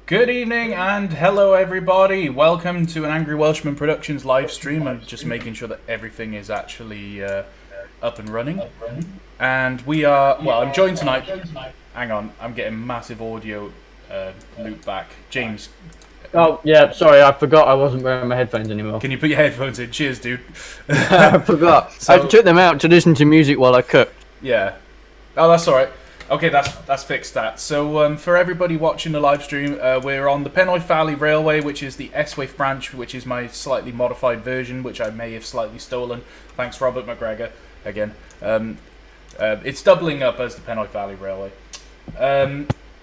Good evening and hello everybody. Welcome to an Angry Welshman Productions live stream. I'm just making sure that everything is actually up and running. And we are, well, I'm joined tonight. Hang on, I'm getting massive audio loop back. James. Oh, yeah, sorry, I forgot I wasn't wearing my headphones anymore. Can you put your headphones in? Cheers, dude. I forgot. So, I took them out to listen to music while I cooked. Yeah. Oh, that's alright. Okay, that's fixed that. So for everybody watching the live stream, we're on the Penwyth Valley Railway, which is the S-Wave branch, which is my slightly modified version, which I may have slightly stolen. Thanks, Robert McGregor, again. It's doubling up as the Penwyth Valley Railway.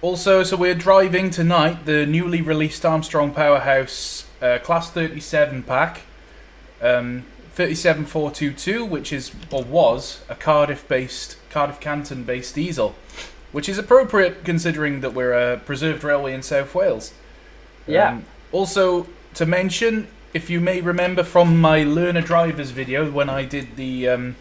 Also, so we're driving tonight the newly released Armstrong Powerhouse Class 37 pack, 37422, which is, or was, a Cardiff Canton-based diesel, which is appropriate considering that we're a preserved railway in South Wales. Yeah. Also, to mention, if you may remember from my Learner Drivers video, when I did the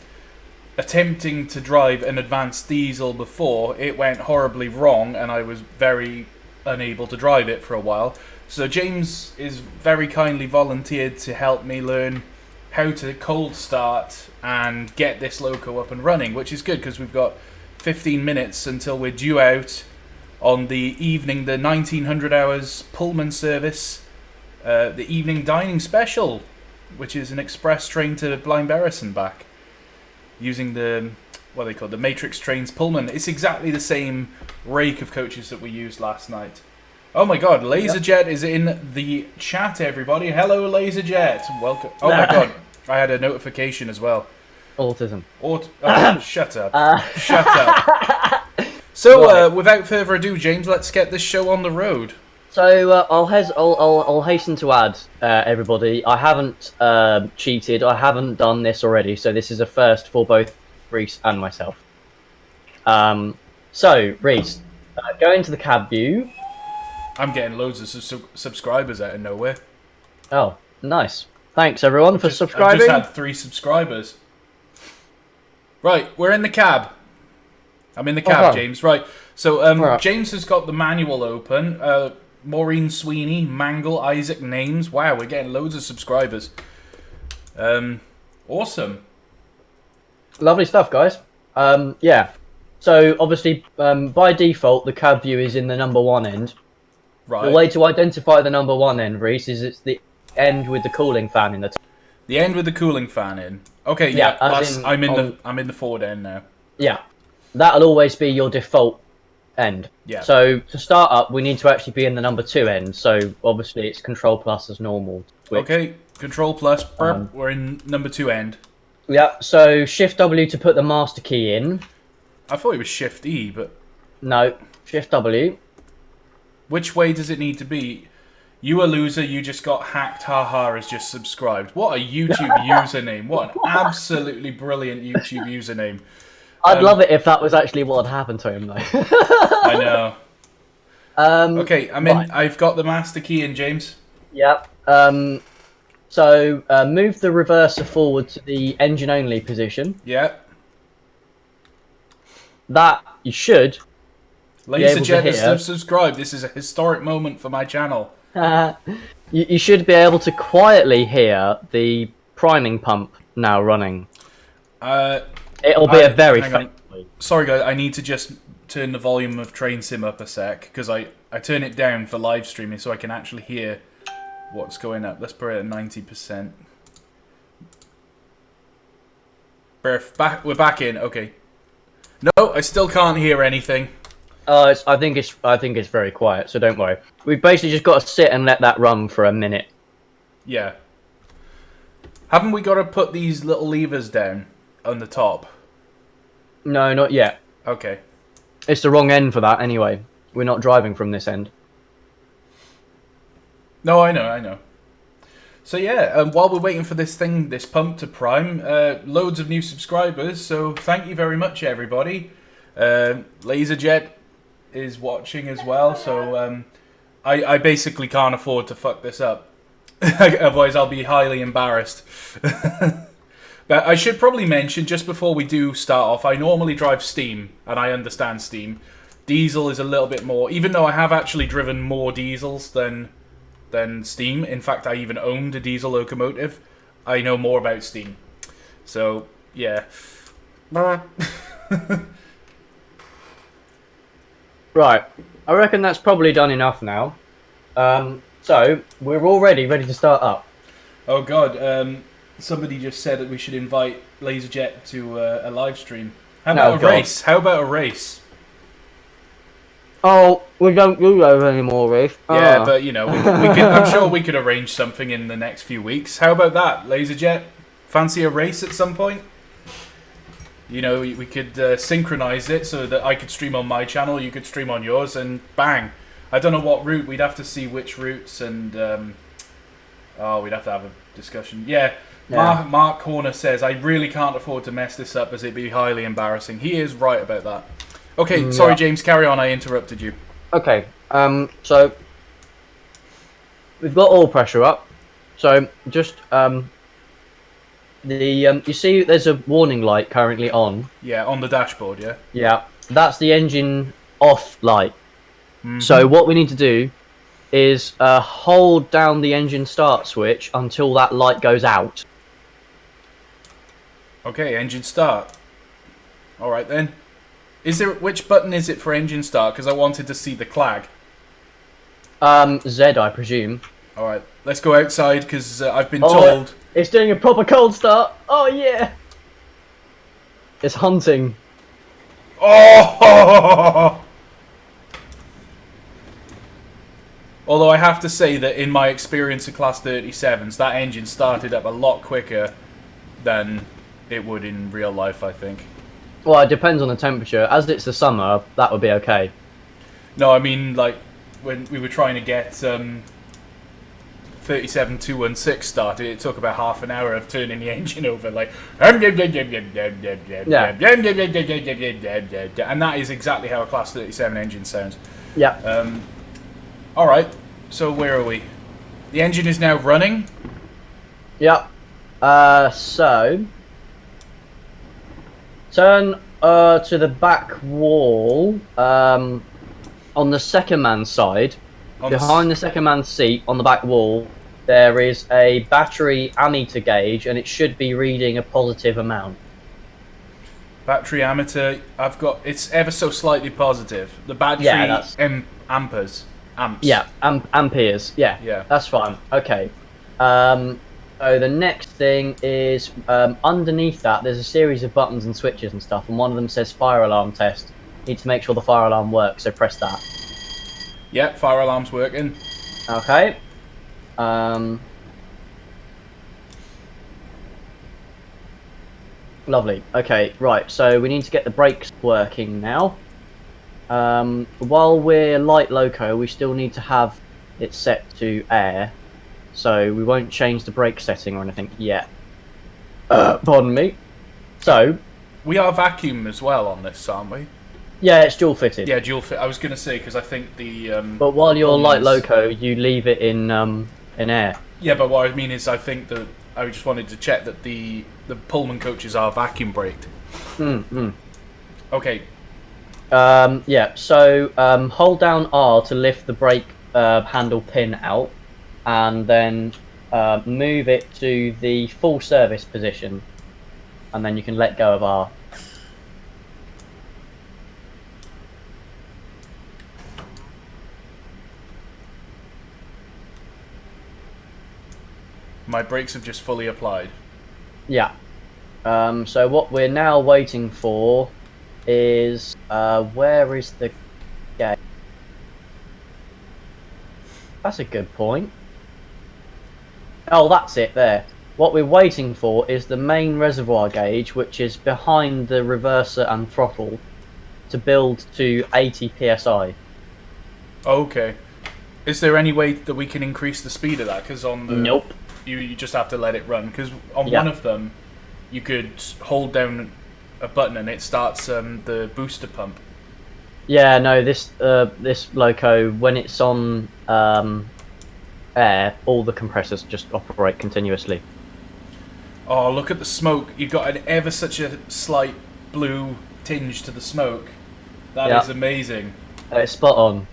attempting to drive an advanced diesel before, it went horribly wrong and I was very unable to drive it for a while. So James is very kindly volunteered to help me learn how to cold start and get this loco up and running, which is good because we've got 15 minutes until we're due out on the evening, the 1900 hours Pullman service, the evening dining special, which is an express train to Blaenberris and back, using the, what they call the Matrix Trains Pullman. It's exactly the same rake of coaches that we used last night. Oh my god, Laserjet is in the chat, everybody. Hello, Laserjet. Welcome. Oh my god, I had a notification as well. Autism. Shut up. Shut up. So, without further ado, James, let's get this show on the road. So, I'll hasten to add, everybody, I haven't cheated, I haven't done this already, so this is a first for both Reese and myself. So, Reese, go into the cab view. I'm getting loads of subscribers out of nowhere. Oh, nice. Thanks, everyone, for subscribing. I just had 3 subscribers. Right, we're in the cab. I'm in the cab, James. Right, so James has got the manual open. Maureen Sweeney, Mangle, Isaac Names. Wow, we're getting loads of subscribers. Awesome. Lovely stuff, guys. Yeah. So, obviously, by default, the cab view is in the number 1 end. Right. The way to identify the number 1 end, Reese, is it's the end with the cooling fan in the top. The end with the cooling fan in. Okay, yeah. I'm in the forward end now. Yeah. That'll always be your default end. Yeah. So to start up, we need to actually be in the number 2 end. So obviously it's Control Plus as normal. Okay, Control Plus. We're in number 2 end. Yeah. So Shift W to put the master key in. I thought it was Shift E, but no, Shift W. Which way does it need to be? You a loser, you just got hacked, haha, has just subscribed. What a YouTube username. What an absolutely brilliant YouTube username. I'd love it if that was actually what had happened to him, though. I know. Okay, I'm in. Right. I've got the master key in, James. Yep. So move the reverser forward to the engine-only position. Yeah. That you should. Laserjet has subscribed. This is a historic moment for my channel. You should be able to quietly hear the priming pump now running. It'll be a very faint. Sorry guys, I need to just turn the volume of Train Sim up a sec, because I turn it down for live streaming so I can actually hear what's going up. Let's put it at 90%. We're back in, okay. No, I still can't hear anything. I think it's very quiet, so don't worry. We've basically just got to sit and let that run for a minute. Yeah. Haven't we got to put these little levers down on the top? No, not yet. Okay. It's the wrong end for that anyway. We're not driving from this end. No, I know. So yeah, while we're waiting for this pump to prime, loads of new subscribers, so thank you very much, everybody. Laserjet is watching as well, so I basically can't afford to fuck this up. Otherwise I'll be highly embarrassed. But I should probably mention, just before we do start off, I normally drive Steam, and I understand Steam. Diesel is a little bit more, even though I have actually driven more diesels than steam. In fact, I even owned a diesel locomotive. I know more about steam. So, yeah. Right. I reckon that's probably done enough now. So, we're already ready to start up. Oh god, somebody just said that we should invite LaserJet to a live stream. How about a race? How about a race? Oh, we don't do those anymore, Rafe. Yeah, but you know, we could, I'm sure we could arrange something in the next few weeks. How about that, LaserJet? Fancy a race at some point? You know, we could synchronize it so that I could stream on my channel, you could stream on yours, and bang. I don't know what route. We'd have to see which routes, and we'd have to have a discussion. Yeah. Mark Horner says, I really can't afford to mess this up as it'd be highly embarrassing. He is right about that. Okay, sorry, James, carry on. I interrupted you. Okay, so we've got oil pressure up. So just you see, there's a warning light currently on. Yeah, on the dashboard. Yeah. Yeah, that's the engine off light. Mm-hmm. So what we need to do is hold down the engine start switch until that light goes out. Okay, engine start. All right then. Which button is it for engine start? Because I wanted to see the clag. Z, I presume. All right, let's go outside because I've been told it's doing a proper cold start. Oh yeah. It's hunting. Oh. Although I have to say that in my experience of Class 37s, that engine started up a lot quicker than it would in real life, I think. Well, it depends on the temperature. As it's the summer, that would be okay. No, I mean, like, when we were trying to get 37216 started, it took about half an hour of turning the engine over, like... And that is exactly how a Class 37 engine sounds. Yeah. Alright, so where are we? The engine is now running? Yep. So... Turn to the back wall, on the second man's side. Behind the second man's seat, on the back wall, there is a battery ammeter gauge, and it should be reading a positive amount. Battery ammeter, it's ever so slightly positive. The battery amps. Yeah, amperes. Yeah, that's fine. Okay. So the next thing is, underneath that, there's a series of buttons and switches and stuff, and one of them says fire alarm test. You need to make sure the fire alarm works, so press that. Yep, fire alarm's working. Okay. Lovely. Okay, right, so we need to get the brakes working now. While we're light loco, we still need to have it set to air. So we won't change the brake setting or anything yet. Pardon me. So we are vacuum as well on this, aren't we? Yeah, it's dual fitted. Yeah, dual fit. I was gonna say because I think the. But while you're light loco, you leave it in air. Yeah, but what I mean is, I think that I just wanted to check that the Pullman coaches are vacuum braked. Okay. Yeah. So hold down R to lift the brake handle pin out. And then move it to the full service position, and then you can let go of R. My brakes have just fully applied. Yeah. So what we're now waiting for is where is the gate? That's a good point. Oh, that's it there. What we're waiting for is the main reservoir gauge, which is behind the reverser and throttle, to build to 80 psi. Okay. Is there any way that we can increase the speed of that? Because on the... Nope. You just have to let it run. Because on one of them, you could hold down a button and it starts the booster pump. Yeah, no, this loco, when it's on air, all the compressors just operate continuously. Oh, look at the smoke. You've got an ever such a slight blue tinge to the smoke. That is amazing. It's spot on.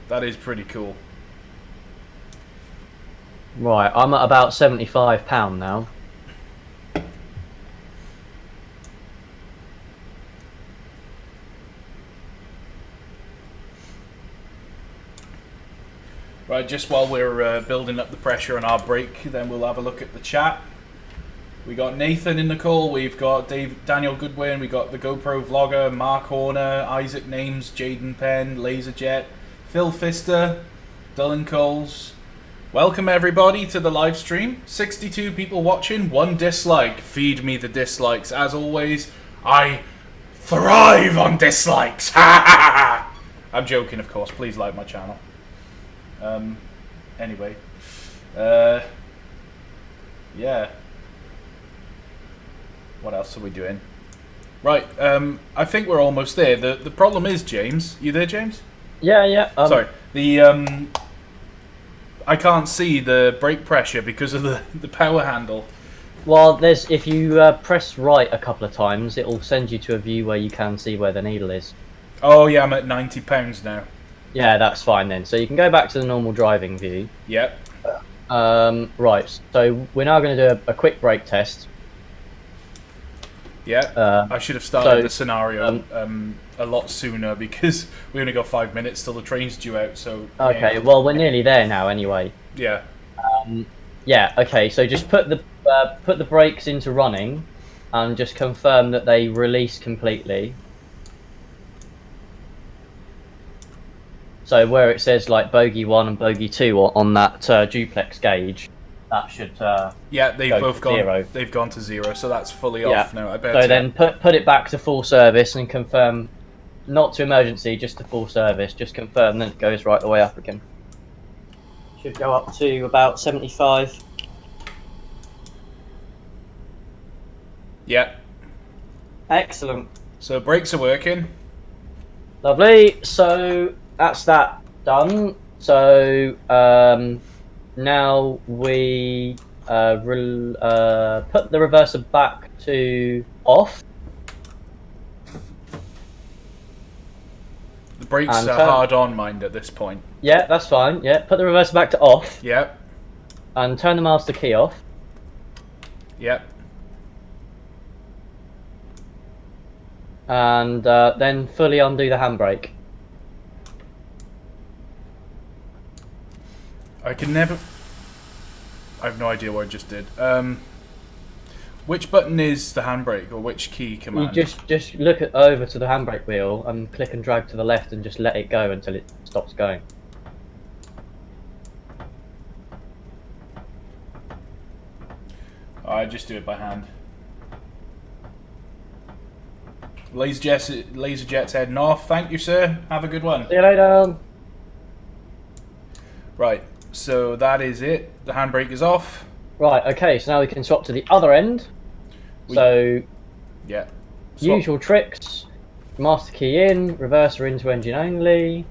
That is pretty cool. Right, I'm at about £75 now. Right, just while we're building up the pressure on our brake, then we'll have a look at the chat. We got Nathan in the call, we've got Daniel Goodwin, we got the GoPro vlogger, Mark Horner, Isaac Names, Jaden Penn, Laserjet, Phil Fister, Dylan Coles. Welcome everybody to the live stream. 62 people watching, 1 dislike. Feed me the dislikes. As always, I thrive on dislikes. I'm joking, of course. Please like my channel. Anyway. Yeah. What else are we doing? Right, I think we're almost there. The problem is, James. You there, James? Yeah. Sorry. I can't see the brake pressure because of the power handle. Well, if you press right a couple of times, it will send you to a view where you can see where the needle is. Oh yeah, I'm at £90 now. Yeah, that's fine then. So you can go back to the normal driving view. Yep. Right, so we're now going to do a quick brake test. Yeah. I should have started the scenario a lot sooner because we only got 5 minutes till the train's due out. So. Okay, yeah. well we're nearly there now anyway. Yeah. Yeah. Okay, so just put the brakes into running, and just confirm that they release completely. So where it says like bogey 1 and bogey 2 on that duplex gauge, that should yeah, they've both gone. 0. They've gone to 0, so that's fully off now. I bet. So then put it back to full service and confirm, not to emergency, just to full service. Just confirm that it goes right the way up again. Should go up to about 75. Yeah. Excellent. So brakes are working. Lovely. So that's that done. So now we put the reverser back to off. The brakes are hard on, mind, at this point. Yeah, that's fine. Yeah, put the reverser back to off. Yep. And turn the master key off. Yep. And then fully undo the handbrake. I can never... I have no idea what I just did. Which button is the handbrake, or which key command? You just look over to the handbrake wheel and click and drag to the left and just let it go until it stops going. I just do it by hand. Laserjet's heading off. Thank you, sir. Have a good one. See you later. Right, so that is it. The handbrake is off. Right, okay, so now we can swap to the other end. Yeah. Usual tricks. Master key in, reverser into engine only.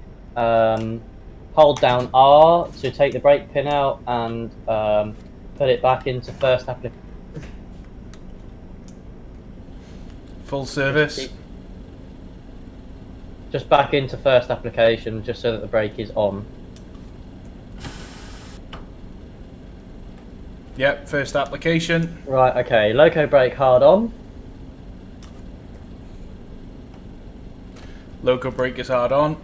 Hold down R to take the brake pin out and put it back into first application. Full service. Just back into first application, just so that the brake is on. Yep, first application. Right, okay, loco brake hard on. Loco brake is hard on.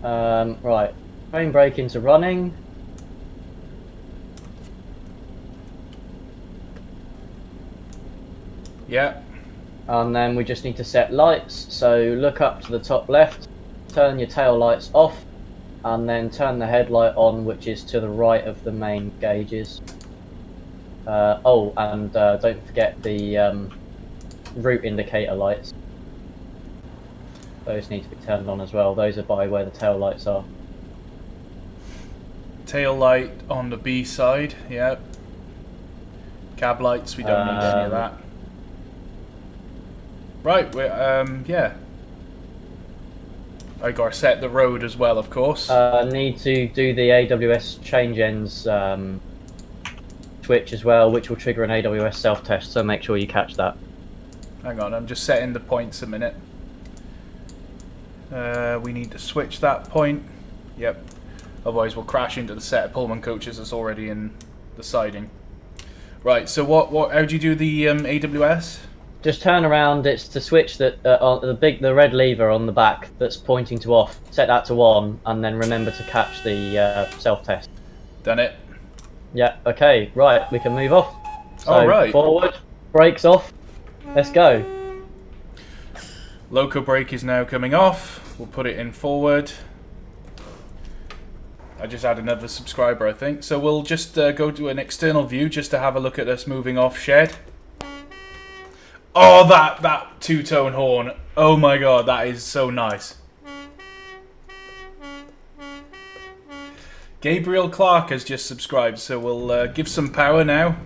Right, train brake into running. Yep. And then we just need to set lights, so look up to the top left, turn your tail lights off, and then turn the headlight on, which is to the right of the main gauges. And don't forget the route indicator lights. Those need to be turned on as well. Those are by where the tail lights are. Tail light on the B side, yep. Cab lights, we don't need any of that. Right, yeah. I gotta set the road as well, of course. Need to do the AWS change ends switch as well, which will trigger an AWS self-test, so make sure you catch that. Hang on, I'm just setting the points a minute. We need to switch that point. Yep. Otherwise we'll crash into the set of Pullman coaches that's already in the siding. Right, so how do you do the AWS? Just turn around. It's to switch on the red lever on the back that's pointing to off. Set that to on, and then remember to catch the self-test. Done it. Yeah. Okay. Right. We can move off. So All right. Forward. Brakes off. Let's go. Loco brake is now coming off. We'll put it in forward. I just had another subscriber, I think. So we'll just go to an external view just to have a look at us moving off shed. Oh, that two-tone horn. Oh my god, that is so nice. Gabriel Clark has just subscribed, so we'll give some power now.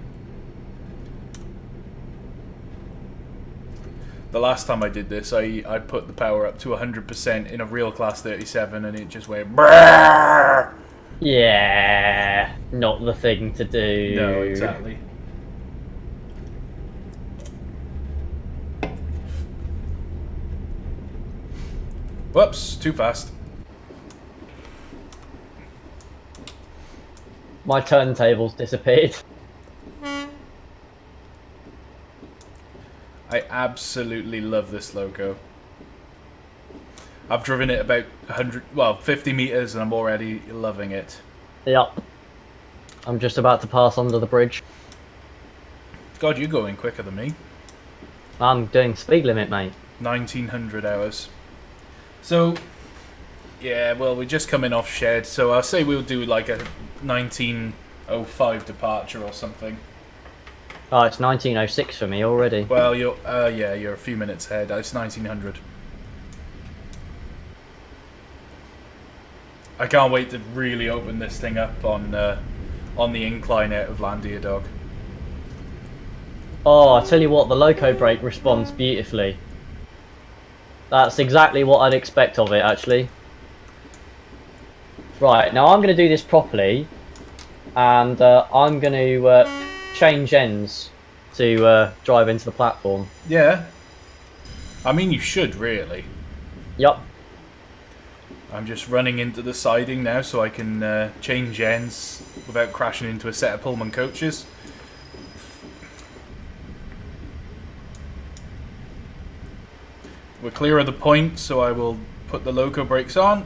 The last time I did this, I put the power up to 100% in a real class 37 and it just went brrrr. Yeah, not the thing to do. No, exactly. Whoops, too fast. My turntable's disappeared. I absolutely love this loco. I've driven it about 50 meters and I'm already loving it. Yep. I'm just about to pass under the bridge. God, you're going quicker than me. I'm doing speed limit, mate. 1900 hours. So, yeah, well, we're just coming off shed, so I'll say we'll do like a 1905 departure or something. Oh, it's 1906 for me already. Well, you're a few minutes ahead. It's 1900. I can't wait to really open this thing up on the incline out of Landia Dog. Oh, I tell you what, the loco brake responds beautifully. That's exactly what I'd expect of it, actually. Right, now I'm going to do this properly, and I'm going to change ends to drive into the platform. Yeah. I mean, you should, really. Yup. I'm just running into the siding now so I can change ends without crashing into a set of Pullman coaches. We're clear of the point, so I will put the loco brakes on.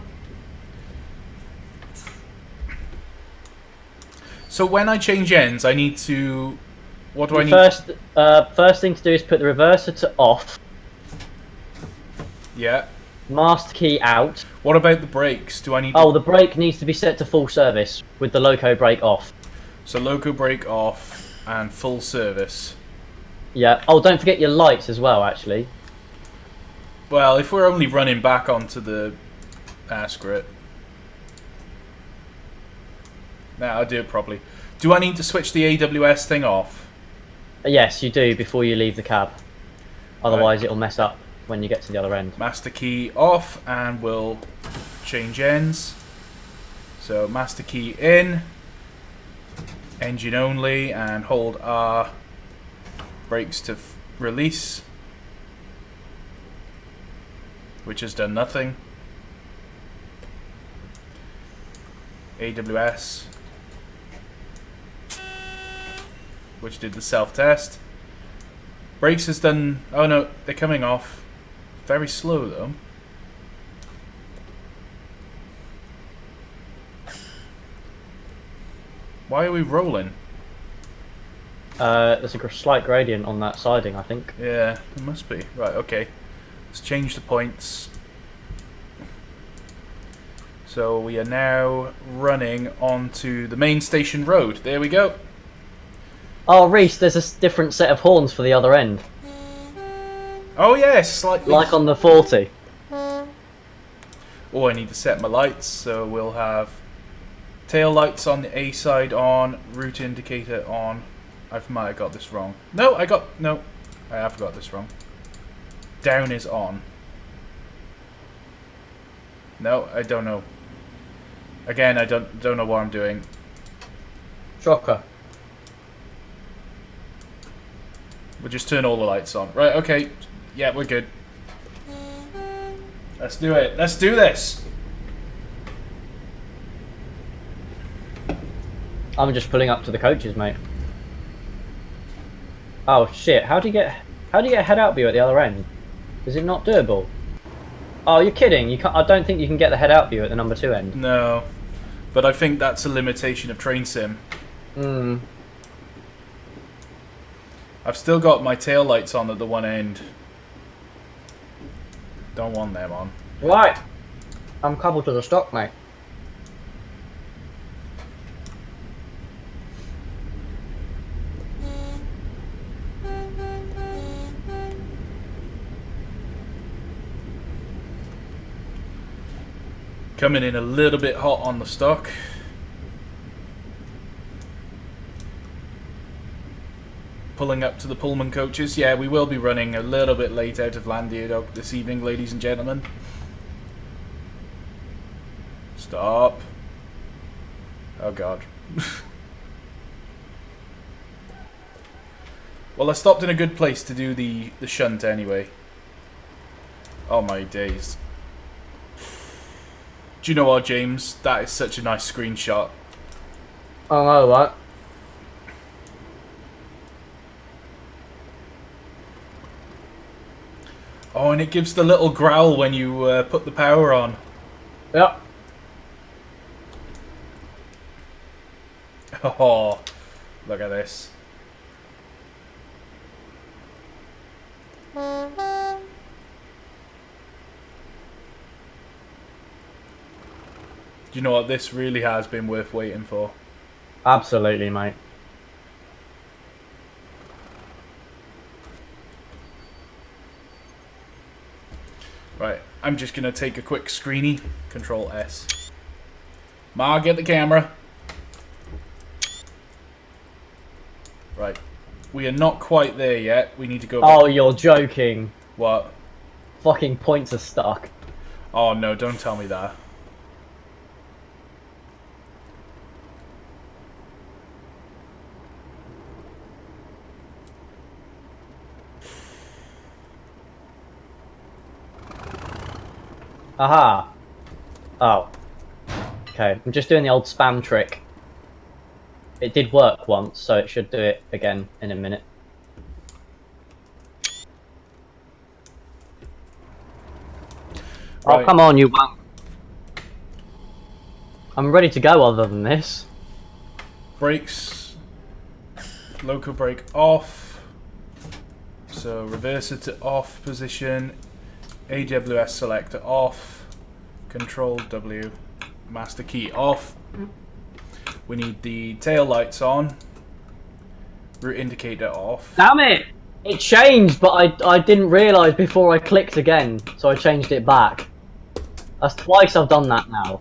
So when I change ends, I need to... What do I need? First thing to do is put the reverser to off. Yeah. Master key out. What about the brakes? Do I need? Oh, the brake needs to be set to full service with the loco brake off. So loco brake off and full service. Yeah. Oh, don't forget your lights as well, actually. Well, if we're only running back onto the... screw it. Nah, I'll do it properly. Do I need to switch the AWS thing off? Yes, you do before you leave the cab. Otherwise, it'll mess up when you get to the other end. Master key off, and we'll change ends. So master key in, engine only, and hold R brakes to release, which has done nothing. AWS, which did the self-test. Brakes has done... Oh no, they're coming off. Very slow though. Why are we rolling? There's a slight gradient on that siding, I think. Yeah, it must be. Right, okay. Let's change the points. So we are now running onto the main station road. There we go. Oh, Reese, there's a different set of horns for the other end. Oh yes, slightly. Like on the 40. Oh, I need to set my lights, so we'll have tail lights on the A side on, route indicator on. I might have got this wrong. No, I have got this wrong. Down is on. No, I don't know. Again, I don't know what I'm doing. Shocker. We'll just turn all the lights on. Right, okay. Yeah, we're good. Let's do it. Let's do this. I'm just pulling up to the coaches, mate. Oh shit! How do you get a head-out view at the other end? Is it not doable? Oh, you're kidding! You can't. I don't think you can get the head-out view at the number 2 end. No, but I think that's a limitation of train sim. Hmm. I've still got my tail lights on at the one end. Don't want them on. Right. I'm coupled to the stock, mate. Coming in a little bit hot on the stock. Pulling up to the Pullman coaches. Yeah, we will be running a little bit late out of Llandiadog this evening, ladies and gentlemen. Stop. Oh god. Well, I stopped in a good place to do the shunt anyway. Oh my days. Do you know what, James? That is such a nice screenshot. Oh no, what? Oh, and it gives the little growl when you put the power on. Yep. Oh, look at this. Do you know what? This really has been worth waiting for. Absolutely, mate. Right, I'm just going to take a quick screeny. Control S. Ma, get the camera. Right. We are not quite there yet. We need to go back. Oh, you're joking. What? Fucking points are stuck. Oh no, don't tell me that. Aha. Oh. Okay, I'm just doing the old spam trick. It did work once, so it should do it again in a minute. Right. Oh, come on, you won't. I'm ready to go other than this. Brakes. Local brake off. So reverser to off position. AWS selector off. Control W. Master key off. We need the tail lights on. Route indicator off. Damn it! It changed, but I didn't realise before I clicked again, so I changed it back. That's twice I've done that now.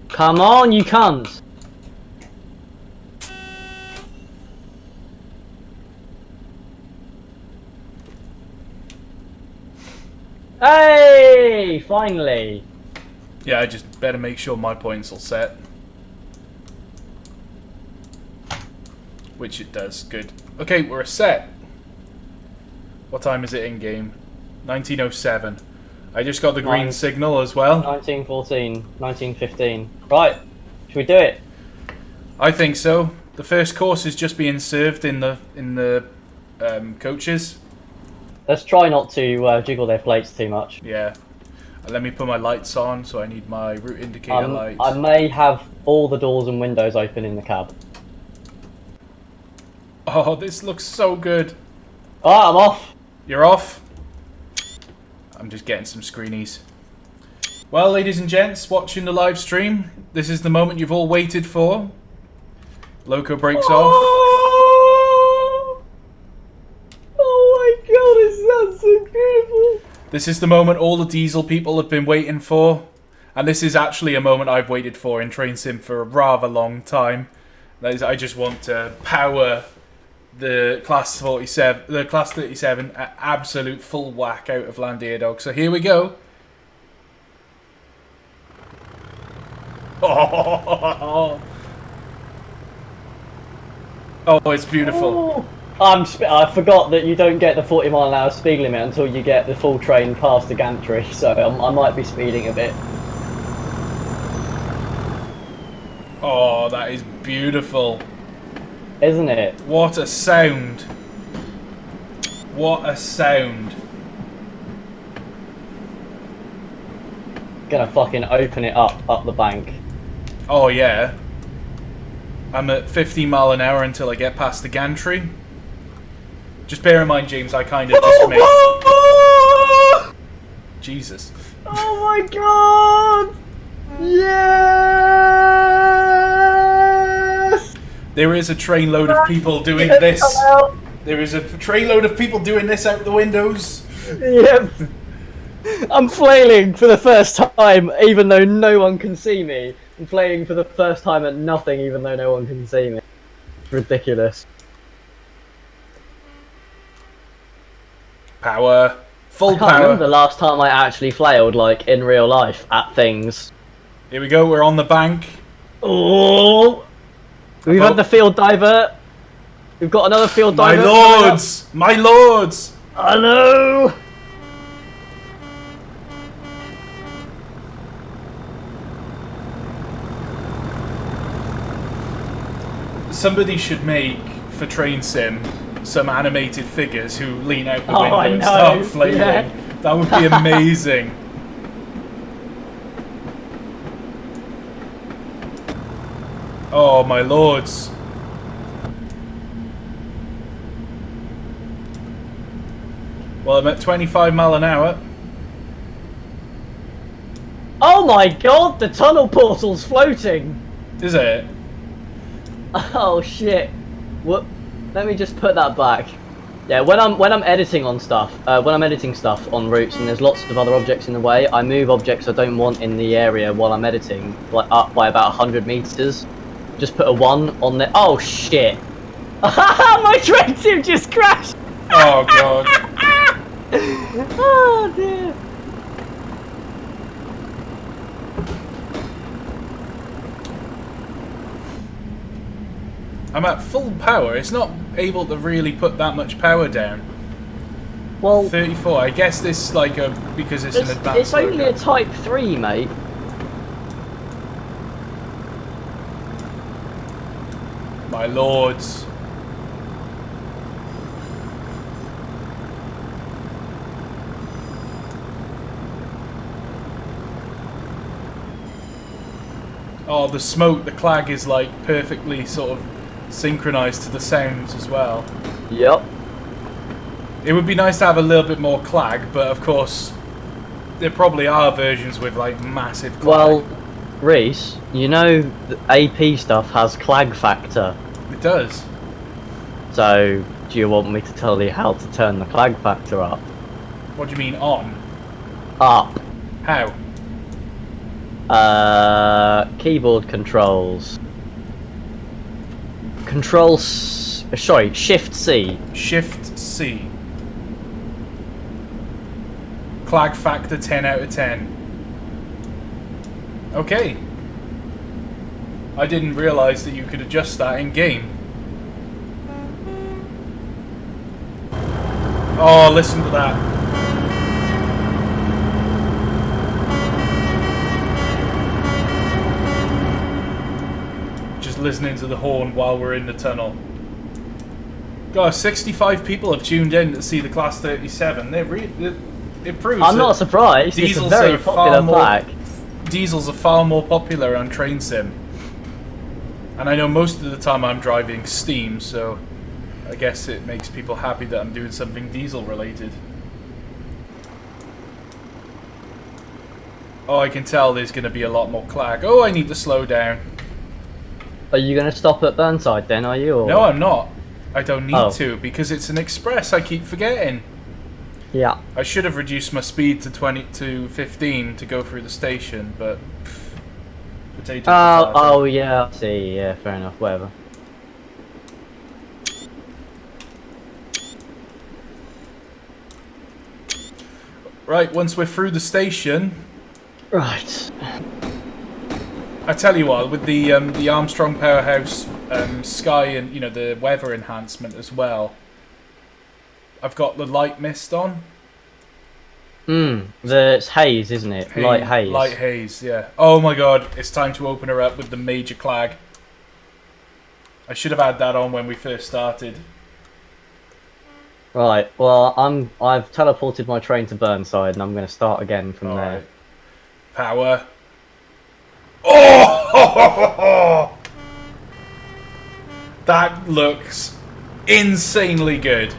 Come on, you cunt! Hey! Finally! Yeah, I just better make sure my points all set. Which it does. Good. Okay, we're set. What time is it in game? 1907. I just got the green signal as well. 1914, 1915. Right, should we do it? I think so. The first course is just being served in the coaches. Let's try not to jiggle their plates too much. Yeah. Let me put my lights on, so I need my route indicator lights. I may have all the doors and windows open in the cab. Oh, this looks so good. Ah, I'm off. You're off? I'm just getting some screenies. Well, ladies and gents, watching the live stream, this is the moment you've all waited for. Loco breaks off. Oh my god, it sounds so beautiful. This is the moment all the diesel people have been waiting for. And this is actually a moment I've waited for in Train Sim for a rather long time. That is, I just want to power the Class 47, the Class 37 at absolute full whack out of Llandiadog. So here we go. Oh, it's beautiful. I forgot that you don't get the 40-mile-an-hour speed limit until you get the full train past the gantry, so I might be speeding a bit. Oh, that is beautiful. Isn't it? What a sound. What a sound. Gonna fucking open it up the bank. Oh, yeah. I'm at 50 mile an hour until I get past the gantry. Just bear in mind, James, I kind of just made... Jesus. Oh my god! Yes! There is a trainload of people doing this. There is a trainload of people doing this out the windows. Yep. I'm flailing for the first time, even though no one can see me. I'm flailing for the first time at nothing, even though no one can see me. It's ridiculous. Power. Full I can't power. remember the last time I actually flailed, like, in real life, at things. Here we go, we're on the bank. Oh! We've had the field divert. We've got another field My divert. lords! My lords! I know! Somebody should make, for Train Sim, some animated figures who lean out the Oh, window I and know, start flailing. yeah. That would be amazing. Oh, my lords. Well, I'm at 25 mile an hour. Oh my god, the tunnel portal's floating! Is it? Oh shit. What? Let me just put that back. Yeah, when I'm editing on stuff, when I'm editing stuff on routes and there's lots of other objects in the way, I move objects I don't want in the area while I'm editing, like up by about 100 meters. Just put a 1 on there. Oh shit! My train sim just crashed! Oh, God. Oh dear. I'm at full power. It's not able to really put that much power down. Well, 34. I guess this like a because it's an advanced. it's only logo. a Type 3, mate. My lords. Oh, the smoke, the clag is like perfectly sort of synchronized to the sounds as well. Yep. It would be nice to have a little bit more clag, but of course, there probably are versions with like massive clag. Well, Reese, you know the AP stuff has clag factor. It does. So, do you want me to tell you how to turn the clag factor up? What do you mean on? Up. How? Keyboard controls. Sorry, Shift C. Shift C. Clag factor 10 out of 10. Okay. I didn't realise that you could adjust that in game. Oh, listen to that. Just listening to the horn while we're in the tunnel. God, 65 people have tuned in to see the Class 37. It proves I'm that not surprised. It's a diesels very are far popular more- pack. Diesels are far more popular on Train Sim. And I know most of the time I'm driving Steam, so I guess it makes people happy that I'm doing something diesel related. Oh, I can tell there's going to be a lot more clag. Oh, I need to slow down. Are you going to stop at Burnside then, are you? Or? No, I'm not. I don't need Oh. to, because it's an express. I keep forgetting. Yeah. I should have reduced my speed to 20 to 15 to go through the station, but potato. Oh yeah, I see, yeah, fair enough, whatever. Right, once we're through the station, Right. I tell you what, with the Armstrong Powerhouse sky and the weather enhancement as well, I've got the light mist on. It's haze, isn't it? Light haze. Light haze, yeah. Oh my god, it's time to open her up with the major clag. I should have had that on when we first started. Right. Well, I've teleported my train to Burnside, and I'm going to start again from there. Right. Power. Oh! That looks insanely good.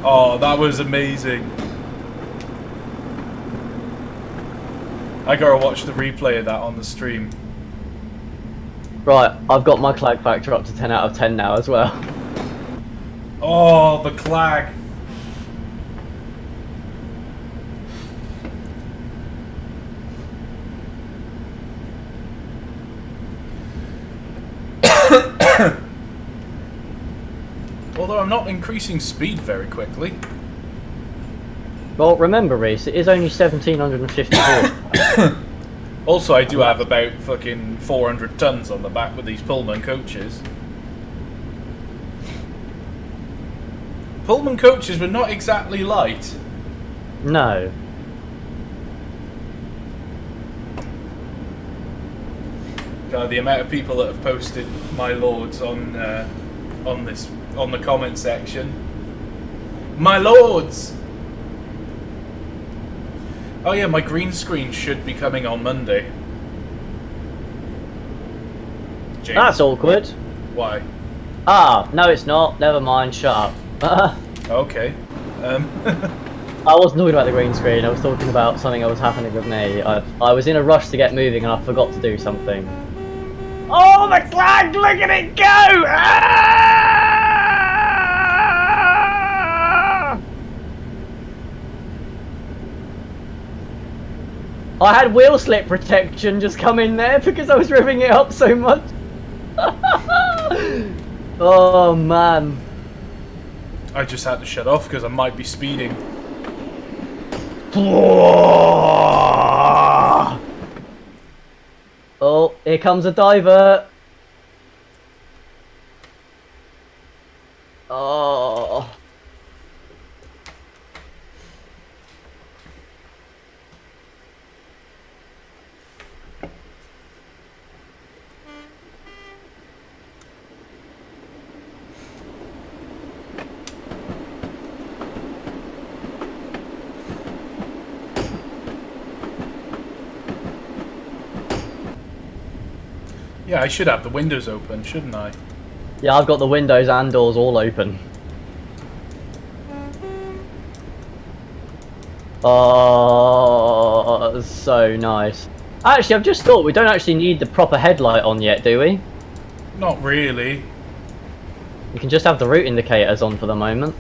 Oh, that was amazing. I gotta watch the replay of that on the stream. Right, I've got my clag factor up to 10 out of 10 now as well. Oh, the clag. Although I'm not increasing speed very quickly. Well, remember, Reese, it is only 1754. Also, I do have about fucking 400 tons on the back with these Pullman coaches. Pullman coaches were not exactly light. No. God, the amount of people that have posted "my lords" on the comment section. My lords. Oh yeah, my green screen should be coming on Monday. James. That's awkward. Why? Ah, no it's not. Never mind, shut up. Okay. I wasn't talking about the green screen, I was talking about something that was happening with me. I was in a rush to get moving and I forgot to do something. Oh, the clag! Look at it go! Ah! I had wheel slip protection just come in there because I was revving it up so much. Oh man. I just had to shut off because I might be speeding. Oh, here comes a diver. Oh. Yeah, I should have the windows open, shouldn't I? Yeah, I've got the windows and doors all open. Oh, so nice. Actually, I've just thought we don't actually need the proper headlight on yet, do we? Not really. We can just have the route indicators on for the moment.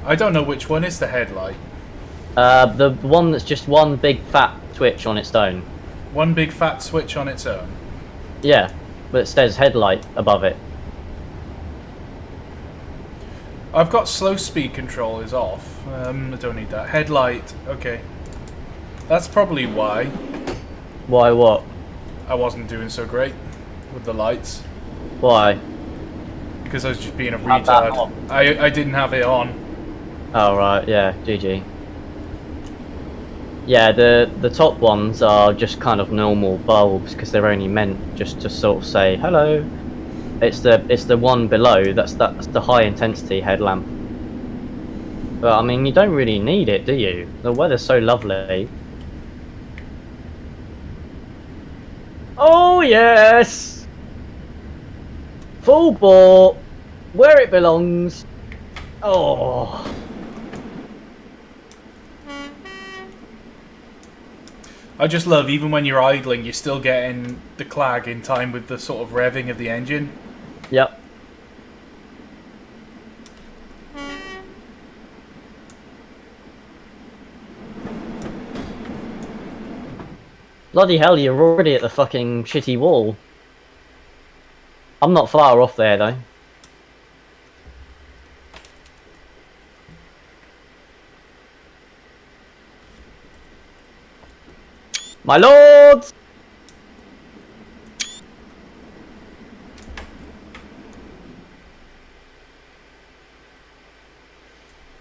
I don't know which one is the headlight. The one that's just one big fat switch on its own. One big fat switch on its own. Yeah, but it says headlight above it. I've got slow speed control is off. I don't need that. Headlight, okay. That's probably why Why what? I wasn't doing so great with the lights. Why? Because I was just being a Have that retard. on. I didn't have it on. Oh right, yeah, GG. Yeah, the top ones are just kind of normal bulbs because they're only meant just to sort of say hello. It's the one below that's the high intensity headlamp. But I mean, you don't really need it, do you? The weather's so lovely. Oh yes, full bore, where it belongs. Oh. I just love, even when you're idling, you're still getting the clag in time with the sort of revving of the engine. Yep. Bloody hell, you're already at the fucking shitty wall. I'm not far off there though. My lords!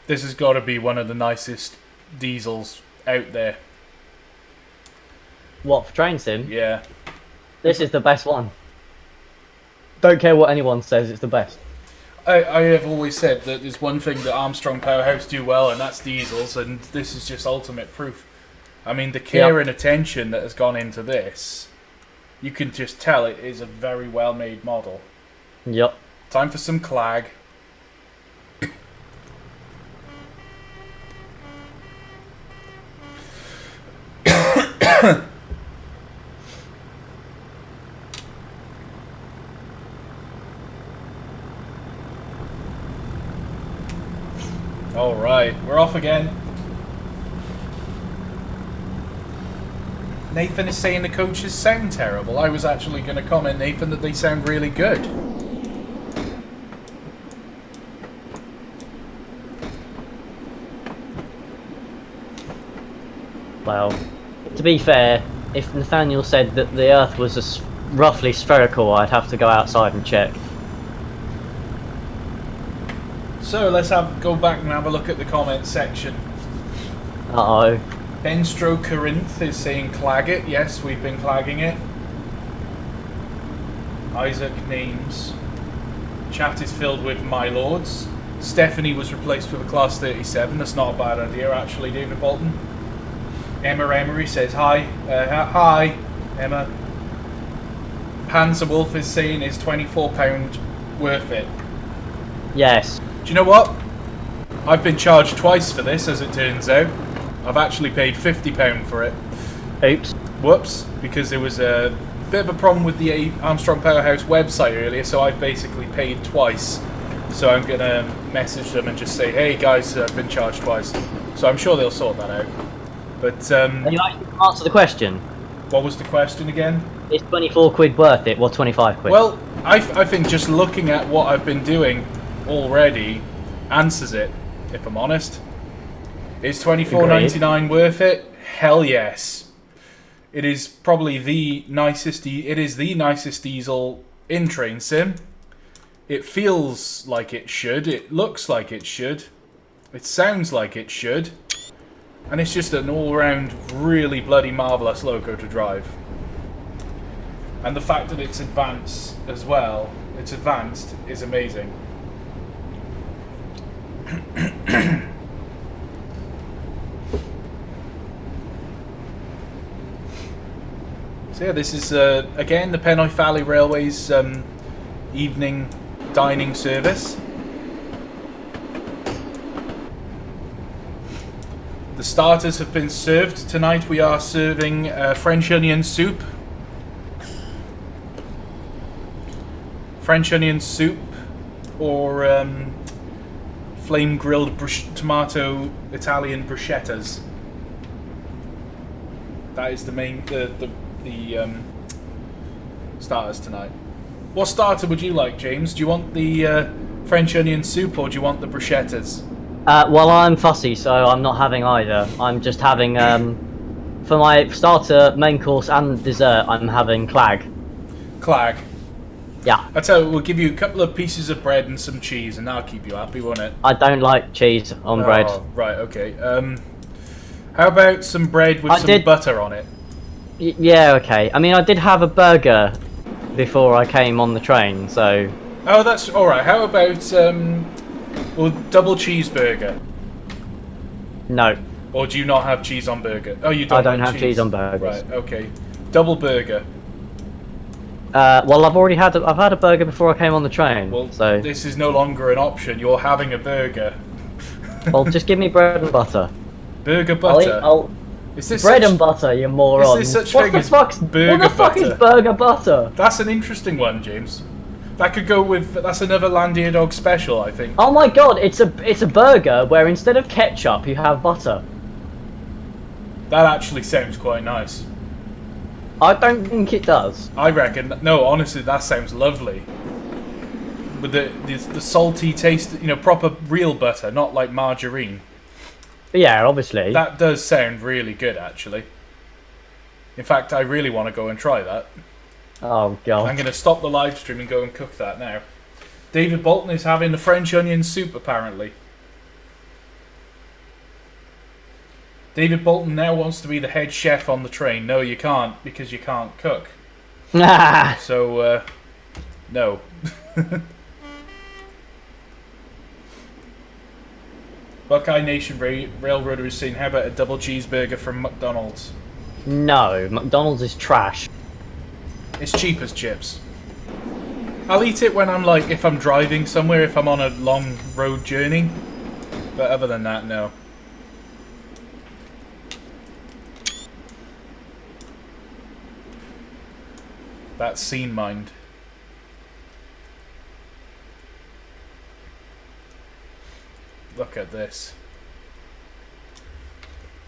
This has got to be one of the nicest diesels out there. What, for train sim? Yeah. This is the best one. Don't care what anyone says, it's the best. I have always said that there's one thing that Armstrong Powerhouse do well, and that's diesels, and this is just ultimate proof. I mean, the care and attention that has gone into this, you can just tell it is a very well-made model. Yep. Time for some clag. Alright, we're off again. Nathan is saying the coaches sound terrible. I was actually going to comment, Nathan, that they sound really good. Well, to be fair, if Nathaniel said that the Earth was roughly spherical, I'd have to go outside and check. So let's go back and have a look at the comments section. Uh-oh. Benstro Corinth is saying clag it. Yes, we've been clagging it. Isaac names. Chat is filled with my lords. Stephanie was replaced with a class 37. That's not a bad idea, actually, David Bolton. Emma Emery says hi. Hi, Emma. Panzer Wolf is saying is £24 worth it. Yes. Do you know what? I've been charged twice for this, as it turns out. I've actually paid £50 for it. Oops. Whoops, because there was a bit of a problem with the Armstrong Powerhouse website earlier, so I've basically paid twice. So I'm going to message them and just say, hey guys, I've been charged twice. So I'm sure they'll sort that out. But, Can you actually answer the question? what was the question again? Is 24 quid worth it? Well, 25 quid. Well, I think just looking at what I've been doing already answers it, if I'm honest. Is $24.99 worth it? Hell yes. It is probably the nicest. It is the nicest diesel in Train Sim. It feels like it should. It looks like it should. It sounds like it should. And it's just an all-round really bloody marvellous loco to drive. And the fact that it's advanced as well, it's advanced, is amazing. So yeah, this is again the Penwyth Valley Railway's evening dining service. The starters have been served. Tonight we are serving French onion soup. French onion soup or flame grilled tomato Italian bruschettas. That is the main the starters tonight. What starter would you like, James? Do you want the French onion soup or do you want the bruschettas? Well, I'm fussy, so I'm not having either. I'm just having, for my starter, main course and dessert, I'm having clag. Clag. Yeah. I tell you, we'll give you a couple of pieces of bread and some cheese and that'll keep you happy, won't it? I don't like cheese on bread. Right, okay. How about some bread with some butter on it? Yeah, okay. I mean, I did have a burger before I came on the train, so... Oh, that's alright. How about, well, double cheeseburger? No. Or do you not have cheese on burger? Oh, you don't. I don't have cheese on burgers. Right. Okay. Double burger. Well, I've had a burger before I came on the train. Well, so this is no longer an option. You're having a burger. well, just give me bread and butter. Burger butter. Is this bread and butter, you moron? Is there such what thing the as fuck's burger What the fuck butter? is burger butter? That's an interesting one, James. That could go with. That's another Landier Dog special, I think. Oh my god, it's a burger where instead of ketchup you have butter. That actually sounds quite nice. I don't think it does. I reckon. No, honestly, that sounds lovely. With the salty taste, you know, proper real butter, not like margarine. Yeah, obviously. That does sound really good, actually. In fact, I really want to go and try that. Oh god. I'm going to stop the live stream and go and cook that now. David Bolton is having the French onion soup, apparently. David Bolton now wants to be the head chef on the train. No, you can't, because you can't cook. So, no. Buckeye Nation Railroader is saying, how about a double cheeseburger from McDonald's? No, McDonald's is trash. It's cheap as chips. I'll eat it when I'm like, if I'm driving somewhere, if I'm on a long road journey. But other than that, no. That's scene mind. Look at this.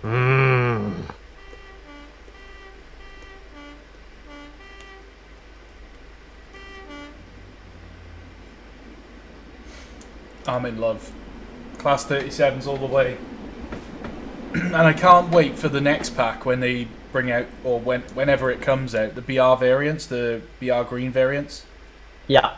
Mmm. I'm in love. Class 37s all the way. And I can't wait for the next pack when they bring out, or whenever it comes out, the BR variants, the BR green variants. Yeah.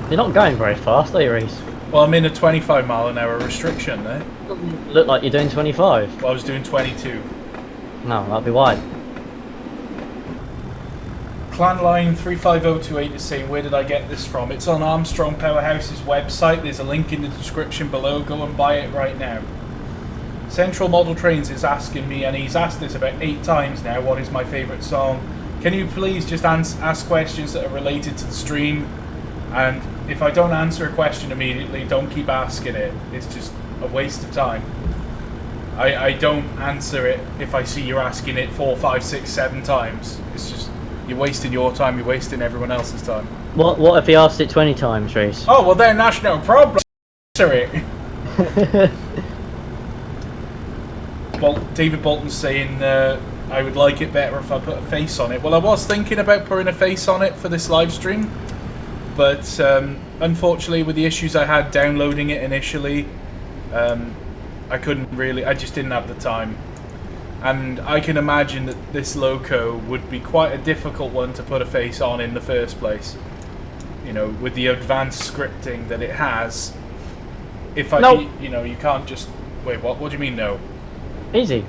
You're not going very fast, are you, Reese? Well, I'm in a 25 mile an hour restriction there. Look like you're doing 25. Well, I was doing 22. No, that'd be wide. Clanline 35028 is saying, where did I get this from? It's on Armstrong Powerhouse's website. There's a link in the description below. Go and buy it right now. Central Model Trains is asking me, and he's asked this about 8 times now, what is my favourite song. Can you please just ask questions that are related to the stream? And if I don't answer a question immediately, don't keep asking it. It's just a waste of time. I don't answer it if I see you're asking it 4, 5, 6, 7 times. It's just, you're wasting your time, you're wasting everyone else's time. What if he asked it 20 times, Reese? Oh, well then that's no problem. Answer it. Well, David Bolton's saying, I would like it better if I put a face on it. Well, I was thinking about putting a face on it for this live stream. But unfortunately, with the issues I had downloading it initially, I couldn't really, I just didn't have the time. And I can imagine that this loco would be quite a difficult one to put a face on in the first place. You know, with the advanced scripting that it has. If I, no. you know, you can't just, wait, what do you mean no? Easy.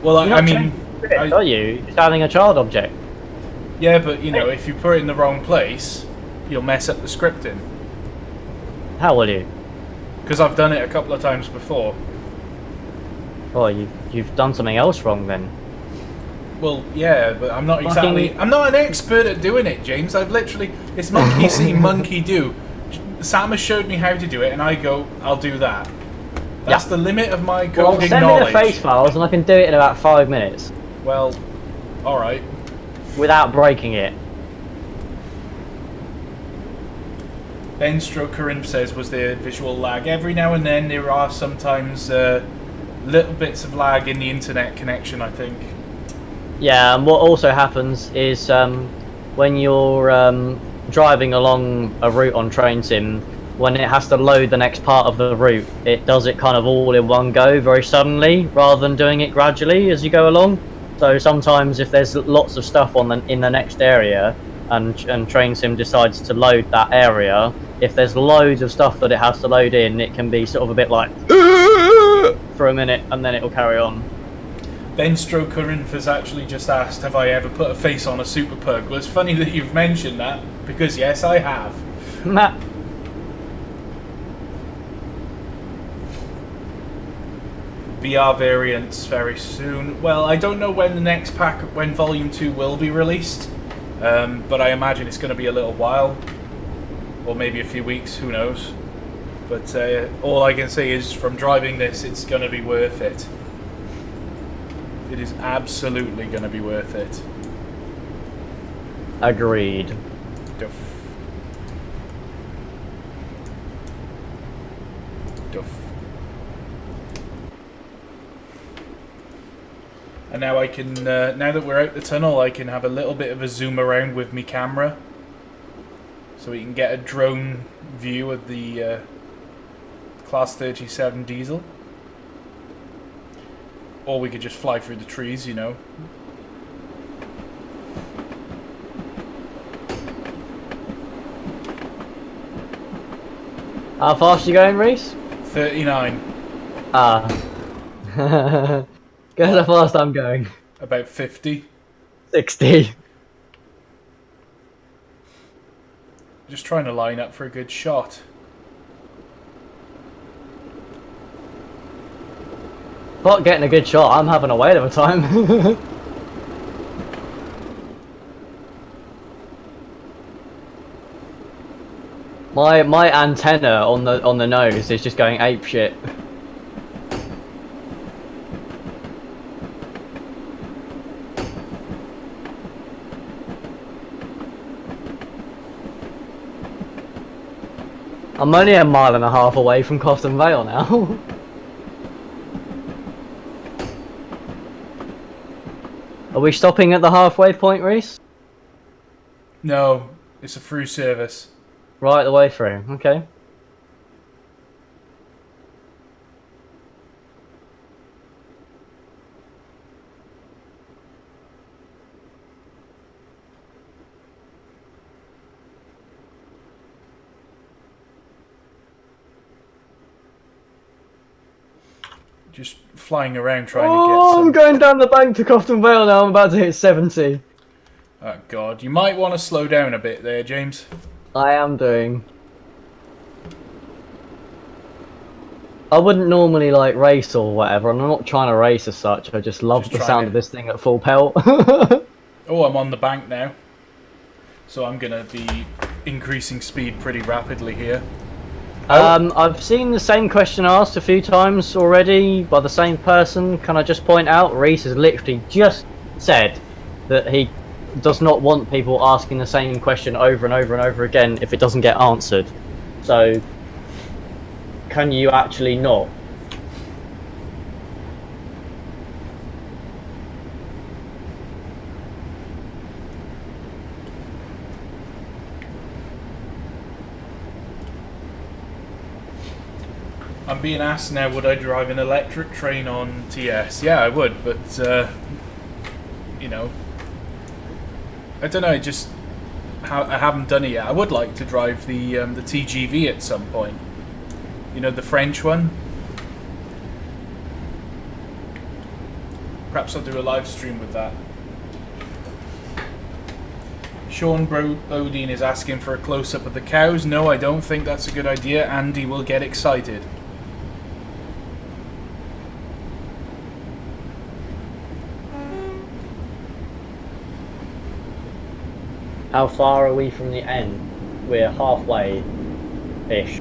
Well, I mean... Are you? It's adding a child object. Yeah, but, you know, if you put it in the wrong place, you'll mess up the scripting. How will you? Because I've done it a couple of times before. Oh, you've done something else wrong then. Well, yeah, but I'm not exactly... I'm not an expert at doing it, James. I've literally... It's monkey see, monkey do. Sam has showed me how to do it, and I go, I'll do that. That's the limit of my coding send knowledge. me the face files, and I can do it in about 5 minutes. Well, alright. Without breaking it. Ben Strokerin says, was there visual lag? Every now and then there are sometimes little bits of lag in the internet connection, I think. Yeah, and what also happens is when you're driving along a route on Train Sim, when it has to load the next part of the route, it does it kind of all in one go very suddenly, rather than doing it gradually as you go along. So sometimes if there's lots of stuff in the next area, and Train Sim decides to load that area, if there's loads of stuff that it has to load in, it can be sort of a bit like for a minute, and then it'll carry on. Ben Strokerin has actually just asked, have I ever put a face on a Super Pug? Well, it's funny that you've mentioned that, because yes, I have. Matt. VR variants very soon. Well, I don't know when the next pack, when Volume 2 will be released, but I imagine it's going to be a little while, or maybe a few weeks, who knows. But all I can say is, from driving this, it's going to be worth it. It is absolutely going to be worth it. Agreed. Duff. Duff. And now I can, now that we're out the tunnel, I can have a little bit of a zoom around with me camera. So we can get a drone view of the Class 37 diesel. Or we could just fly through the trees, you know. How fast are you going, Reese? 39. Ah. Guess how fast I'm going. About 50. 60. Just trying to line up for a good shot. Not getting a good shot, I'm having a whale of a time. my antenna on the nose is just going ape shit. I'm only a mile and a half away from Cofton Vale now. Are we stopping at the halfway point, Reese? No, it's a through service. Right the way through, okay. Just flying around trying to get some... I'm going down the bank to Cofton Vale now, I'm about to hit 70. Oh god, you might want to slow down a bit there, James. I am doing. I wouldn't normally like race or whatever, and I'm not trying to race as such, I just love the sound of this thing at full pelt. Oh, I'm on the bank now. So I'm gonna be increasing speed pretty rapidly here. I've seen the same question asked a few times already by the same person. Can I just point out, Reese has literally just said that he does not want people asking the same question over and over and over again if it doesn't get answered. So, can you actually not? I'm being asked now, would I drive an electric train on TS? Yeah, I would, but, you know, I don't know, just, I haven't done it yet. I would like to drive the TGV at some point. You know, the French one? Perhaps I'll do a live stream with that. Sean Bodine is asking for a close-up of the cows. No, I don't think that's a good idea. Andy will get excited. How far are we from the end? We're halfway-ish.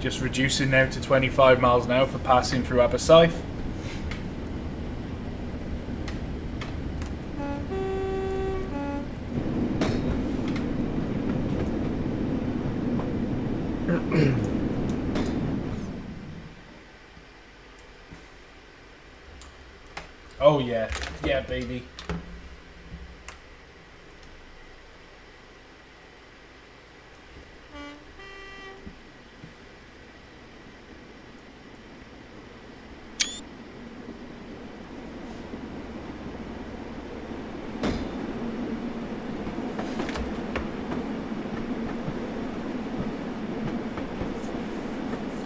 Just reducing now to 25 miles an hour for passing through Abersaeth. Oh yeah, yeah baby.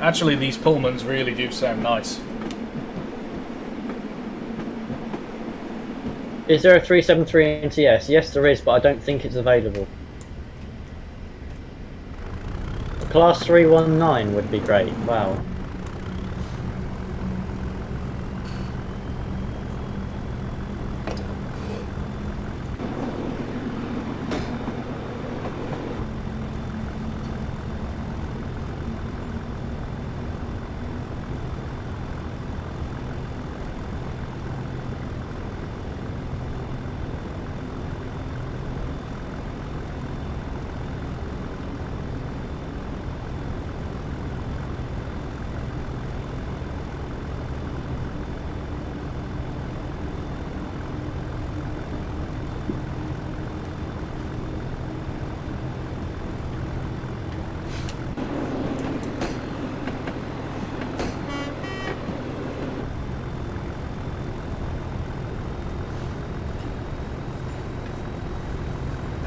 Actually, these Pullmans really do sound nice. Is there a 373 NTS? Yes, there is, but I don't think it's available. A Class 319 would be great. Wow.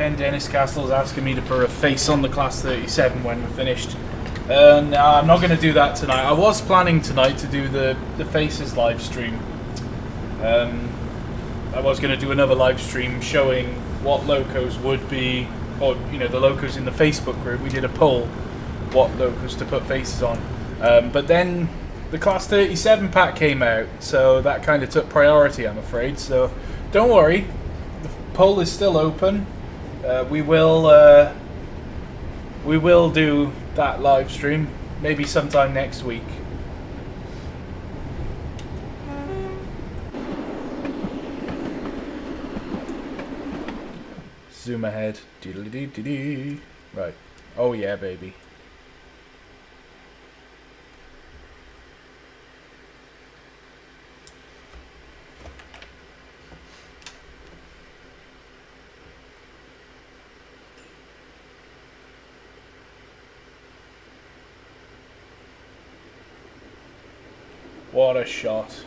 Dennis Castle's asking me to put a face on the Class 37 when we're finished. No, I'm not going to do that tonight. I was planning tonight to do the Faces live stream. I was going to do another live stream showing what locos would be, or the locos in the Facebook group. We did a poll, what locos to put faces on. But then the Class 37 pack came out, so that kind of took priority, I'm afraid. So don't worry, the poll is still open. We will do that live stream maybe sometime next week. Zoom ahead. Doodly-doo-doo-doo. Right. Oh yeah, baby. What a shot.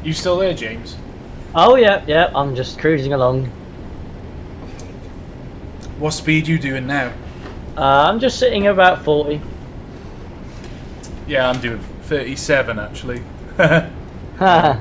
You still there, James? Oh yeah, I'm just cruising along. What speed you doing now? I'm just sitting about 40. Yeah, I'm doing 37 actually. Ha.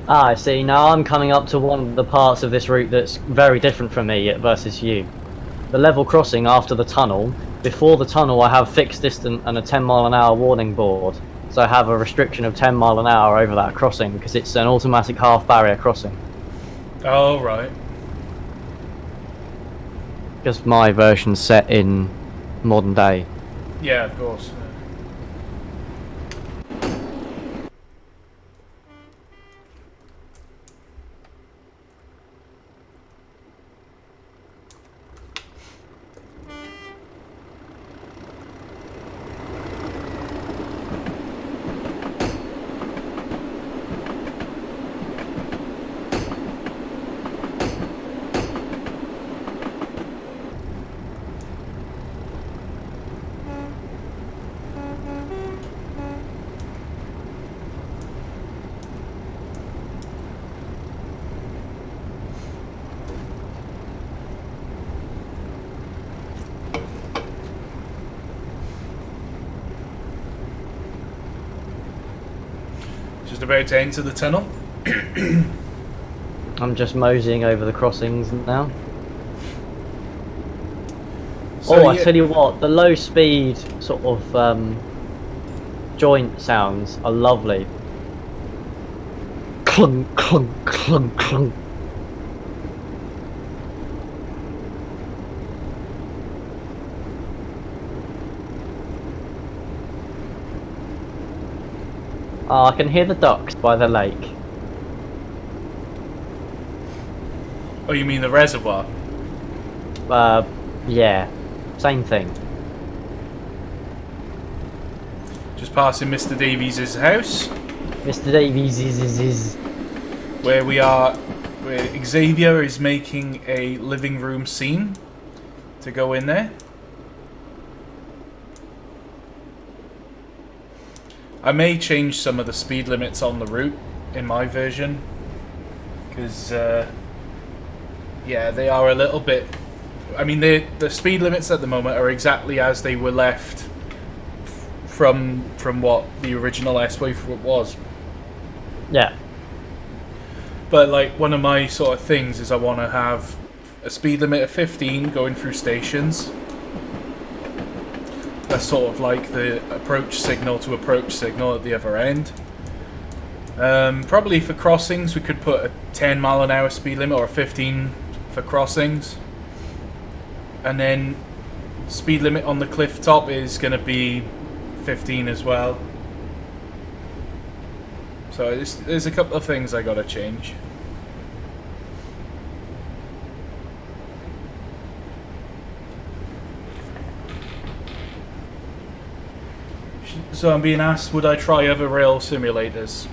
I see. Now I'm coming up to one of the parts of this route that's very different from me versus you. The level crossing after the tunnel. Before the tunnel I have fixed distance and a 10-mile-an-hour warning board. So I have a restriction of 10 mile an hour over that crossing because it's an automatic half barrier crossing. Oh, right. Because my version's set in modern day. Yeah, of course. Just about to enter the tunnel. I'm just moseying over the crossings now. So I tell you what, the low speed sort of joint sounds are lovely. Clunk, clunk, clunk, clunk. Oh, I can hear the ducks by the lake. Oh, you mean the reservoir? Yeah, same thing. Just passing Mr. Davies' house. Mr. Davies is. Where we are, where Xavier is making a living room scene to go in there. I may change some of the speed limits on the route in my version, because yeah, they are a little bit. I mean, the speed limits at the moment are exactly as they were left from what the original S-Way was. Yeah. But like, one of my sort of things is I want to have a speed limit of 15 going through stations. That's sort of like the approach signal to approach signal at the other end. Probably for crossings we could put a 10 mile an hour speed limit or a 15 for crossings. And then speed limit on the cliff top is going to be 15 as well. So there's a couple of things I got to change. So I'm being asked, would I try other rail simulators?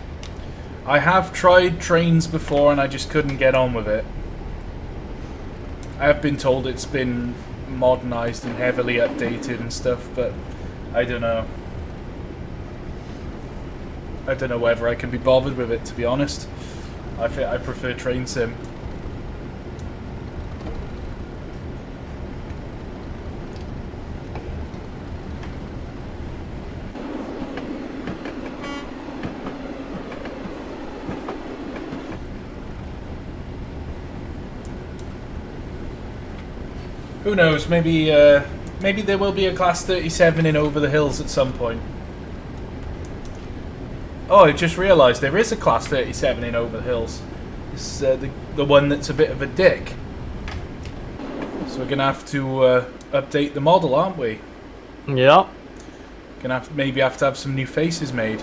I have tried trains before and I just couldn't get on with it. I have been told it's been modernized and heavily updated and stuff, but I don't know. I don't know whether I can be bothered with it, to be honest. I prefer train sim. Who knows? Maybe there will be a Class 37 in Over the Hills at some point. Oh, I just realised there is a Class 37 in Over the Hills. It's the one that's a bit of a dick. So we're gonna have to update the model, aren't we? Yeah. Gonna maybe have to have some new faces made.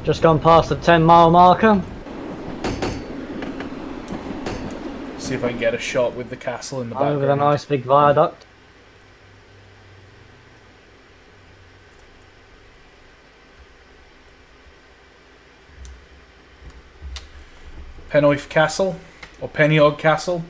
Just gone past the 10-mile marker. See if I can get a shot with the castle in the background. Over the nice big viaduct. Penwyth Castle, or Pennyog Castle.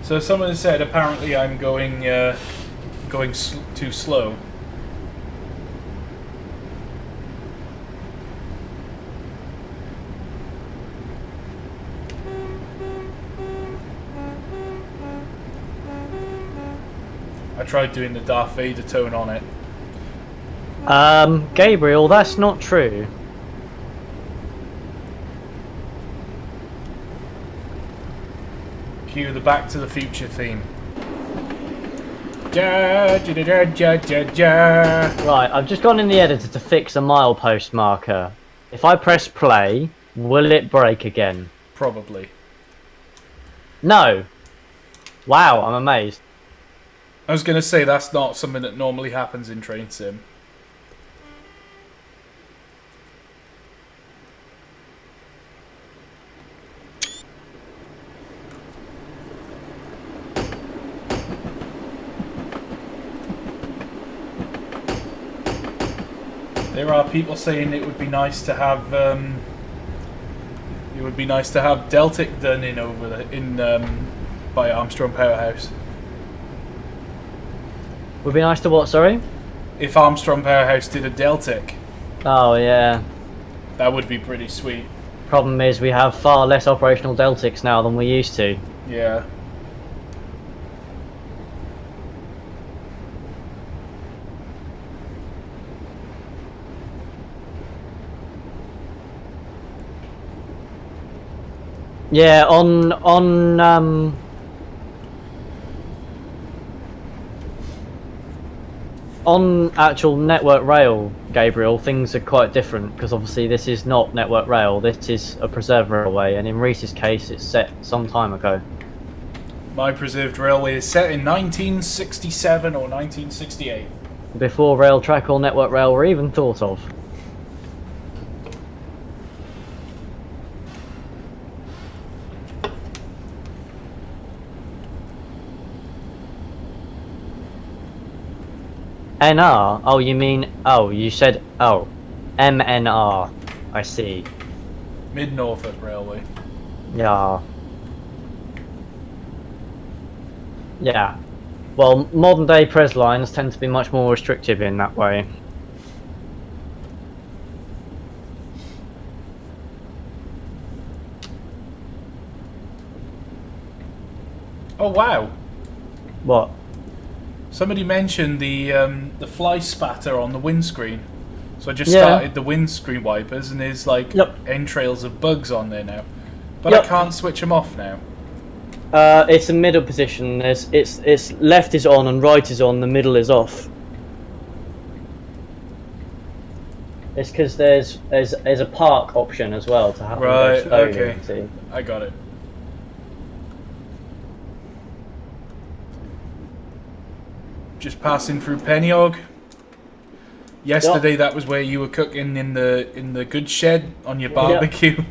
So someone said apparently I'm going too slow. I tried doing the Darth Vader tone on it. Gabriel, that's not true. Cue the Back to the Future theme. Ja, ja, ja, ja, ja, ja. Right, I've just gone in the editor to fix a milepost marker. If I press play, will it break again? Probably. No! Wow, I'm amazed. I was going to say that's not something that normally happens in Train Sim. There are people saying it would be nice to have Deltic done by Armstrong Powerhouse. Would be nice to what, sorry? If Armstrong Powerhouse did a Deltic, Oh yeah. that would be pretty sweet. Problem is we have far less operational Deltics now than we used to. Yeah. Yeah, on actual Network Rail, Gabriel, things are quite different because obviously this is not Network Rail, this is a preserved railway, and in Reese's case it's set some time ago. My preserved railway is set in 1967 or 1968. Before Rail Track or Network Rail were even thought of. NR? Oh, you mean... Oh, you said... Oh. MNR. I see. Mid-Norfolk Railway. Yeah. Yeah. Well, modern day pres lines tend to be much more restrictive in that way. Oh wow! What? Somebody mentioned the fly spatter on the windscreen. So I just Yeah. started the windscreen wipers, and there's like Yep. entrails of bugs on there now. But Yep. I can't switch them off now. It's a middle position. It's left is on and right is on. The middle is off. It's because there's a park option as well to have Right, them go slowly. okay. See? I got it. Just passing through Pennyog. Yesterday, that was where you were cooking in the goods shed on your barbecue.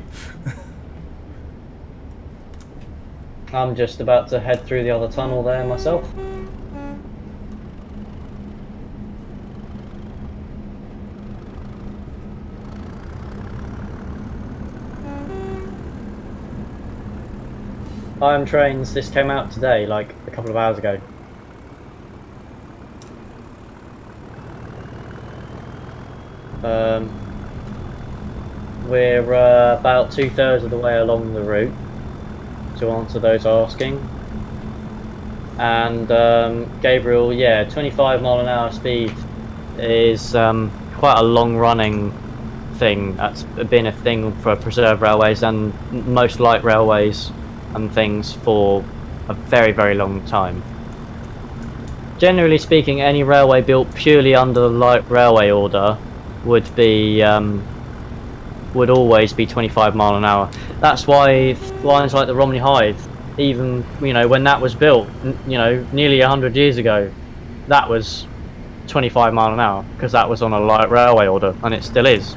I'm just about to head through the other tunnel there myself. Iron Trains, this came out today, like a couple of hours ago. We're about 2/3 of the way along the route, to answer those asking. And Gabriel, yeah, 25 mph speed is quite a long running thing. That's been a thing for preserved railways and most light railways and things for a very, very long time. Generally speaking, any railway built purely under the light railway order would be would always be 25 mph. That's why lines like the Romney Hythe, even when that was built, nearly 100 years ago, that was 25 mph because that was on a light railway order, and it still is.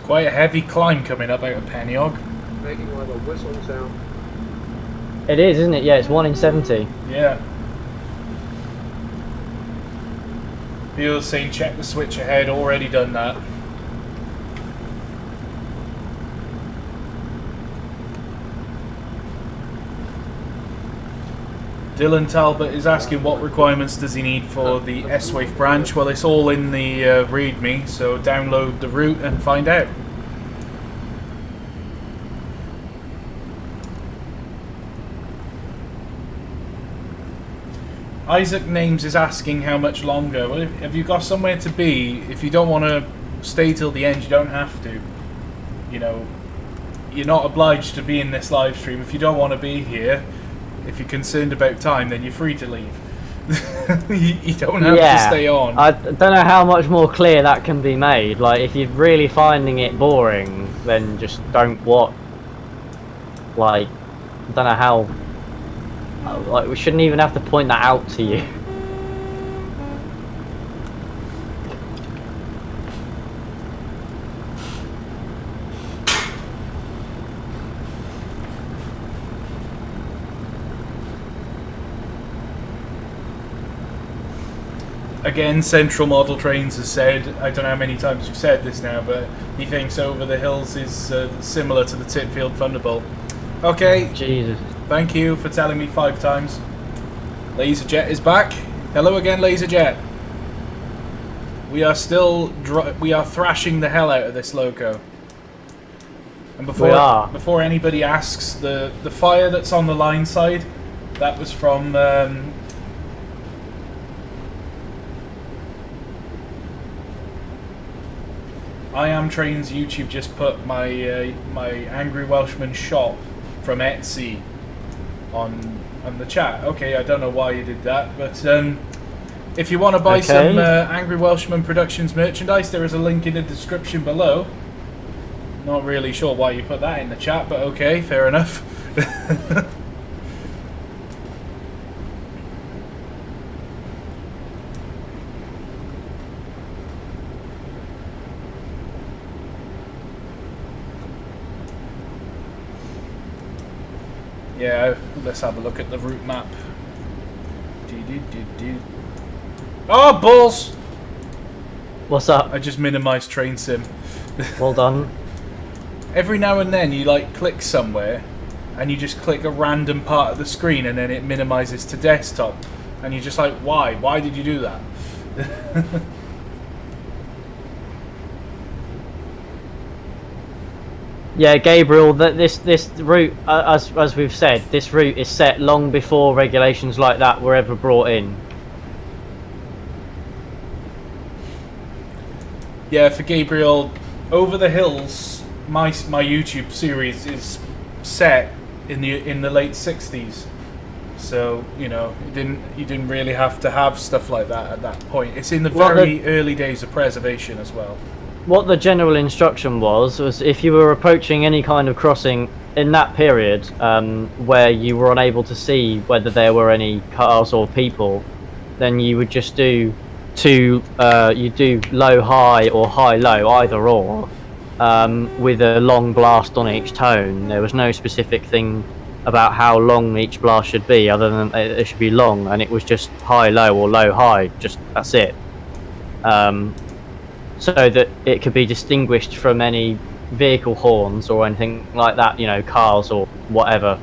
Quite a heavy climb coming up out of Pennyog. Making like a whistle sound. It is, isn't it? Yeah, it's 1 in 70. Yeah. People saying check the switch ahead, already done that. Dylan Talbot is asking what requirements does he need for the S-Wave branch. Well, it's all in the README, so download the route and find out. Isaac Names is asking how much longer. Well, have you got somewhere to be? If you don't want to stay till the end, you don't have to. You're not obliged to be in this live stream. If you don't want to be here, if you're concerned about time, then you're free to leave. you don't have to stay on. I don't know how much more clear that can be made. Like, if you're really finding it boring, then just don't watch. Like, I don't know how. Like, we shouldn't even have to point that out to you. Again, Central Model Trains has said, I don't know how many times we've said this now, but he thinks Over the Hills is similar to the Titfield Thunderbolt. Okay, Jesus. thank you for telling me 5 times. Laserjet is back. Hello again, Laserjet. We are still thrashing the hell out of this loco. And before anybody asks, the fire that's on the line side, that was from I Am Trains YouTube just put my my Angry Welshman shop from Etsy on the chat. Okay, I don't know why you did that, but if you want to buy some Angry Welshman Productions merchandise, there is a link in the description below. Not really sure why you put that in the chat, but okay, fair enough. Yeah, let's have a look at the route map. Oh, balls! What's up? I just minimized train sim. Well done. Every now and then you like click somewhere and you just click a random part of the screen and then it minimizes to desktop. And you're just like, why? Why did you do that? Yeah, Gabriel, this route, as we've said, this route is set long before regulations like that were ever brought in. Yeah, for Gabriel, Over the Hills, my YouTube series is set in the late 60s. So, you know, you didn't really have to have stuff like that at that point. It's in the very early days of preservation as well. What the general instruction was if you were approaching any kind of crossing in that period where you were unable to see whether there were any cars or people, then you would just do you do low high or high low, either or, with a long blast on each tone. There was no specific thing about how long each blast should be, other than it should be long, and it was just high low or low high. Just that's it. So that it could be distinguished from any vehicle horns or anything like that, you know, cars or whatever.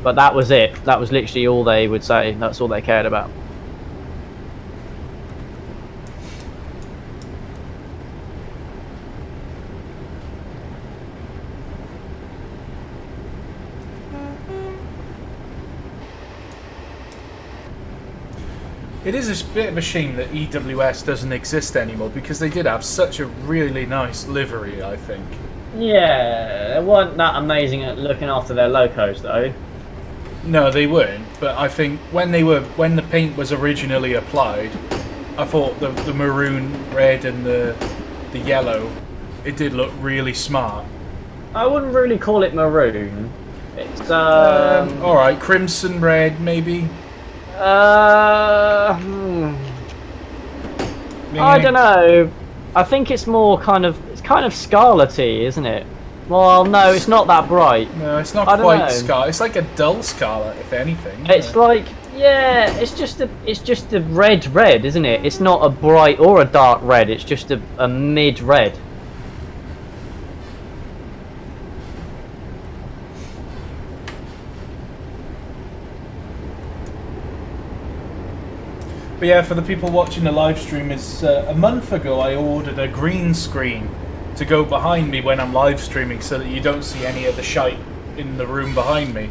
But that was it. That was literally all they would say. That's all they cared about. It is a bit of a shame that EW&S doesn't exist anymore, because they did have such a really nice livery, I think. Yeah, they weren't that amazing at looking after their locos, though. No, they weren't. But I think when the paint was originally applied, I thought the maroon, red, and the yellow, it did look really smart. I wouldn't really call it maroon. It's all right, crimson red, maybe. I don't know. I think it's more kind of scarlety, isn't it? Well, no, it's not that bright. No, it's not quite scarlet. It's like a dull scarlet, if anything. It's like, yeah, it's just a red, isn't it? It's not a bright or a dark red. It's just a mid red. But yeah, for the people watching the live stream, a month ago I ordered a green screen to go behind me when I'm live streaming, so that you don't see any of the shite in the room behind me.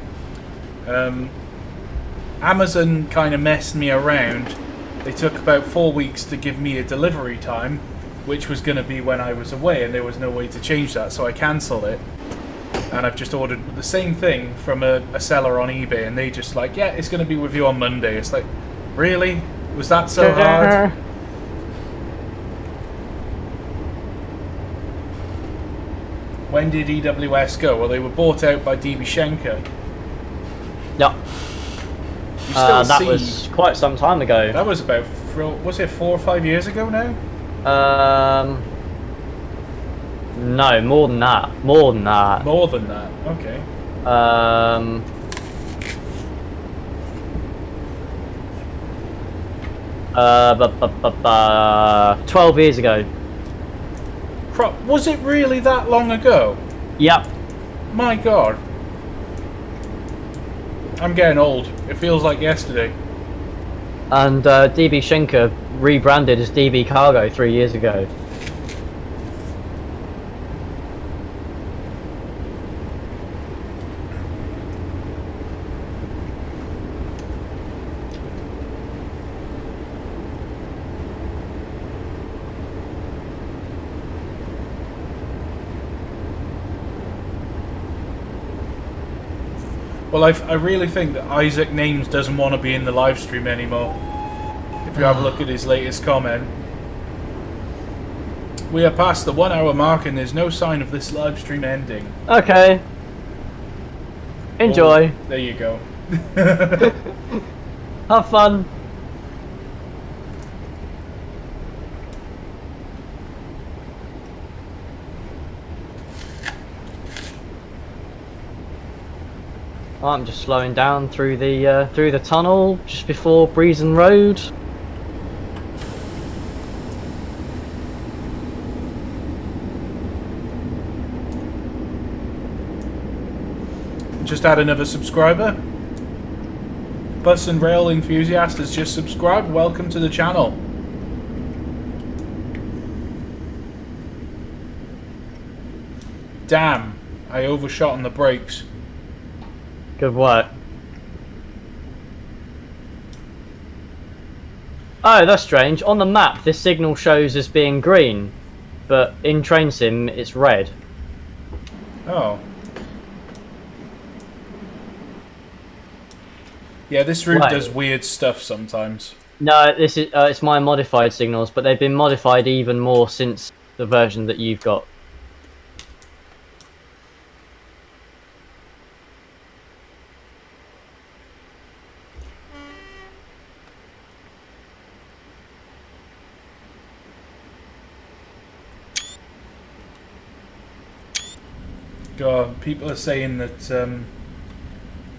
Amazon kind of messed me around. They took about 4 weeks to give me a delivery time, which was going to be when I was away, and there was no way to change that, so I cancelled it. And I've just ordered the same thing from a seller on eBay, and they just like, yeah, it's going to be with you on Monday. It's like, really? Was that so hard? When did EW&S go? Well, they were bought out by DB Schenker. Yeah. That was quite some time ago. That was about, was it 4 or 5 years ago now? No, more than that. More than that. More than that, okay. 12 years ago. Was it really that long ago? Yep. My god. I'm getting old. It feels like yesterday. And DB Schenker rebranded as DB Cargo 3 years ago. Well, I really think that Isaac Names doesn't want to be in the live stream anymore. If you have a look at his latest comment. We are past the 1 hour mark and there's no sign of this live stream ending. Okay. Enjoy. Well, there you go. Have fun. I'm just slowing down through the tunnel just before Breezen Road. Just add another subscriber. Bus and Rail Enthusiast has just subscribed. Welcome to the channel. Damn, I overshot on the brakes. Good work. Oh, that's strange. On the map, this signal shows as being green, but in Train Sim, it's red. Oh. Yeah, this route does weird stuff sometimes. No, this is it's my modified signals, but they've been modified even more since the version that you've got. God, people are saying that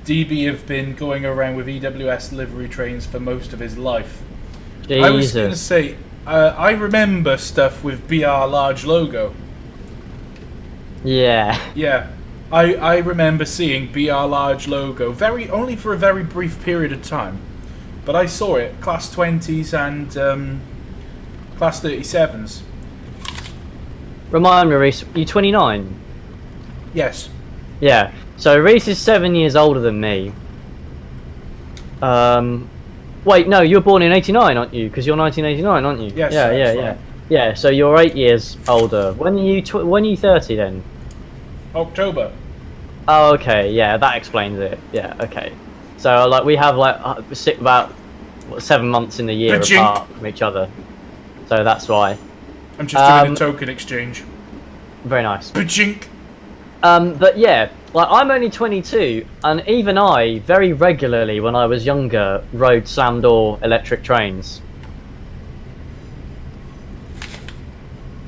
DB have been going around with EW&S livery trains for most of his life. Jesus. I was going to say, I remember stuff with BR large logo. Yeah. Yeah, I remember seeing BR large logo only for a very brief period of time, but I saw it class 20s and class 37s. Remind me, Reese, you 29? Yes. Yeah. So Reese is 7 years older than me. Wait, no, you're born in '89, aren't you? Because you're 1989, aren't you? Yes. Yeah, that's yeah, right. yeah. Yeah. So you're 8 years older. When are you? When are you 30 then? October. Oh, okay. Yeah, that explains it. Yeah. Okay. So like we have like about 7 months in the year apart from each other. So that's why. I'm just doing a token exchange. Very nice. Bajink. But yeah, like I'm only 22, and even I, very regularly when I was younger, rode slam door electric trains.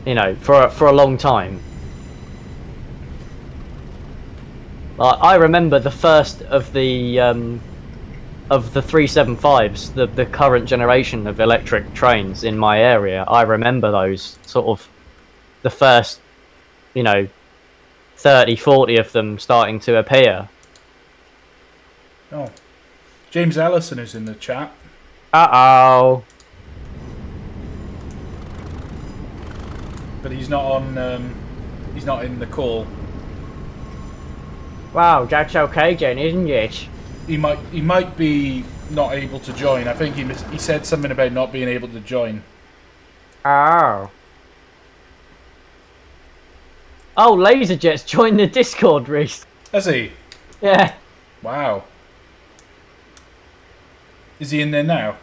You know, for a long time. Like I remember the first of the 375s, the current generation of electric trains in my area. I remember those sort of the first, 30, 40 of them starting to appear. Oh. James Ellison is in the chat. Uh-oh. But he's not on, he's not in the call. Wow, that's okay then, isn't it? He might be not able to join. I think he said something about not being able to join. Oh. Oh, Laserjet's joined the Discord, Reese. Has he? Yeah. Wow. Is he in there now?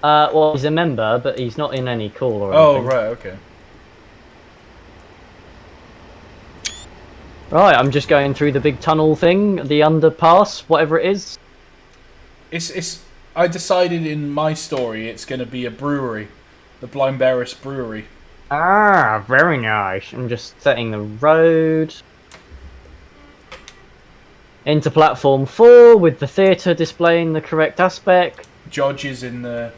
Well, he's a member, but he's not in any call or anything. Oh, right, okay. Right, I'm just going through the big tunnel thing, the underpass, whatever it is. I decided in my story it's going to be a brewery. The Blind Barris Brewery. Ah, very nice. I'm just setting the road. Into platform 4 with the theatre displaying the correct aspect. Judge is in the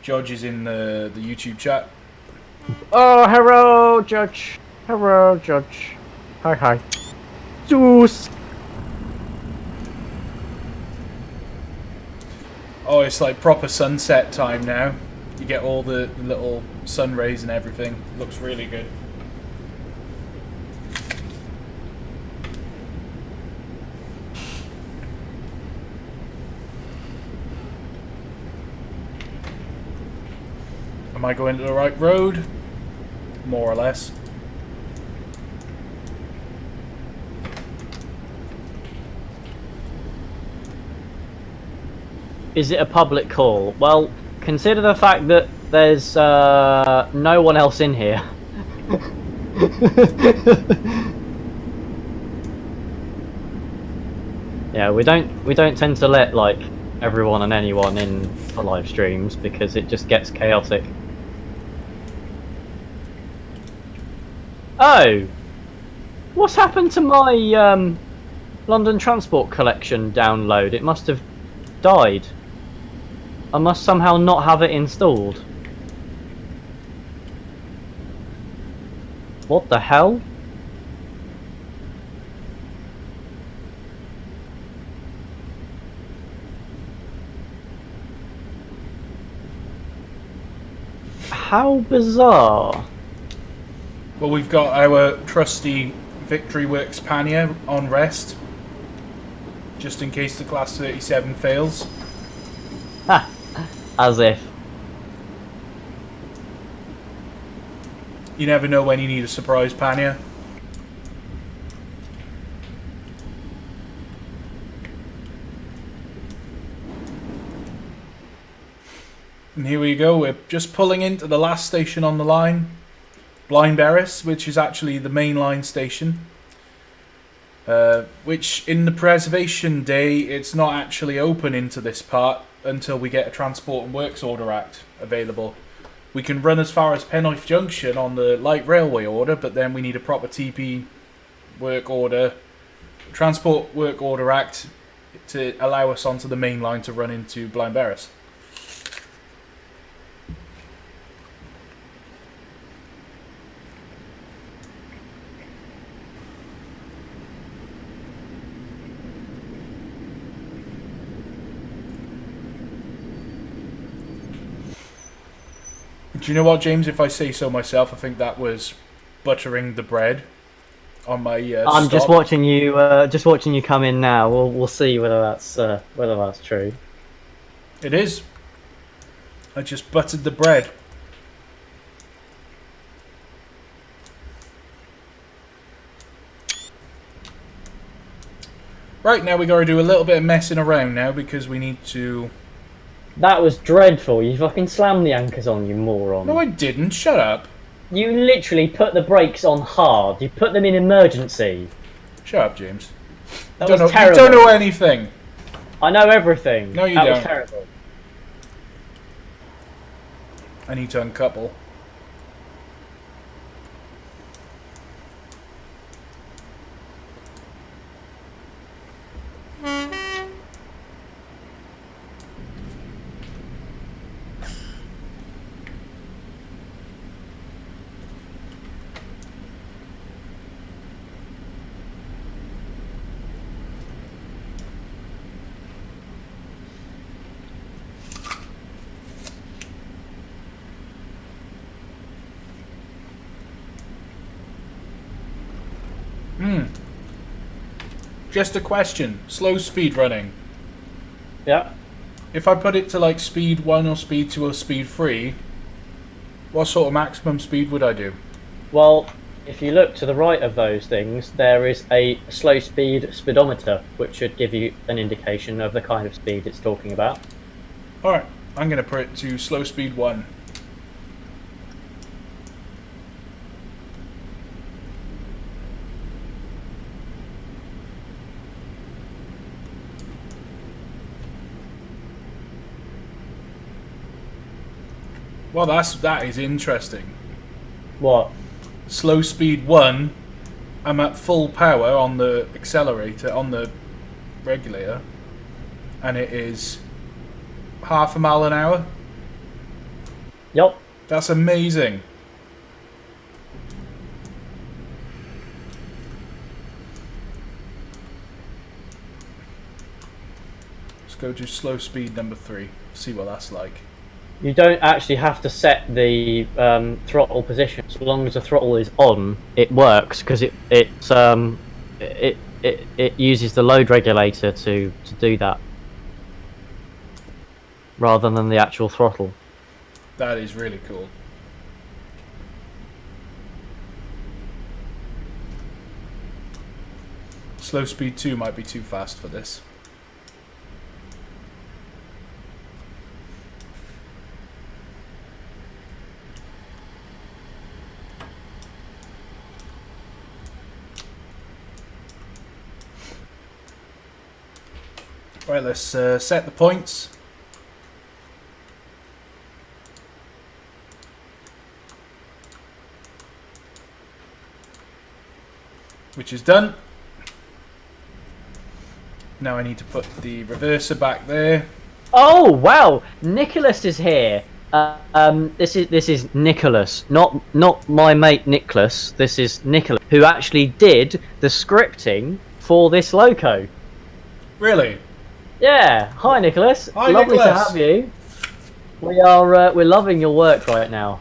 YouTube chat. Oh, hello, Judge. Hello, Judge. Hi, hi. Juice. Oh, it's like proper sunset time now. You get all the little sun rays and everything. Looks really good. Am I going to the right road? More or less. Is it a public call? Well, consider the fact that there's no one else in here. Yeah, we don't tend to let like everyone and anyone in for live streams because it just gets chaotic. Oh, what's happened to my London Transport Collection download? It must have died. I must somehow not have it installed. What the hell? How bizarre. Well, we've got our trusty Victory Works pannier on rest, just in case the Class 37 fails. Ha! As if. You never know when you need a surprise pannier. And here we go, we're just pulling into the last station on the line, Blaenberris, which is actually the mainline station. Which in the preservation day, it's not actually open into this part until we get a Transport and Works Order Act available. We can run as far as Penwyth Junction on the light railway order, but then we need a proper TP work order, Transport Work Order Act to allow us onto the main line to run into Blaenberris. Do you know what, James? If I say so myself, I think that was buttering the bread on my. I'm just watching you. Just watching you come in now. We'll see whether that's true. It is. I just buttered the bread. Right, now we got to do a little bit of messing around now because we need to. That was dreadful. You fucking slammed the anchors on, you moron. No, I didn't. Shut up. You literally put the brakes on hard. You put them in emergency. Shut up, James. That was terrible. You don't know anything. I know everything. No, you don't. don't. That was terrible. I need to uncouple. Just a question. Slow speed running. Yeah. If I put it to like speed 1 or speed 2 or speed 3, what sort of maximum speed would I do? Well, if you look to the right of those things, there is a slow speed speedometer, which should give you an indication of the kind of speed it's talking about. Alright, I'm going to put it to slow speed 1. Well, that is interesting. What? Slow speed 1, I'm at full power on the accelerator, on the regulator, and it is half a mile an hour. Yup. That's amazing. Let's go to slow speed number 3, see what that's like. You don't actually have to set the throttle position. So long as the throttle is on, it works because it uses the load regulator to do that, rather than the actual throttle. That is really cool. Slow speed 2 might be too fast for this. Right, let's set the points. Which is done. Now I need to put the reverser back there. Oh wow, Nicholas is here. This is Nicholas, not my mate Nicholas. This is Nicholas, who actually did the scripting for this loco. Really? Yeah. Hi, Nicholas. Hi, Lovely Nicholas. to have you. We're loving your work right now.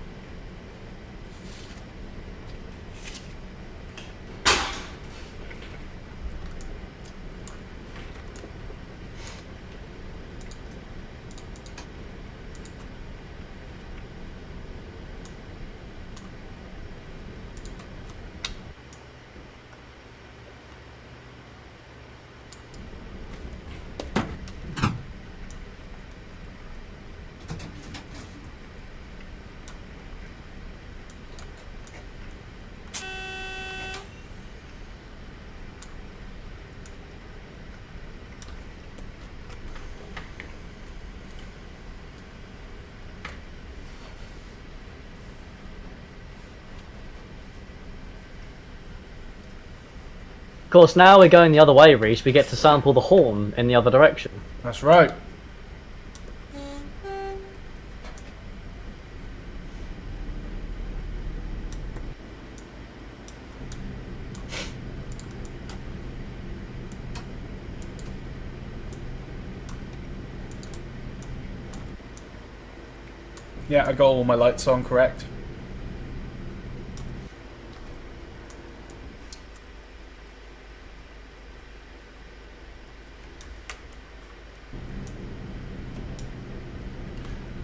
Of course, now we're going the other way, Reese. We get to sample the horn in the other direction. That's right. Yeah, I got all my lights on correct.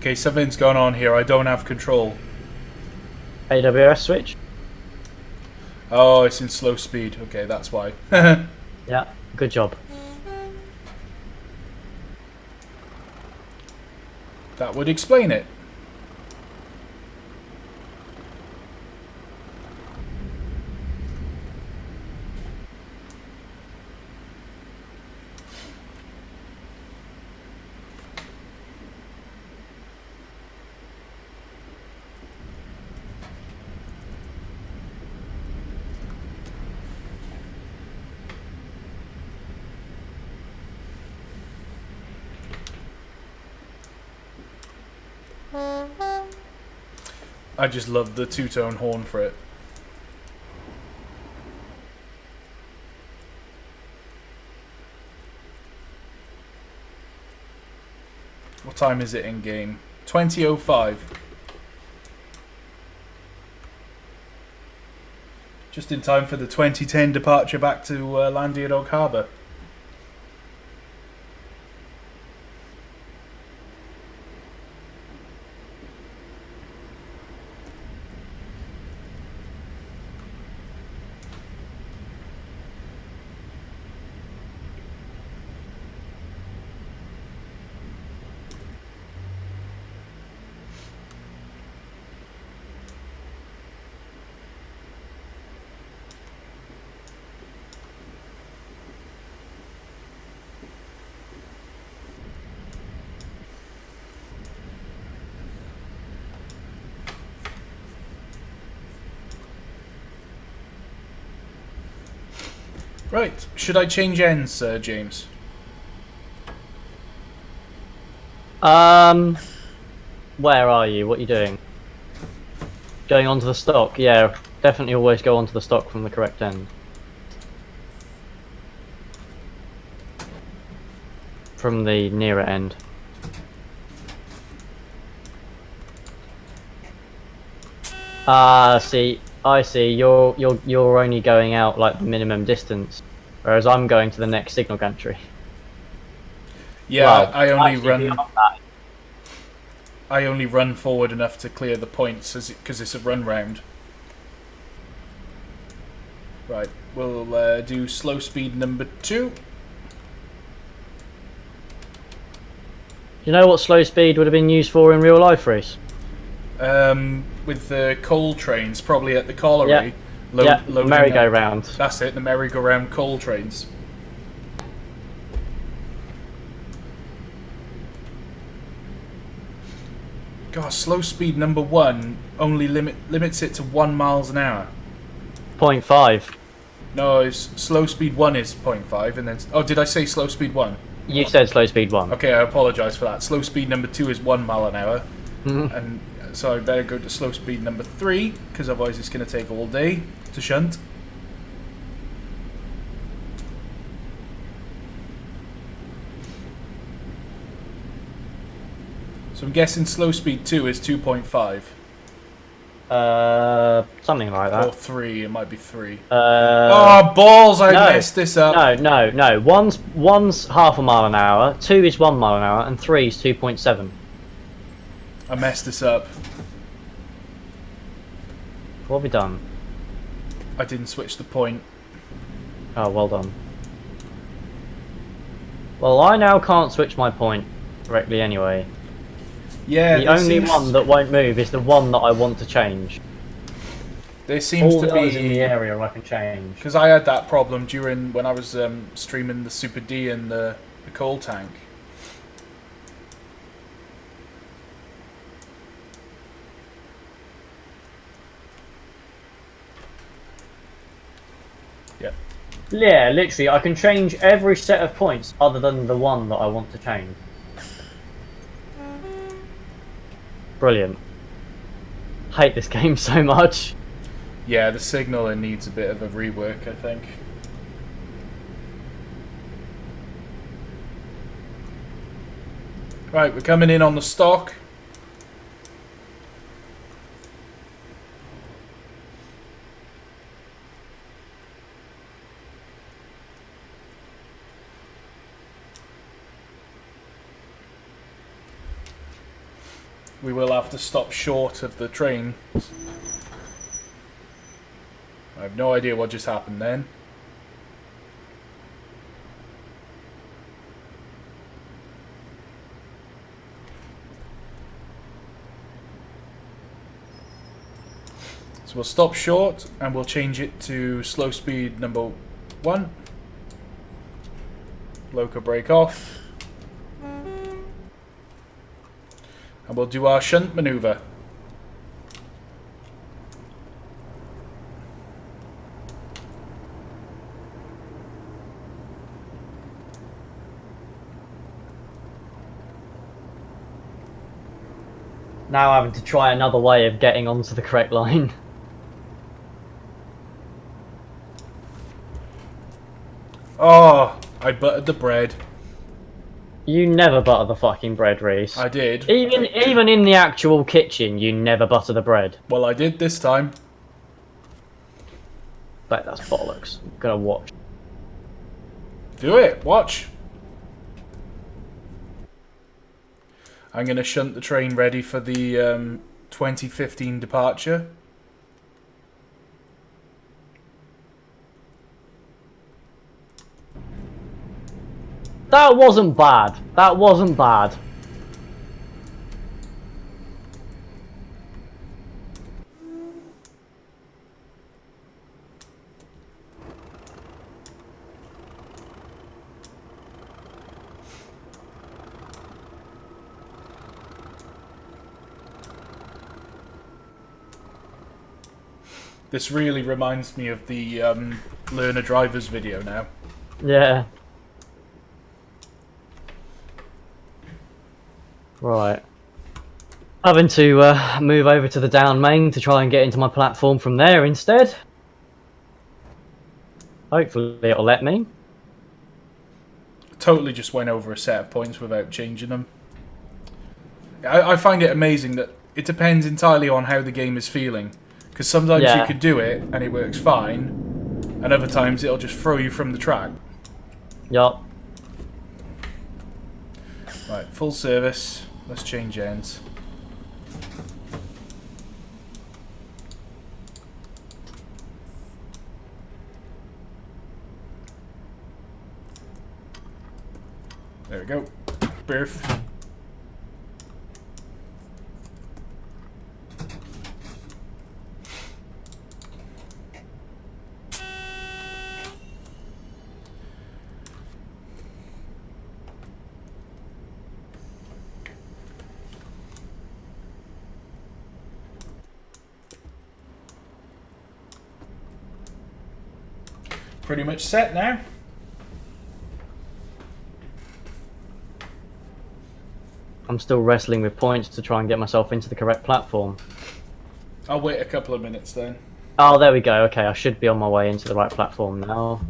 Okay, something's going on here. I don't have control. AWS switch. Oh, it's in slow speed. Okay, that's why. Yeah, good job. That would explain it. I just love the two-tone horn for it. What time is it in game? 20:05. Just in time for the 2010 departure back to Landy at Oak Harbour. Right, should I change ends, James? Where are you? What are you doing? Going onto the stock? Yeah, definitely always go onto the stock from the correct end. From the nearer end. See, I see. You're only going out like the minimum distance, whereas I'm going to the next signal gantry. Yeah, Well, I only actually, run. beyond that. I only run forward enough to clear the points because it's a run round. Right, we'll do slow speed number 2. You know what slow speed would have been used for in real life, Reese? With the coal trains, probably at the colliery. Yeah. Loading merry-go-round. That's it, the merry-go-round coal trains. God, slow speed number 1 only limits it to 1 miles an hour. 0.5. No, it's slow speed 1 is 0.5, and then... Oh, did I say slow speed 1? You said slow speed 1. Okay, I apologise for that. Slow speed number 2 is 1 mile an hour. Mhm. And so I better go to slow speed number 3, because otherwise it's going to take all day to shunt. So I'm guessing slow speed 2 is 2.5. Something like Or that. 3, it might be 3. Uh, Oh, balls! I no. messed this up. No. One's half a mile an hour, 2 is 1 mile an hour, and 3 is 2.7. I messed this up. What have we done? I didn't switch the point. Oh, well done. Well, I now can't switch my point correctly anyway. Yeah, The only one that won't move is the one that I want to change. there seems All to the others in the be... area I can change. Because I had that problem during when I was streaming the Super D and the coal tank. Yep. Yeah, literally, I can change every set of points other than the one that I want to change. Brilliant. Hate this game so much. Yeah, the signaling needs a bit of a rework, I think. Right, we're coming in on the stock. We will have to stop short of the train. I have no idea what just happened then. So we'll stop short and we'll change it to slow speed number 1. Loco brake off. And we'll do our shunt maneuver. Now having to try another way of getting onto the correct line. Oh, I buttered the bread. You never butter the fucking bread, Reese. I did. Even in the actual kitchen, you never butter the bread. Well, I did this time. But that's bollocks. I'm gonna watch. Do it. Watch. I'm going to shunt the train ready for the 2015 departure. That wasn't bad. That wasn't bad. This really reminds me of the learner drivers video now. Yeah. Right. Having to move over to the down main to try and get into my platform from there instead. Hopefully it'll let me. Totally just went over a set of points without changing them. I find it amazing that it depends entirely on how the game is feeling. Because sometimes you could do it and it works fine, and other times it'll just throw you from the track. Yup. Right, full service. Let's change ends. There we go. Birth. pretty much set now. I'm still wrestling with points to try and get myself into the correct platform. I'll wait a couple of minutes then. Oh, there we go. Okay, I should be on my way into the right platform now.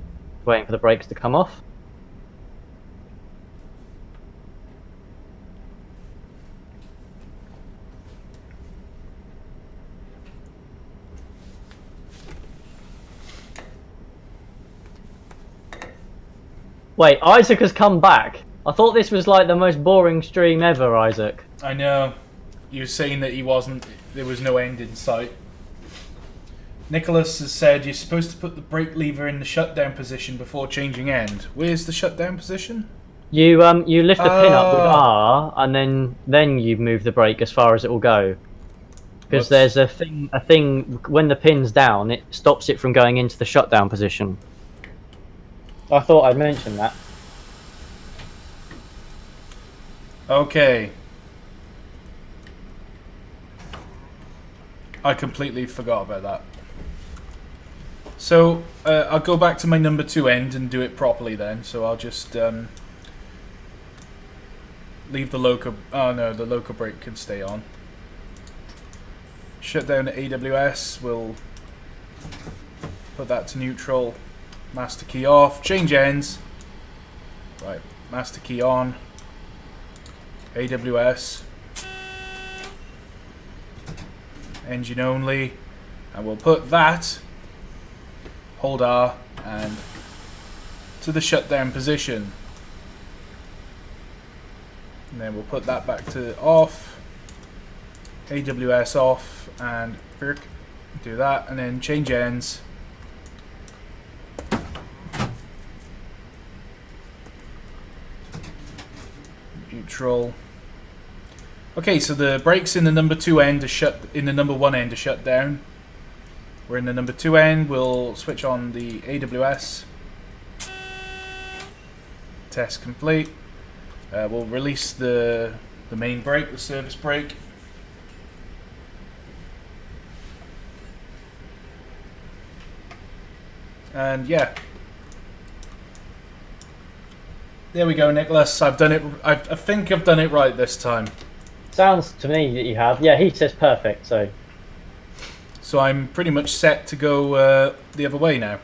Waiting for the brakes to come off. Wait, Isaac has come back. I thought this was like the most boring stream ever, Isaac. I know. You were saying that he wasn't. There was no end in sight. Nicholas has said you're supposed to put the brake lever in the shutdown position before changing end. Where's the shutdown position? You lift the pin up with R, and then you move the brake as far as it will go. Because there's a thing when the pin's down, it stops it from going into the shutdown position. I thought I'd mention that. Okay. I completely forgot about that. So, I'll go back to my number 2 end and do it properly then. So I'll just leave the loco... Oh no, the loco brake can stay on. Shut down the EW&S. We'll put that to neutral. Master key off. Change ends. Right, master key on. EW&S. Engine only. And we'll put that, hold R, and to the shutdown position. And then we'll put that back to off. EW&S off, and do that, and then change ends. Neutral. Okay, so the brakes in the number 2 end are shut. In the number 1 end are shut down. We're in the number 2 end. We'll switch on the EW&S. Test complete. We'll release the main brake, the service brake. And yeah. There we go, Nicholas. I've done it. I think I've done it right this time. Sounds to me that you have. Yeah, he says perfect, so... So I'm pretty much set to go the other way now.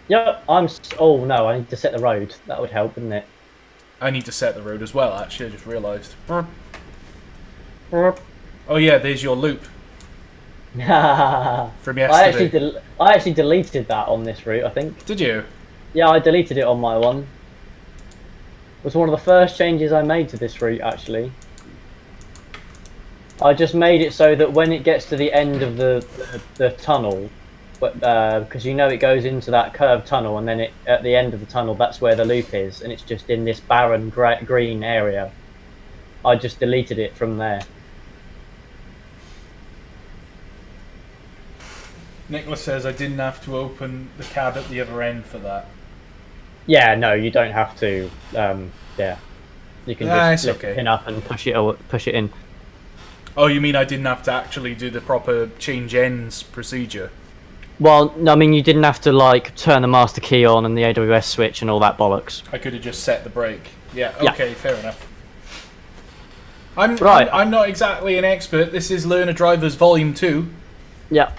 Yep, oh no, I need to set the road. That would help, wouldn't it? I need to set the road as well, actually. I just realised. Oh yeah, there's your loop. From yesterday. I actually deleted that on this route, I think. Did you? Yeah, I deleted it on my one. It was one of the first changes I made to this route, actually. I just made it so that when it gets to the end of the tunnel, because you know it goes into that curved tunnel, and then at the end of the tunnel, that's where the loop is, and it's just in this barren green area. I just deleted it from there. Nicholas says I didn't have to open the cab at the other end for that. Yeah, no, you don't have to. Yeah, you can just lift the pin up and push it in. Oh, you mean I didn't have to actually do the proper change ends procedure? Well, no, I mean you didn't have to like turn the master key on and the EW&S switch and all that bollocks. I could have just set the brake. Yeah. Okay. Fair enough. I'm not exactly an expert. This is Learner Drivers Volume 2. Yeah.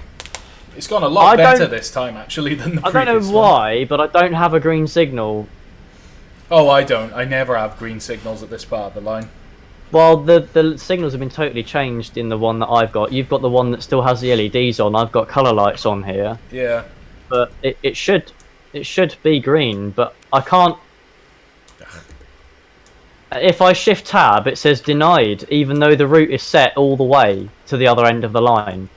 It's gone a lot better this time actually than the previous one. I don't know why, but I don't have a green signal. Oh, I don't. I never have green signals at this part of the line. Well, the signals have been totally changed in the one that I've got. You've got the one that still has the LEDs on. I've got colour lights on here. Yeah. But it should be green, but I can't. If I shift tab, it says denied, even though the route is set all the way to the other end of the line.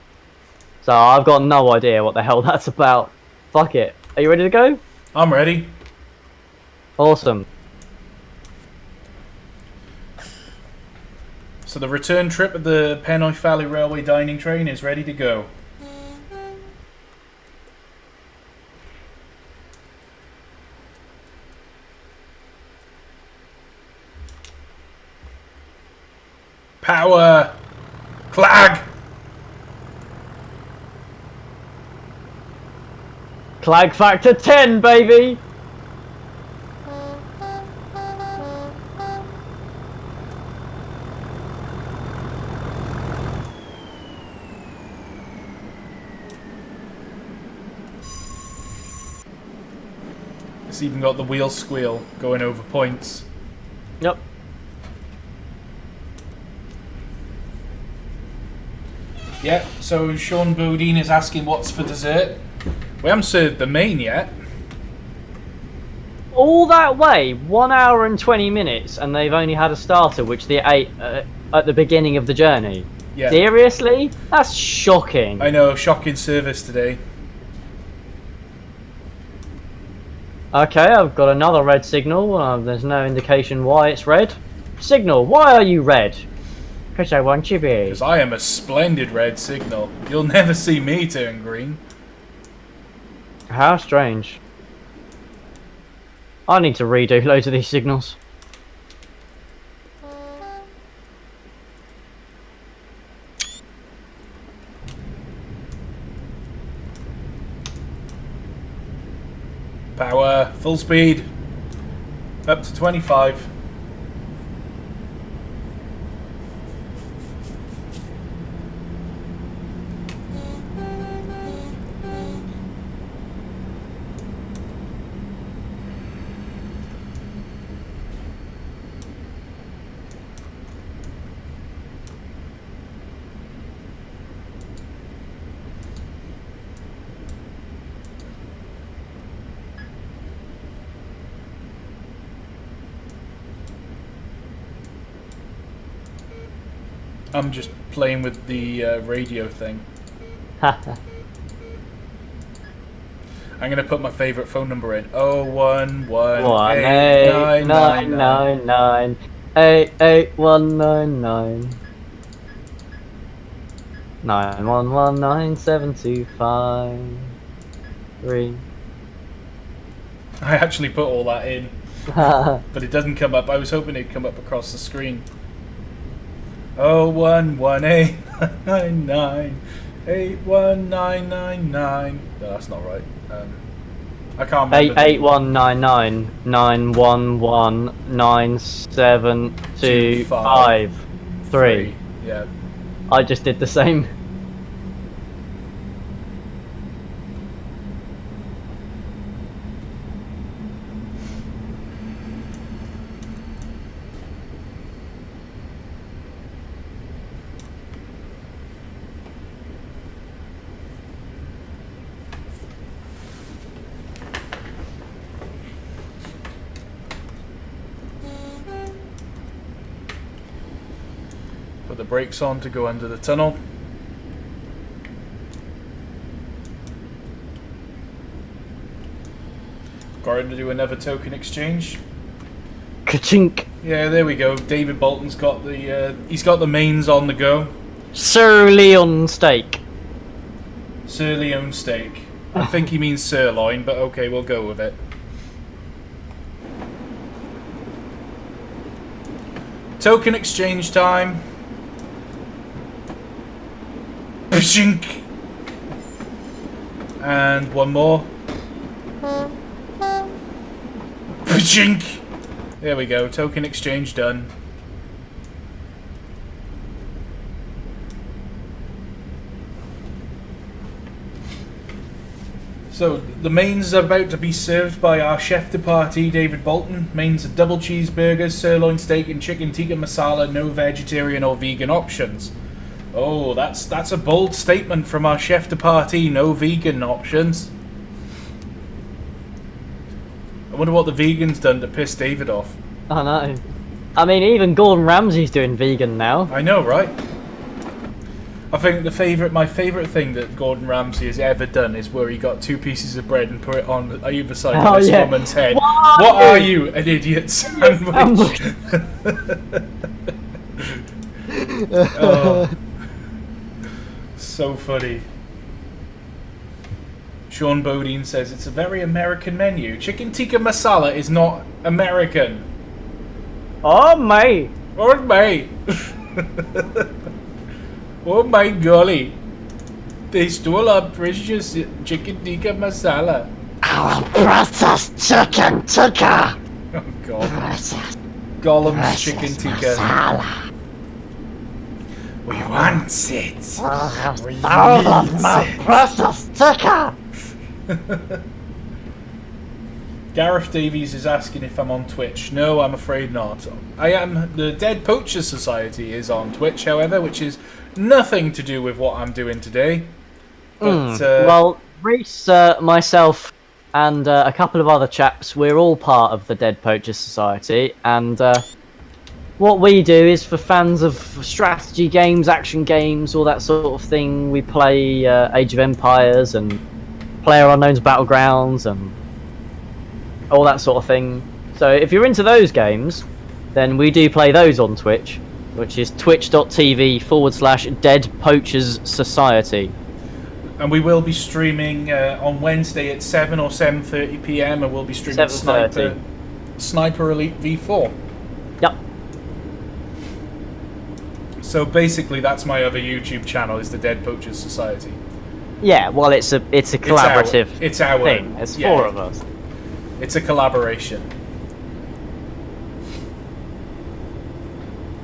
So I've got no idea what the hell that's about. Fuck it. Are you ready to go? I'm ready. Awesome. So the return trip of the Penwyth Valley Railway dining train is ready to go. Power! Clag! Clag factor 10, baby! It's even got the wheel squeal going over points. Yep. Yeah, so Sean Bodine is asking what's for dessert. We haven't served the main yet. All that way, 1 hour and 20 minutes, and they've only had a starter, which they ate at the beginning of the journey. Yeah. Seriously? That's shocking. I know, shocking service today. Okay, I've got another red signal. There's no indication why it's red. Signal, why are you red? Because I want you to be. Because I am a splendid red signal. You'll never see me turn green. How strange. I need to redo loads of these signals. Power, full speed, up to 25. I'm just playing with the radio thing. I'm gonna put my favourite phone number in. 1-899-999 88199 9119725 3. I actually put all that in, but it doesn't come up. I was hoping it'd come up across the screen. 0118999 81999. No, that's not right. I can't remember. 88199 911 9725 3. Yeah. I just did the same. Put the brakes on to go under the tunnel. Going to do another token exchange. Ka-chink. Yeah, there we go. David Bolton's got the he's got the mains on the go. Sir Leon steak. Sir Leon steak. I think he means sirloin, but okay, we'll go with it. Token exchange time. Pshink. And one more. Pshink. There we go. Token exchange done. So the mains are about to be served by our chef de partie, David Bolton. Mains are double cheeseburgers, sirloin steak, and chicken tikka masala. No vegetarian or vegan options. Oh, that's a bold statement from our chef de partie. No vegan options. I wonder what the vegans done to piss David off. I know. I mean, even Gordon Ramsay's doing vegan now. I know, right? I think my favourite thing that Gordon Ramsay has ever done is where he got 2 pieces of bread and put it on either side of this woman's head. What are you, an idiot sandwich? Oh, so funny. Sean Bodine says it's a very American menu. Chicken tikka masala is not American. Oh, mate. Oh, mate. Oh my golly. They stole our precious chicken tikka masala. Our precious chicken tikka. Oh god. Precious, Gollum's chicken tikka. masala. We want it. Have We stolen need my it. precious tikka. Gareth Davies is asking if I'm on Twitch. No, I'm afraid not. I am. The Dead Poachers Society is on Twitch, however, which is nothing to do with what I'm doing today. But, Well, Reese, myself, and a couple of other chaps, we're all part of the Dead Poachers Society, and what we do is for fans of strategy games, action games, all that sort of thing. We play Age of Empires and PlayerUnknown's Battlegrounds and all that sort of thing. So if you're into those games, then we do play those on Twitch, which is twitch.tv/Dead Poachers Society. and we will be streaming on Wednesday at 7 or 7:30 p.m. and we'll be streaming 7:30. Sniper Elite V4. Yep. So basically, that's my other YouTube channel, is the Dead Poachers Society. Yeah, well, it's a collaborative It's our thing. There's four of us. It's a collaboration.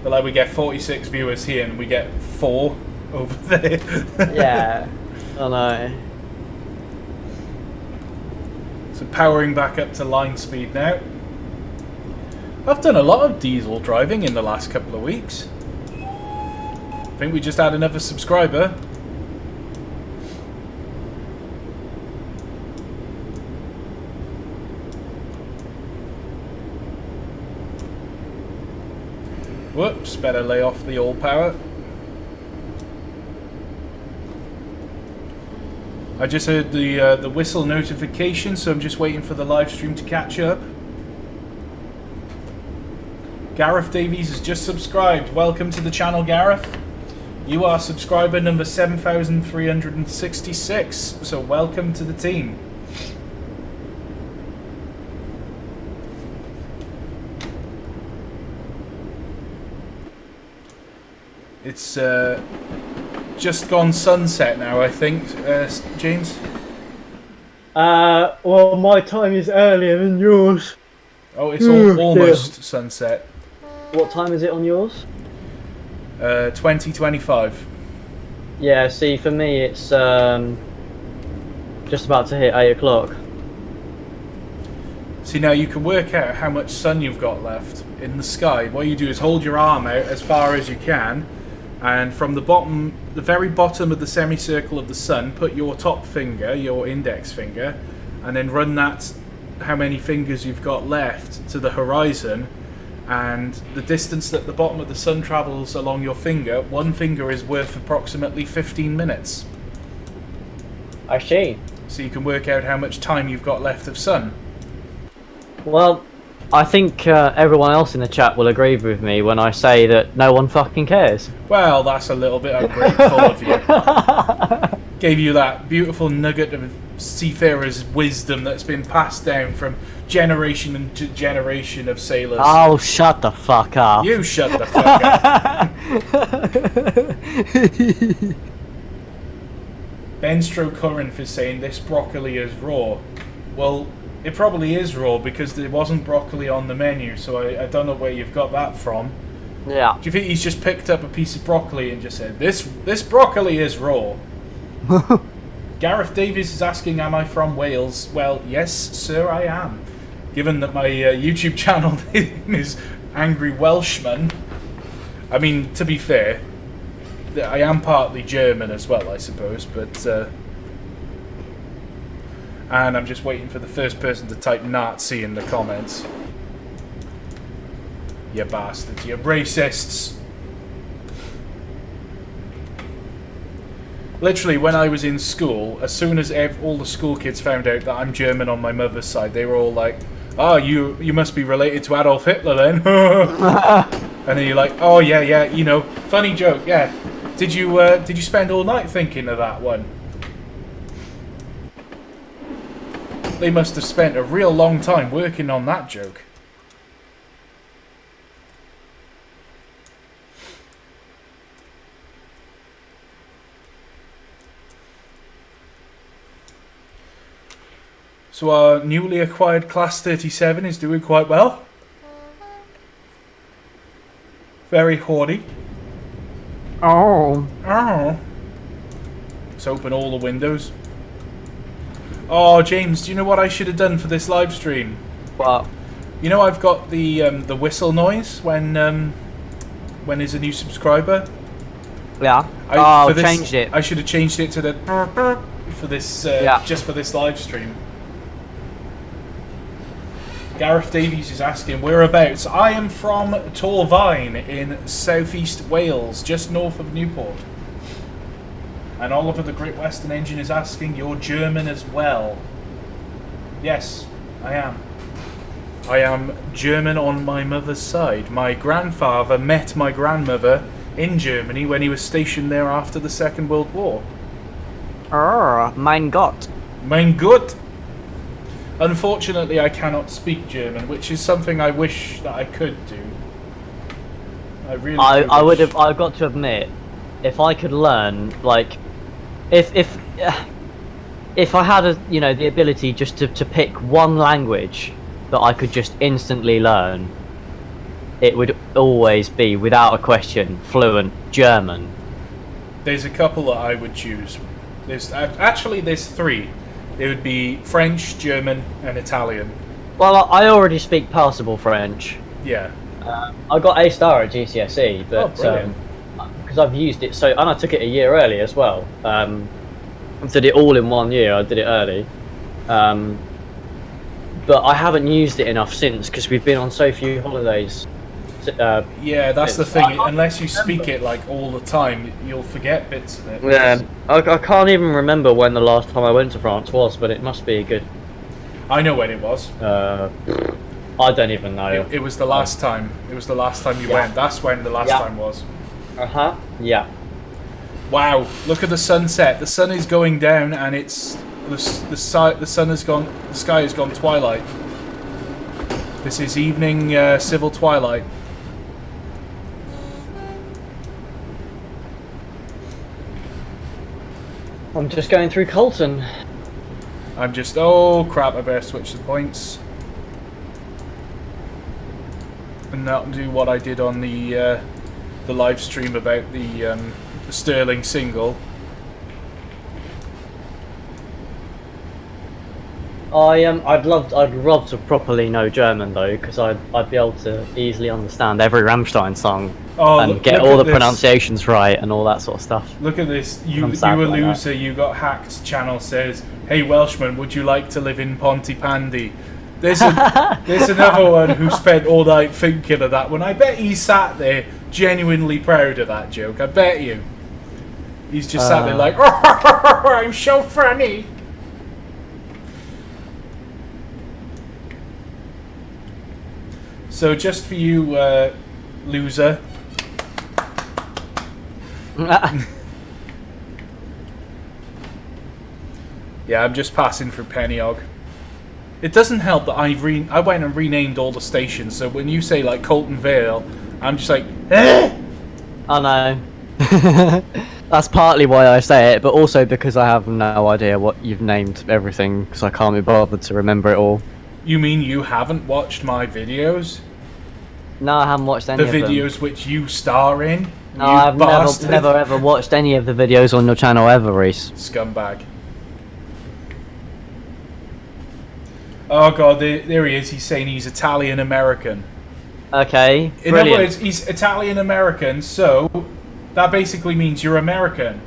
But like, we get 46 viewers here and we get 4 over there. Yeah. I know. So powering back up to line speed now. I've done a lot of diesel driving in the last couple of weeks. I think we just had another subscriber. Whoops, better lay off the all power. I just heard the whistle notification, so I'm just waiting for the live stream to catch up. Gareth Davies has just subscribed. Welcome to the channel, Gareth. You are subscriber number 7,366, so welcome to the team. It's just gone sunset now, I think, James. Well, my time is earlier than yours. Oh, it's almost sunset. What time is it on yours? 2025. Yeah, see, for me, it's just about to hit 8 o'clock. See, now you can work out how much sun you've got left in the sky. What you do is hold your arm out as far as you can, and from the bottom, the very bottom of the semicircle of the sun, put your top finger, your index finger, and then run that, how many fingers you've got left, to the horizon, and the distance that the bottom of the sun travels along your finger, one finger is worth approximately 15 minutes. I see. So you can work out how much time you've got left of sun. Well, I think everyone else in the chat will agree with me when I say that no one fucking cares. Well, that's a little bit ungrateful of you. Gave you that beautiful nugget of seafarer's wisdom that's been passed down from generation into generation of sailors. Oh, shut the fuck up. You shut the fuck up. Ben Corinth is saying this broccoli is raw. Well, it probably is raw because there wasn't broccoli on the menu, so I don't know where you've got that from. Yeah. Do you think he's just picked up a piece of broccoli and just said, this broccoli is raw? Gareth Davies is asking, am I from Wales? Well, yes, sir, I am. Given that my YouTube channel name is Angry Welshman. I mean, to be fair, I am partly German as well, I suppose, but... and I'm just waiting for the first person to type Nazi in the comments. You bastards, you racists. Literally, when I was in school, as soon as all the school kids found out that I'm German on my mother's side, they were all like, oh, you must be related to Adolf Hitler then. And then you're like, oh yeah, you know, funny joke, yeah. Did you spend all night thinking of that one? They must have spent a real long time working on that joke. So our newly acquired Class 37 is doing quite well. Very haughty. Oh. Oh. Let's open all the windows. Oh, James, do you know what I should have done for this live stream? What? You know I've got the whistle noise when there's a new subscriber. Yeah. Changed it. I should have changed it to the for this just for this live stream. Gareth Davies is asking whereabouts. I am from Torvine in southeast Wales, just north of Newport. And Oliver the Great Western Engine is asking, you're German as well. Yes, I am. I am German on my mother's side. My grandfather met my grandmother in Germany when he was stationed there after the Second World War. Mein Gott. Mein Gott. Unfortunately, I cannot speak German, which is something I wish that I could do. I really. I would have. I've got to admit, if I could learn, like, if I had the ability just to pick one language that I could just instantly learn, it would always be, without a question, fluent German. There's a couple that I would choose. There's three. It would be French, German, and Italian. Well, I already speak passable French. Yeah. I got A star at GCSE, but because I've used it and I took it a year early as well. I did it all in 1 year. I did it early, but I haven't used it enough since because we've been on so few holidays. Yeah, that's the thing. Unless you speak it like all the time, you'll forget bits of it. Yeah, I can't even remember when the last time I went to France was, but it must be a good. I know when it was. I don't even know. It was the last time. It was the last time you went. That's when the last time was. Yeah. Wow! Look at the sunset. The sun is going down, and it's the sun has gone. The sky has gone twilight. This is evening civil twilight. I'm just going through Colton. I'm just... Oh, crap, I better switch the points. And not do what I did on the live stream about the Sterling single. I'd love to properly know German though, because I'd be able to easily understand every Rammstein song and get all the pronunciations right and all that sort of stuff. Look at this, you a loser, you got hacked. Channel says, "Hey Welshman, would you like to live in Pontypandy?" There's another one who spent all night thinking of that one. I bet he sat there genuinely proud of that joke. I bet you. He's just sat there like, I'm so funny. So just for you, loser. Yeah, I'm just passing through Pennyog. It doesn't help that I went and renamed all the stations, so when you say like Colton Vale, I'm just like, eh? I know. That's partly why I say it, but also because I have no idea what you've named everything, because I can't be bothered to remember it all. You mean you haven't watched my videos? No, I haven't watched any of them. The videos which you star in? No, I've never ever watched any of the videos on your channel ever, Reese. Scumbag. Oh god, there he is. He's saying he's Italian-American. Okay, in other words, he's Italian-American, so that basically means you're American.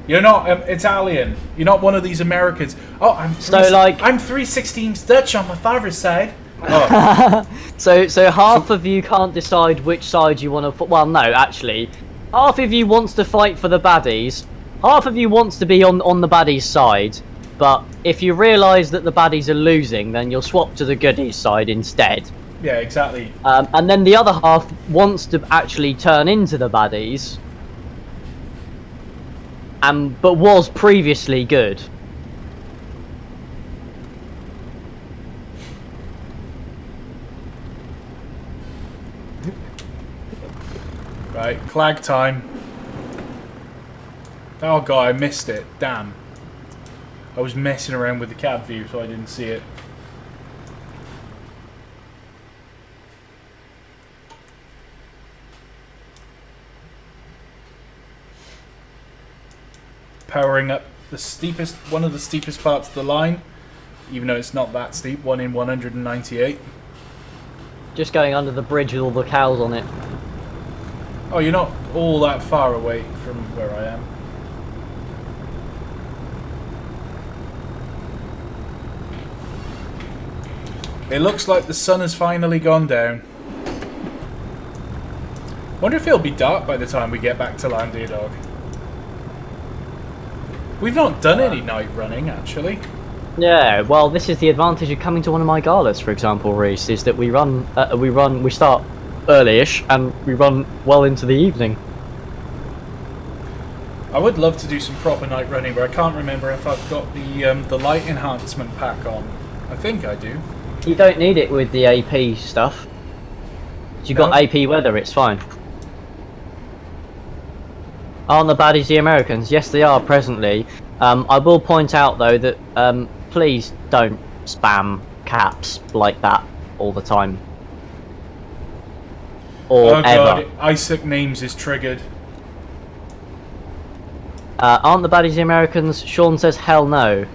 You're not Italian. You're not one of these Americans. Oh, I'm 3/16 Dutch on my father's side. Oh. so half of you can't decide which side you want to. Well, no, actually, half of you wants to fight for the baddies. Half of you wants to be on the baddies' side. But if you realise that the baddies are losing, then you'll swap to the goodies' side instead. Yeah, exactly. And then the other half wants to actually turn into the baddies, but was previously good. Right, clag time. Oh god, I missed it. Damn. I was messing around with the cab view, so I didn't see it. powering up one of the steepest parts of the line, even though it's not that steep, 1 in 198. Just going under the bridge with all the cows on it. Oh, you're not all that far away from where I am. It looks like the sun has finally gone down. Wonder if it'll be dark by the time we get back to land, dear dog. We've not done any night running, actually. Yeah, well, this is the advantage of coming to one of my galas, for example, Reese, is that we start early-ish and we run well into the evening. I would love to do some proper night running, but I can't remember if I've got the light enhancement pack on. I think I do. You don't need it with the AP stuff. You got AP weather, it's fine. Aren't the baddies the Americans? Yes, they are presently. I will point out though that please don't spam caps like that all the time. Or oh ever. god, Isaac Names is triggered. Aren't the baddies the Americans? Sean says hell no.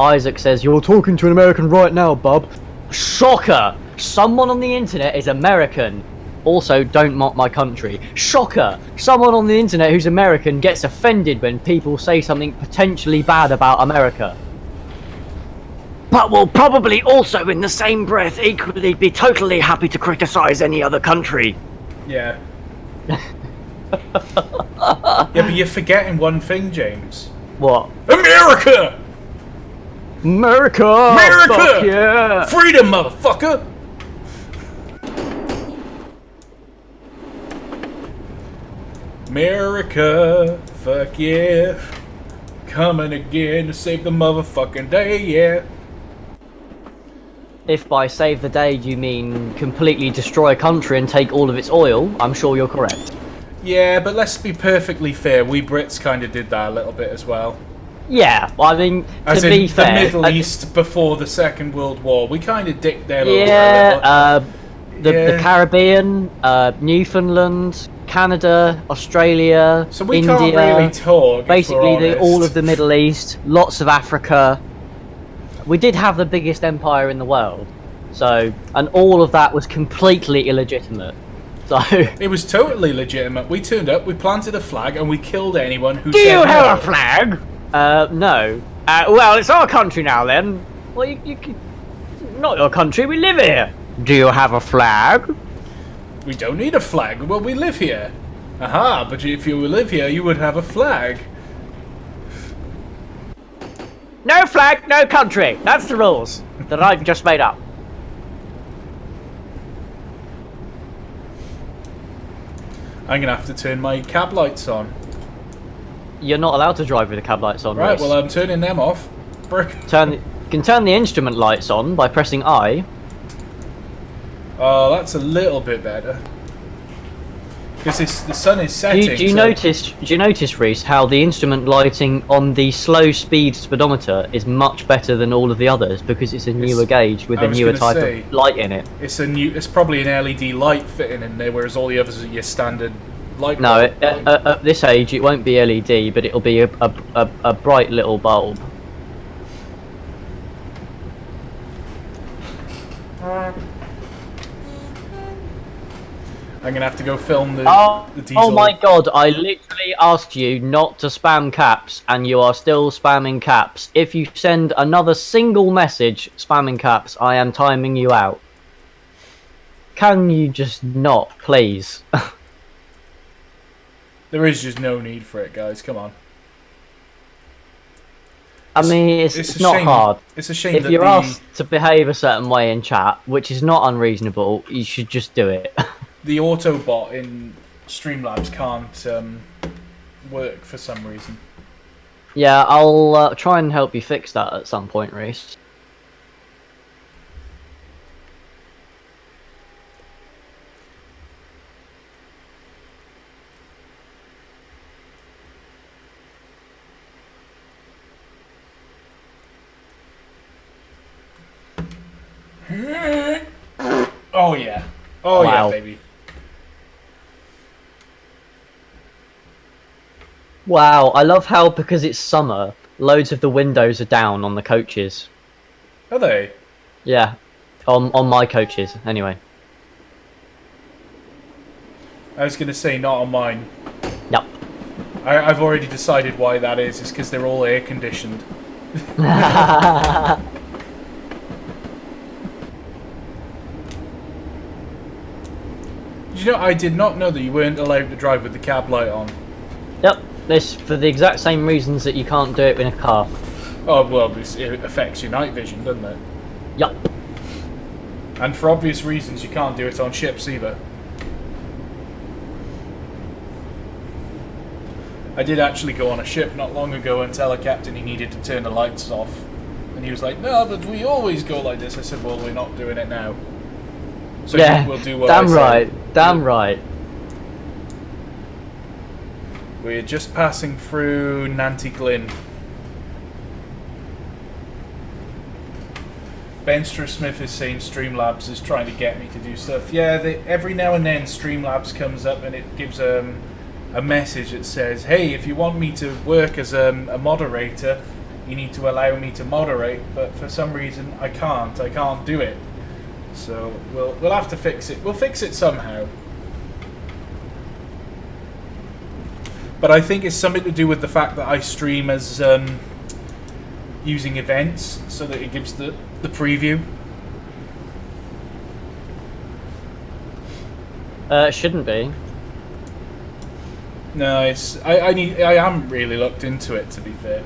Isaac says, you're talking to an American right now, bub. Shocker! Someone on the internet is American. Also, don't mock my country. Shocker! Someone on the internet who's American gets offended when people say something potentially bad about America. But will probably also, in the same breath, equally be totally happy to criticize any other country. Yeah. Yeah, but you're forgetting one thing, James. What? America! America! America! Fuck yeah! Freedom, motherfucker! America, fuck yeah. Coming again to save the motherfucking day, yeah. If by save the day you mean completely destroy a country and take all of its oil, I'm sure you're correct. Yeah, but let's be perfectly fair, we Brits kind of did that a little bit as well. Yeah, well, I mean, As to in be fair... the Middle East before the Second World War, we kind of dicked them over a yeah, little. the Caribbean, Newfoundland, Canada, Australia, So we India, can't really talk, if basically we're all honest. of the Middle East, lots of Africa. We did have the biggest empire in the world, so, and all of that was completely illegitimate. So, It was totally legitimate. We turned up, we planted a flag, and we killed anyone who Do said you no. have a flag? no. Well, it's our country now then. Well, you not your country, we live here. Do you have a flag? We don't need a flag. Well, we live here. Aha, but if you live here, you would have a flag. No flag, no country. That's the rules that I've just made up. I'm going to have to turn my cab lights on. You're not allowed to drive with the cab lights on, Right, Reece. well, I'm turning them off. Brick. You can turn the instrument lights on by pressing I. Oh, that's a little bit better. Because the sun is setting. Do you notice, Reese, how the instrument lighting on the slow speed speedometer is much better than all of the others because it's a newer gauge with I a was newer gonna type say, of light in it. It's probably an LED light fitting in there, whereas all the others are your standard light. No, bulb. at this age it won't be LED, but it'll be a bright little bulb. I'm gonna have to go film the diesel. Oh my god, I literally asked you not to spam caps, and you are still spamming caps. If you send another single message spamming caps, I am timing you out. Can you just not, please? There is just no need for it, guys. Come on. I mean, it's a not shame. hard. It's a shame If that you're asked to behave a certain way in chat, which is not unreasonable, you should just do it. the Autobot in Streamlabs can't work for some reason. Yeah, I'll try and help you fix that at some point, Reese. Oh yeah. Oh Wow. yeah, baby. Wow, I love how, because it's summer, loads of the windows are down on the coaches. Are they? Yeah, on my coaches, anyway. I was going to say not on mine. Yep. I've already decided why that is. It's because they're all air conditioned. You know, I did not know that you weren't allowed to drive with the cab light on. Yep, this for the exact same reasons that you can't do it in a car. Oh, well, it affects your night vision, doesn't it? Yep. And for obvious reasons, you can't do it on ships either. I did actually go on a ship not long ago and tell a captain he needed to turn the lights off. And he was like, no, but we always go like this. I said, well, we're not doing it now. So Yeah, we'll do what damn I say. right, damn right. We're just passing through Nanty Glyn. Benster Smith is saying Streamlabs is trying to get me to do stuff. Yeah, every now and then Streamlabs comes up and it gives a message that says, hey, if you want me to work as a moderator, you need to allow me to moderate, but for some reason I can't do it. So we'll have to fix it. We'll fix it somehow. But I think it's something to do with the fact that I stream as using events, so that it gives the preview. It shouldn't be. No, it's I haven't really looked into it, to be fair.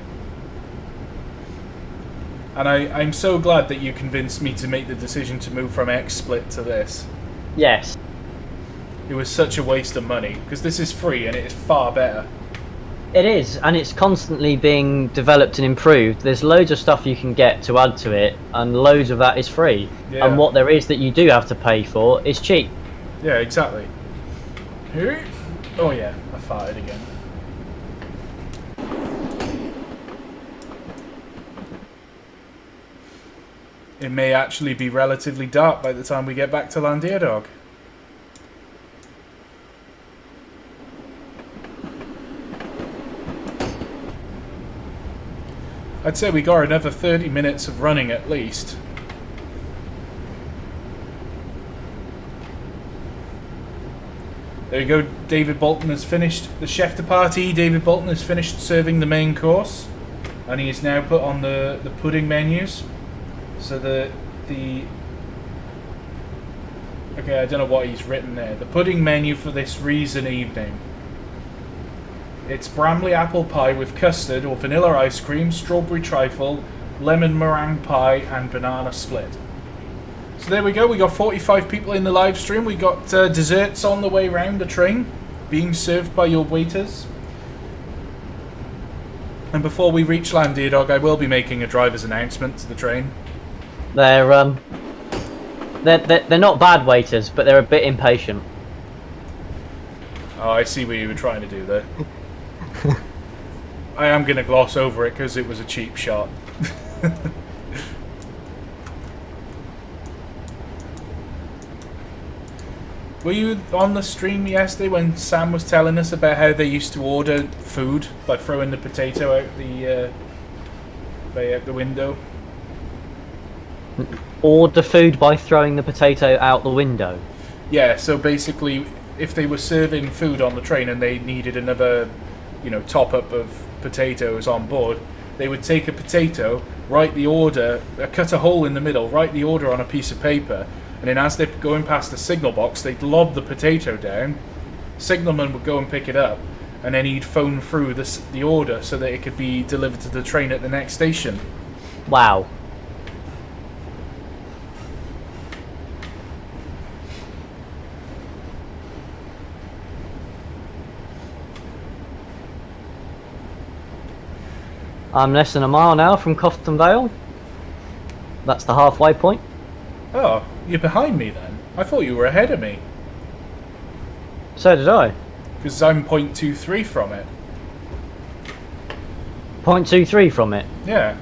And I'm so glad that you convinced me to make the decision to move from XSplit to this. Yes. It was such a waste of money, because this is free and it is far better. It is, and it's constantly being developed and improved. There's loads of stuff you can get to add to it, and loads of that is free. Yeah. And what there is that you do have to pay for is cheap. Yeah, exactly. Oh yeah, I farted again. It may actually be relatively dark by the time we get back to Llandeardog. I'd say we got another 30 minutes of running at least. There you go, David Bolton has finished the chef de partie. David Bolton has finished serving the main course, and he is now put on the pudding menus. So okay, I don't know what he's written there. The pudding menu for this reason evening. It's Bramley apple pie with custard or vanilla ice cream, strawberry trifle, lemon meringue pie, and banana split. So there we go. We got 45 people in the live stream. We got desserts on the way round the train, being served by your waiters. And before we reach Llandeardog, I will be making a driver's announcement to the train. They're not bad waiters, but they're a bit impatient. Oh, I see what you were trying to do there. I am going to gloss over it because it was a cheap shot. Were you on the stream yesterday when Sam was telling us about how they used to order food by throwing the potato out the window? Order food by throwing the potato out the window? Yeah, so basically, if they were serving food on the train and they needed another, top-up of potatoes on board, they would take a potato, write the order, cut a hole in the middle, write the order on a piece of paper, and then as they're going past the signal box, they'd lob the potato down, signalman would go and pick it up, and then he'd phone through the order so that it could be delivered to the train at the next station. Wow. I'm less than a mile now from Cofton Vale. That's the halfway point. Oh, you're behind me then? I thought you were ahead of me. So did I. Because I'm 0.23 from it. 0.23 from it? Yeah.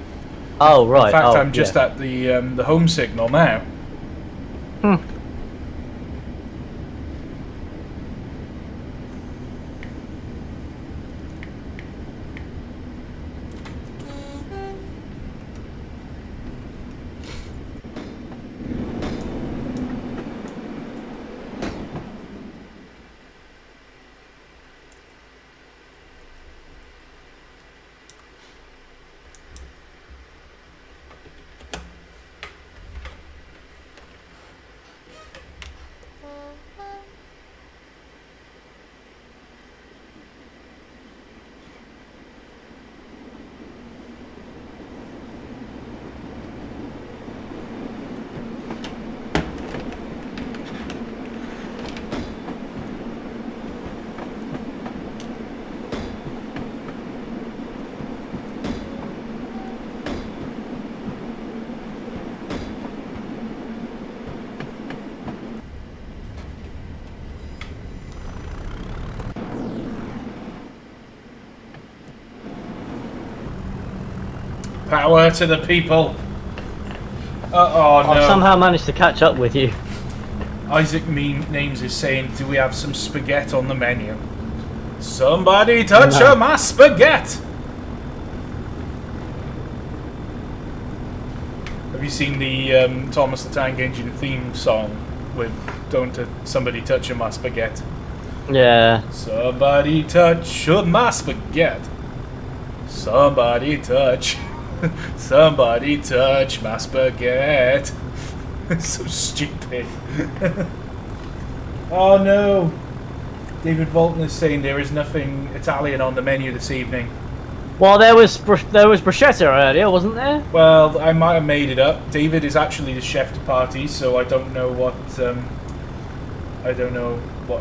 Oh, right. In fact, oh, I'm just at the home signal now. Power to the people. Oh no. I've somehow managed to catch up with you. Isaac Names is saying, do we have some spaghetti on the menu? Somebody touch my spaghetti! Have you seen the Thomas the Tank Engine theme song with Don't Somebody Touch My Spaghetti? Yeah. Somebody touch my spaghetti. Somebody touch. Somebody touch my spaghetti. It's so stupid. Oh no. David Bolton is saying there is nothing Italian on the menu this evening. Well, there was bruschetta earlier, wasn't there? Well, I might have made it up. David is actually the chef de partie, so I don't know what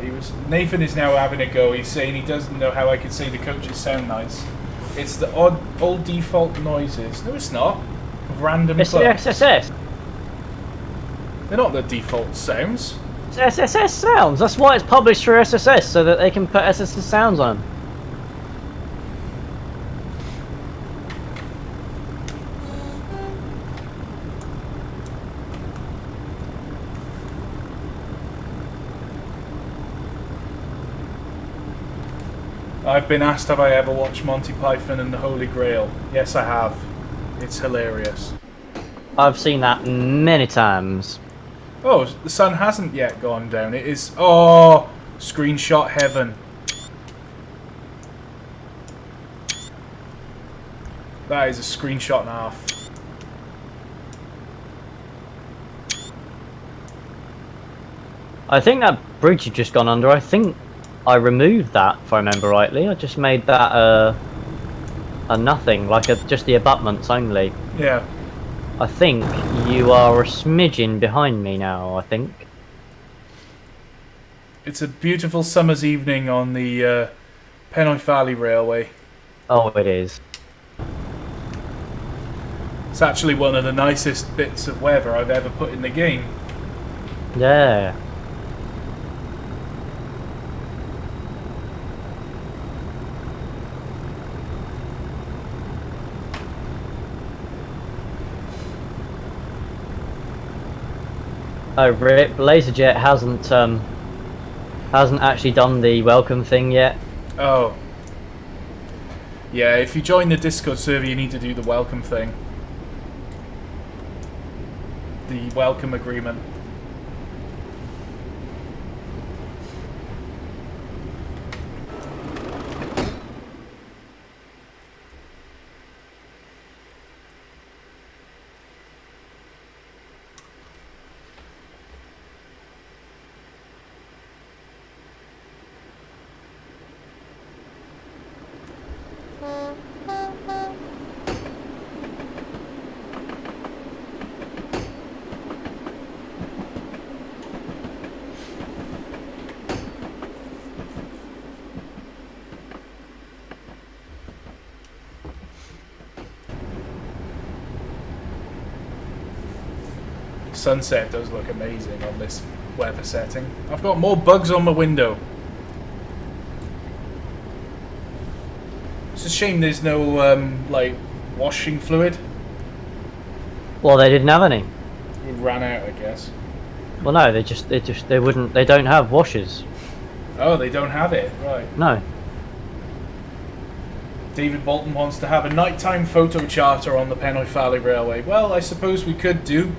he was. Nathan is now having a go. He's saying he doesn't know how I can say the coaches sound nice. It's the old default noises. No, it's not. Random. It's the SSS. They're not the default sounds. It's SSS sounds. That's why it's published through SSS, so that they can put SSS sounds on. I've been asked have I ever watched Monty Python and the Holy Grail. Yes, I have. It's hilarious. I've seen that many times. Oh, the sun hasn't yet gone down. It is... Oh! Screenshot heaven. That is a screenshot and a half. I think that bridge you've just gone under, I think I removed that, if I remember rightly. I just made that a nothing, like just the abutments only. Yeah. I think you are a smidgen behind me now, I think. It's a beautiful summer's evening on the Penwyth Valley Railway. Oh, it is. It's actually one of the nicest bits of weather I've ever put in the game. Yeah. Oh, rip! Laserjet hasn't actually done the welcome thing yet. Oh. Yeah, if you join the Discord server, you need to do the welcome thing. The welcome agreement. Sunset does look amazing on this weather setting. I've got more bugs on my window. It's a shame there's no like washing fluid. Well, they didn't have any. It ran out, I guess. Well, no, they don't have washers. Oh, they don't have it, right? No. David Bolton wants to have a nighttime photo charter on the Penwyth Valley Railway. Well, I suppose we could do.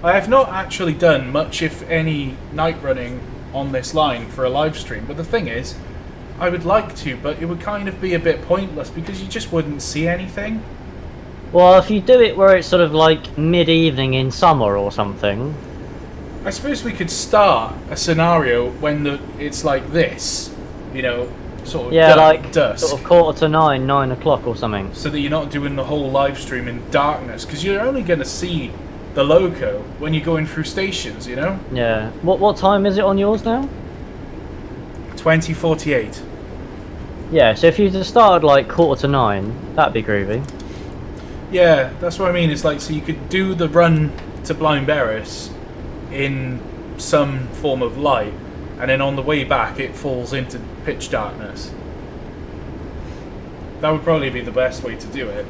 I have not actually done much, if any, night running on this line for a live stream, but the thing is, I would like to, but it would kind of be a bit pointless because you just wouldn't see anything. Well, if you do it where it's sort of like mid-evening in summer or something. I suppose we could start a scenario when it's like this, you know, sort of like dusk. Sort of 8:45, 9 o'clock or something. So that you're not doing the whole live stream in darkness, because you're only going to see the loco when you're going through stations, you know? Yeah. What time is it on yours now? 20:48. Yeah, so if you just started like 8:45, that'd be groovy. Yeah, that's what I mean. It's like, so you could do the run to Blind Barris in some form of light, and then on the way back it falls into pitch darkness. That would probably be the best way to do it.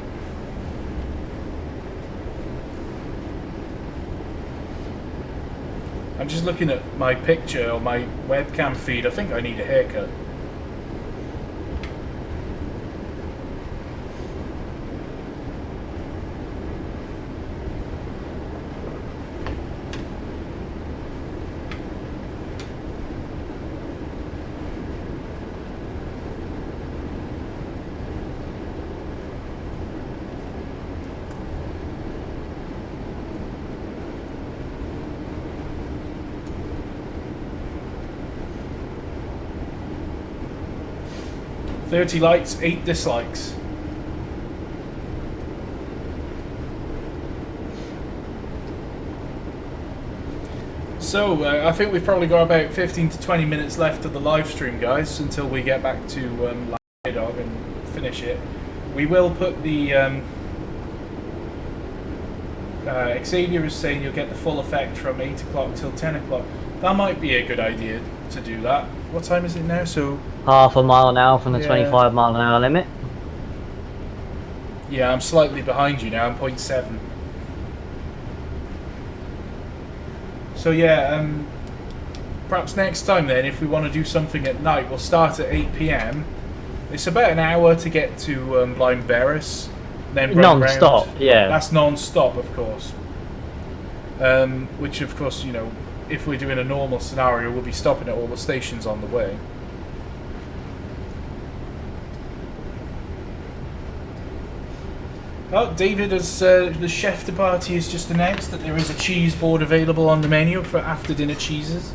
I'm just looking at my picture or my webcam feed. I think I need a haircut. "30 likes, 8 dislikes." So, I think we've probably got about 15 to 20 minutes left of the live stream, guys, until we get back to Dog and finish it. We will put the... Xavier is saying you'll get the full effect from 8 o'clock till 10 o'clock. That might be a good idea to do that. What time is it now? So... Half a mile an hour from the Yeah. 25 mile an hour limit. Yeah, I'm slightly behind you now. I'm 0.7. So yeah, perhaps next time then, if we want to do something at night, we'll start at 8 PM. It's about an hour to get to Blind Barris. Then run Non-stop, round. yeah. That's non-stop, of course. Which, of course, you know, if we're doing a normal scenario, we'll be stopping at all the stations on the way. Oh, David, has the chef de partie has just announced that there is a cheese board available on the menu for after-dinner cheeses,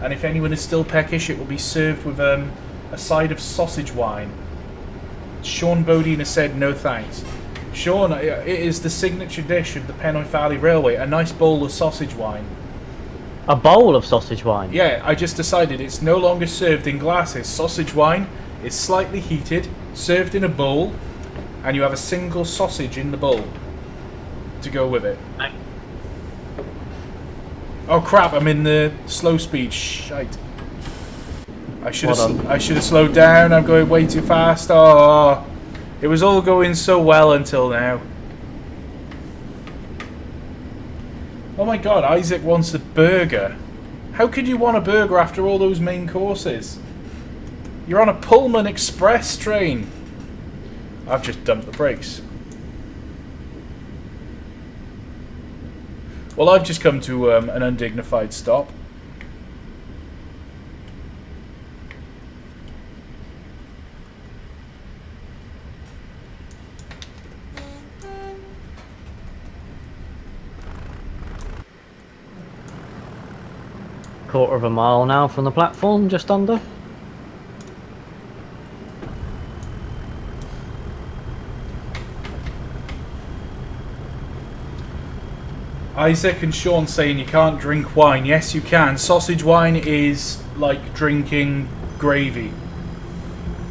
and if anyone is still peckish, it will be served with a side of sausage wine. Sean Bodine has said no thanks. Sean, it is the signature dish of the Penwyth Valley Railway, a nice bowl of sausage wine. A bowl of sausage wine? Yeah, I just decided it's no longer served in glasses. Sausage wine is slightly heated, served in a bowl, and you have a single sausage in the bowl to go with it. Oh crap, I'm in the slow speed. Shite. I should have slowed down. I'm going way too fast. Oh, it was all going so well until now. Oh my god, Isaac wants a burger. How could you want a burger after all those main courses? You're on a Pullman Express train. I've just dumped the brakes. Well, I've just come to an undignified stop. Quarter of a mile now from the platform, just under. Isaac and Sean saying you can't drink wine. Yes, you can. Sausage wine is like drinking gravy,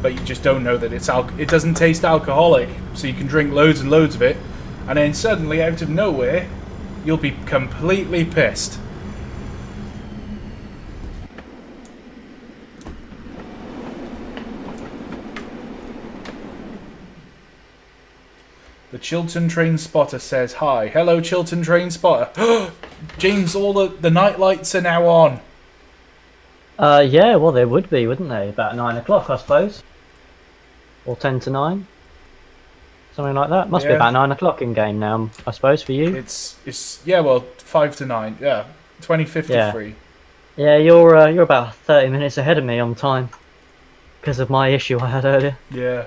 but you just don't know that it doesn't taste alcoholic. So you can drink loads and loads of it, and then suddenly, out of nowhere, you'll be completely pissed. The Chiltern Train Spotter says hi. Hello, Chiltern Train Spotter. James, all the night lights are now on. Yeah, well they would be, wouldn't they? About 9 o'clock, I suppose. Or 10 to 9. Something like that. Must be about 9 o'clock in game now, I suppose, for you. It's yeah, well, 5 to 9. Yeah, 20:53. Yeah, you're about 30 minutes ahead of me on time. Because of my issue I had earlier. Yeah.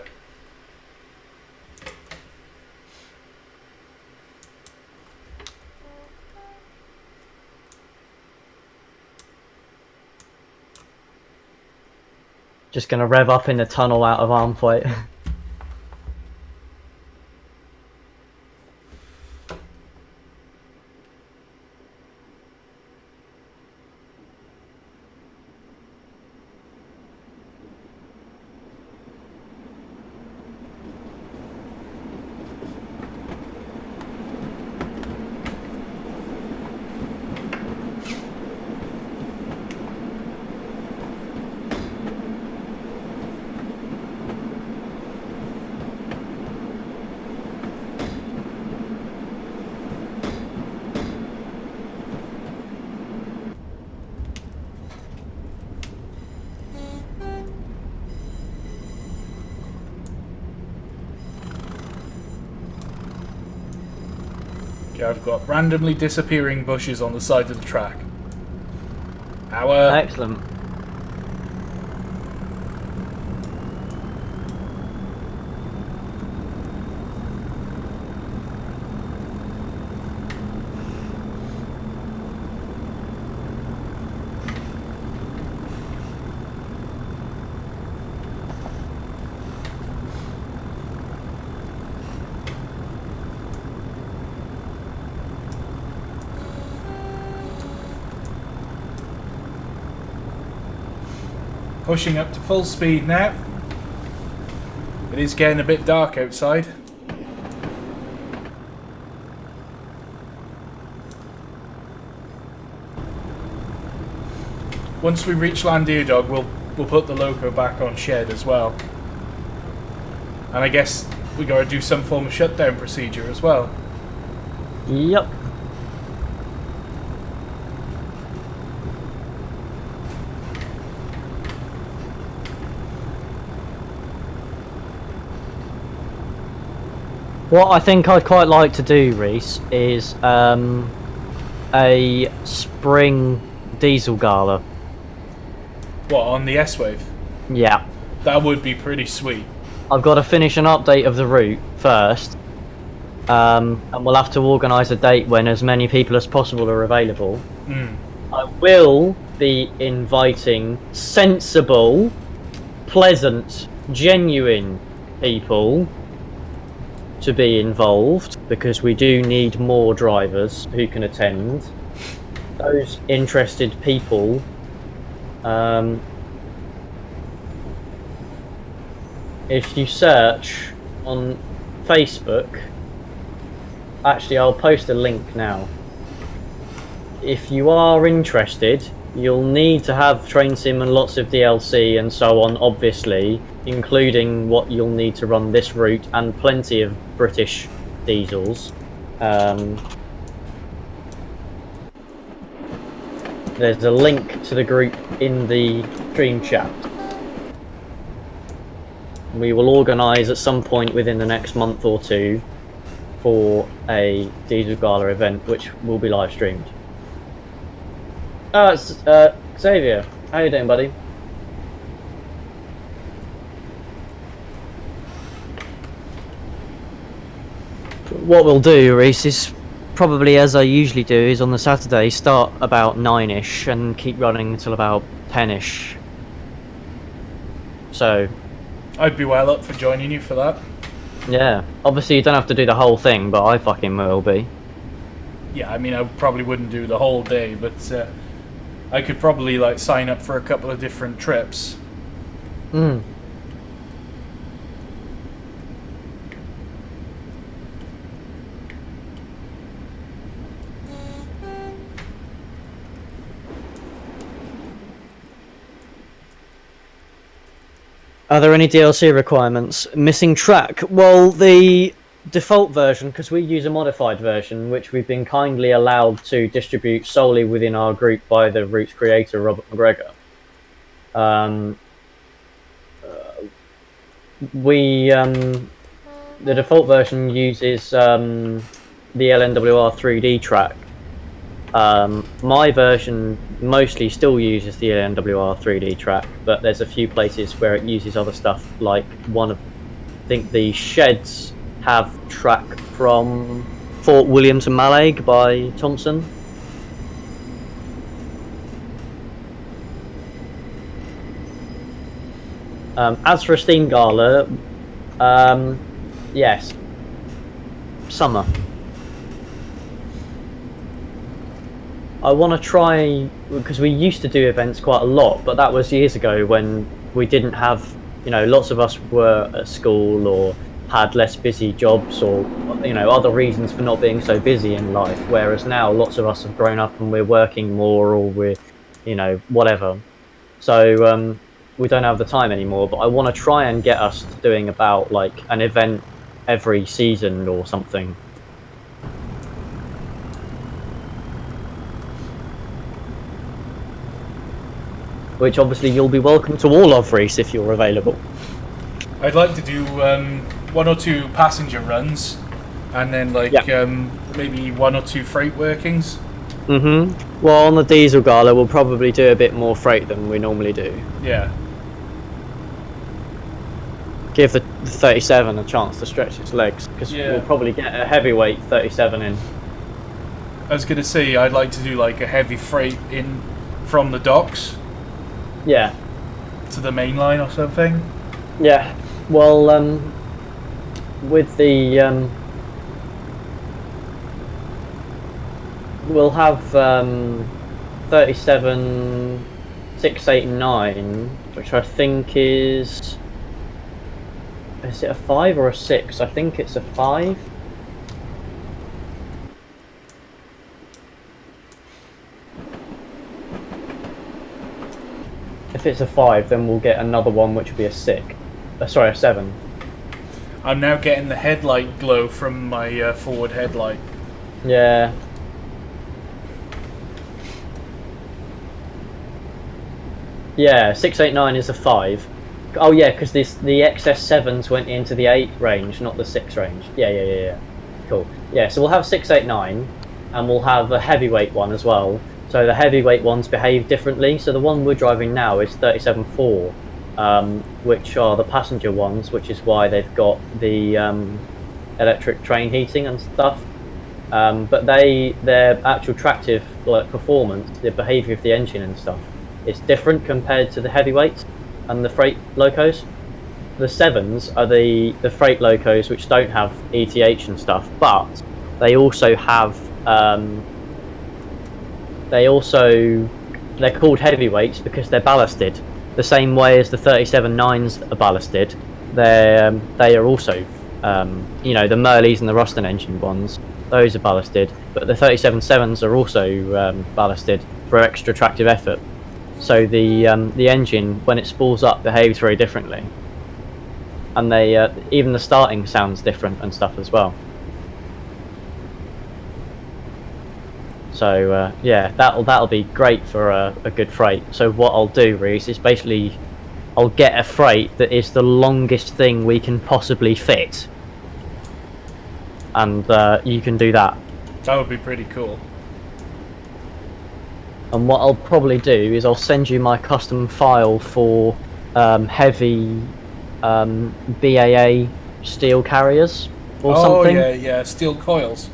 Just gonna rev up in the tunnel out of Armthwaite. Okay, I've got randomly disappearing bushes on the side of the track. Our Excellent. pushing up to full speed now. It is getting a bit dark outside. Once we reach Llandudog, we'll put the loco back on shed as well. And I guess we gotta do some form of shutdown procedure as well. Yep. What I think I'd quite like to do, Reese, is a spring diesel gala. What, on the S-Wave? Yeah. That would be pretty sweet. I've got to finish an update of the route first, and we'll have to organise a date when as many people as possible are available. I will be inviting sensible, pleasant, genuine people to be involved, because we do need more drivers who can attend. Those interested people, if you search on Facebook, actually I'll post a link now. If you are interested, you'll need to have train sim and lots of DLC and so on, obviously, including what you'll need to run this route and plenty of British diesels. There's a link to the group in the stream chat. We will organise at some point within the next month or two for a diesel gala event, which will be live streamed. Xavier, how you doing, buddy? What we'll do, Reese, is probably as I usually do, is on the Saturday start about 9ish and keep running until about 10ish. So I'd be well up for joining you for that. yeah, obviously you don't have to do the whole thing, but I fucking will be. Yeah, I mean, I probably wouldn't do the whole day, but I could probably like sign up for a couple of different trips. Are there any DLC requirements? Missing track? Well, the default version, because we use a modified version, which we've been kindly allowed to distribute solely within our group by the route's creator, Robert McGregor. The default version uses the LNWR 3D track. My version mostly still uses the LNWR 3D track, but there's a few places where it uses other stuff, like I think the sheds have track from Fort William to Mallaig by Thompson. As for a Steam Gala, yes, summer. I want to try, because we used to do events quite a lot, but that was years ago when we didn't have, lots of us were at school or had less busy jobs or, other reasons for not being so busy in life. Whereas now lots of us have grown up and we're working more or we're, whatever. So we don't have the time anymore, but I want to try and get us to doing about like an event every season or something. Which obviously you'll be welcome to all of, Reese, if you're available. I'd like to do 1 or 2 passenger runs and then like Yeah. maybe 1 or 2 freight workings. Well, on the diesel gala, we'll probably do a bit more freight than we normally do. Yeah. Give the 37 a chance to stretch its legs, because we'll probably get a heavyweight 37 in. I was gonna say I'd like to do like a heavy freight in from the docks. Yeah. To the main line or something. Yeah. Well, with the we'll have 37 6, 8 and 9, which I think is it a 5 or a 6? I think it's a 5. If it's a 5, then we'll get another one, which will be a 6. Sorry, a 7. I'm now getting the headlight glow from my forward headlight. Yeah. Yeah, 689 is a 5. Oh yeah, because the XS7s went into the 8 range, not the 6 range. Yeah. Cool. Yeah, so we'll have 689, and we'll have a heavyweight one as well. So the heavyweight ones behave differently. So the one we're driving now is 37.4, which are the passenger ones, which is why they've got the electric train heating and stuff. But their actual tractive performance, the behaviour of the engine and stuff, is different compared to the heavyweights and the freight locos. The 7s are the freight locos which don't have ETH and stuff, but they also have they're called heavyweights because they're ballasted the same way as the 37.9s are ballasted. They are also the Merleys and the Ruston engine ones, those are ballasted, but the 37.7s are also ballasted for extra tractive effort. So the engine, when it spools up, behaves very differently, and even the starting sounds different and stuff as well. So yeah, that'll be great for a good freight. So what I'll do, Reese, is basically I'll get a freight that is the longest thing we can possibly fit, and you can do that. That would be pretty cool. And what I'll probably do is I'll send you my custom file for heavy BAA steel carriers or something. Oh yeah, steel coils.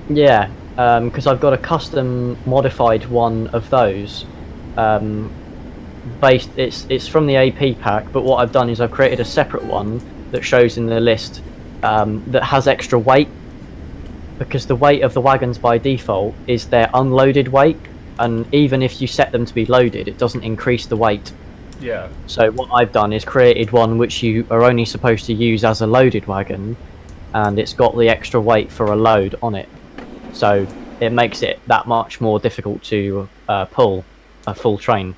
Yeah, because I've got a custom modified one of those. It's from the AP pack, but what I've done is I've created a separate one that shows in the list that has extra weight, because the weight of the wagons by default is their unloaded weight. And even if you set them to be loaded, it doesn't increase the weight. Yeah. So what I've done is created one which you are only supposed to use as a loaded wagon, and it's got the extra weight for a load on it. So it makes it that much more difficult to pull a full train.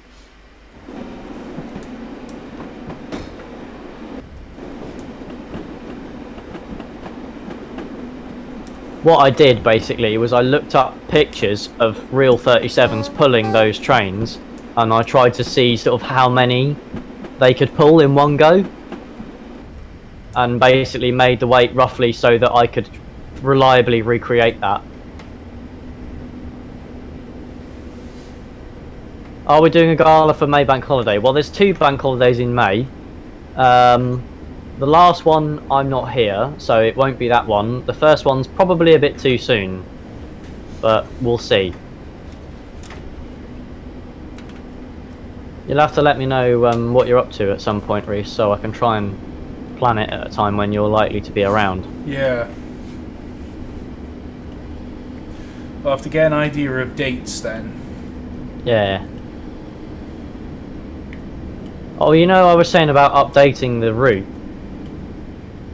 What I did basically was I looked up pictures of real 37s pulling those trains, and I tried to see sort of how many they could pull in one go, and basically made the weight roughly so that I could reliably recreate that. Are we doing a gala for May Bank Holiday? Well, there's 2 bank holidays in May. The last one, I'm not here, so it won't be that one. The first one's probably a bit too soon, but we'll see. You'll have to let me know what you're up to at some point, Reese, so I can try and plan it at a time when you're likely to be around. Yeah. I'll have to get an idea of dates then. Yeah. Oh, I was saying about updating the route.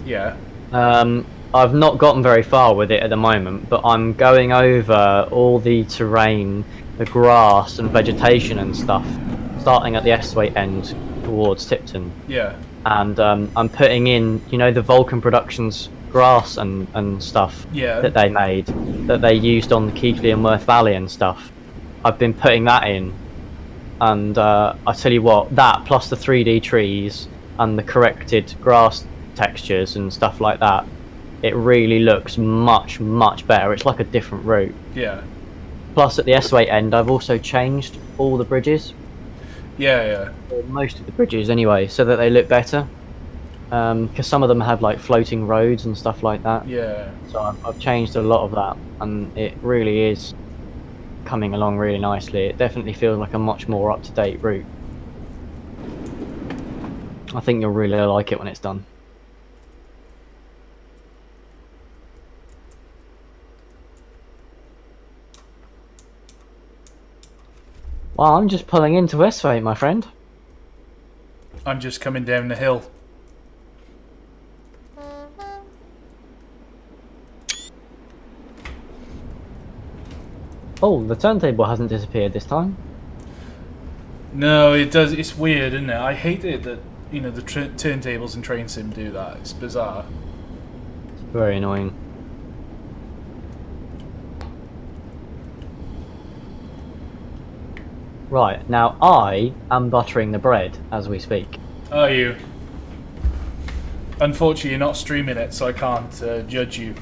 Yeah. I've not gotten very far with it at the moment, but I'm going over all the terrain, the grass and vegetation and stuff, starting at the Esthwaite end towards Tipton. Yeah. And I'm putting in, the Vulcan Productions grass and stuff that they made, that they used on the Keighley and Penwyth Valley and stuff. I've been putting that in, and I tell you what, that plus the 3D trees and the corrected grass textures and stuff like that it really looks much, much better. It's like a different route. Yeah. Plus, at the S8 end, I've also changed all the bridges, Yeah. or most of the bridges anyway, so that they look better. Because some of them had like floating roads and stuff like that. Yeah. So I've changed a lot of that, and it really is coming along really nicely. It definitely feels like a much more up-to-date route. I think you'll really like it when it's done. Well, I'm just pulling into S8, my friend. I'm just coming down the hill. Oh, the turntable hasn't disappeared this time. No, it does. It's weird, isn't it? I hate it that, you know, the turntables in Train Sim do that. It's bizarre. It's very annoying. Right, now I am buttering the bread as we speak. Are you? Unfortunately, you're not streaming it, so I can't judge you.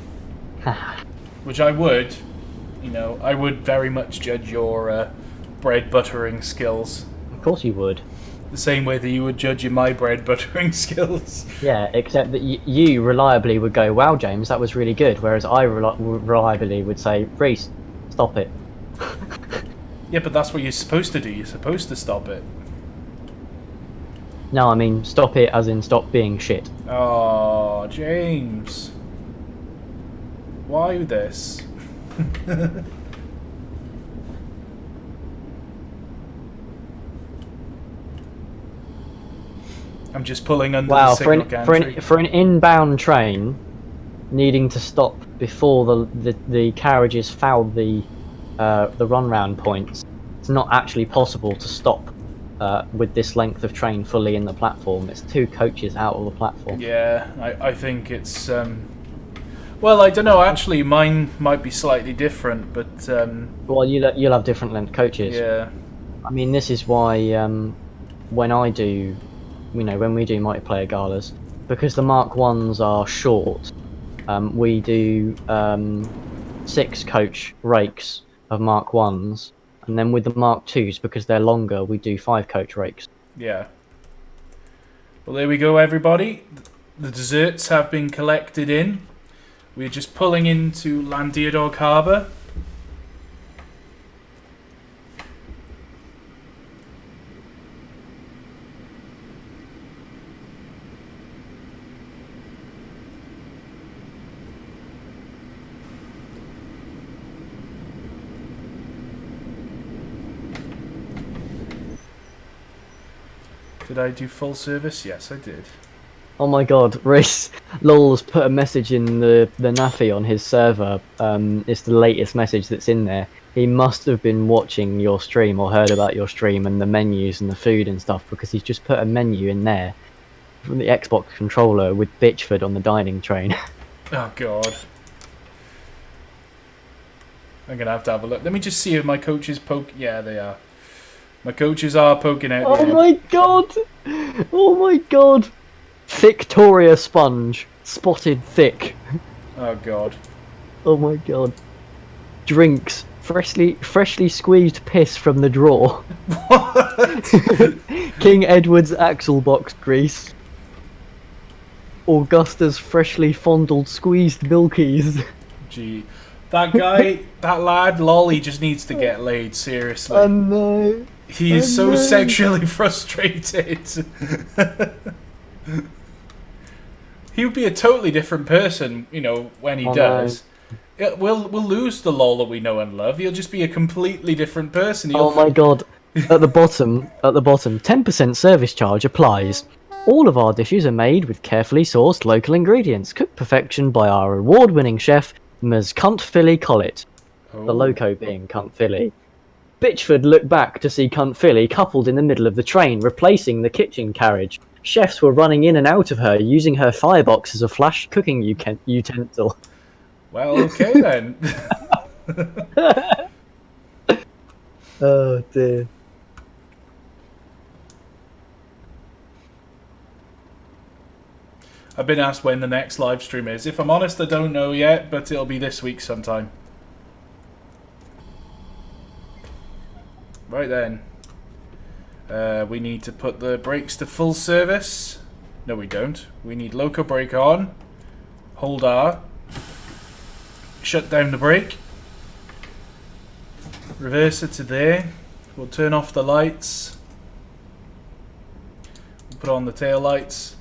Which I would. You know, I would very much judge your bread buttering skills. Of course you would. The same way that you would judge my bread buttering skills. Yeah, except that you reliably would go, wow, James, that was really good, whereas I reliably would say, Reese, stop it. Yeah, but that's what you're supposed to do. You're supposed to stop it. No, I mean, stop it as in stop being shit. Oh, James. Why this? I'm just pulling under the signal gantry. For an inbound train needing to stop before the carriages foul the run round points, it's not actually possible to stop with this length of train fully in the platform. It's 2 coaches out of the platform. Yeah, I think it's well, I don't know, actually mine might be slightly different, but Well, you'll have different length coaches. yeah. I mean, this is why when I do, you know, when we do multiplayer galas, because the Mark 1s are short, we do 6 coach rakes of Mark 1s, and then with the Mark 2s, because they're longer, we do 5 coach rakes. Yeah. Well, there we go, everybody. The desserts have been collected in. We're just pulling into Llandiadog Harbour. Did I do full service? Yes, I did. Oh my god, Reese Lol's put a message in the NAFI on his server. It's the latest message that's in there. He must have been watching your stream or heard about your stream and the menus and the food and stuff, because he's just put a menu in there from the Xbox controller with Bitchford on the dining train. Oh god. I'm gonna have to have a look. Let me just see if my coaches poke. Yeah, they are. My coaches are poking out. Oh my god! Oh my god! Victoria sponge, spotted thick. Oh god. Oh my god! Drinks, freshly squeezed piss from the drawer. What? King Edward's axle box grease. Augusta's freshly fondled squeezed milkies. Gee. That guy, that lad, Lolly, just needs to get laid, seriously. Oh no. He is so sexually frustrated. He would be a totally different person, you know, when he does. We'll lose the Lol that we know and love. He'll just be a completely different person. Oh my god. At the bottom, 10% service charge applies. All of our dishes are made with carefully sourced local ingredients, cooked perfection by our award-winning chef, Ms. Cunt Philly Collett. The loco being Cunt Philly. Bitchford looked back to see Cunt Philly coupled in the middle of the train, replacing the kitchen carriage. Chefs were running in and out of her, using her firebox as a flash cooking utensil. Well, okay then. Oh dear. I've been asked when the next live stream is. If I'm honest, I don't know yet, but it'll be this week sometime. Right then. We need to put the brakes to full service. No, we don't. We need loco brake on. Hold R. Shut down the brake. Reverse it to there. We'll turn off the lights. We'll put on the tail lights.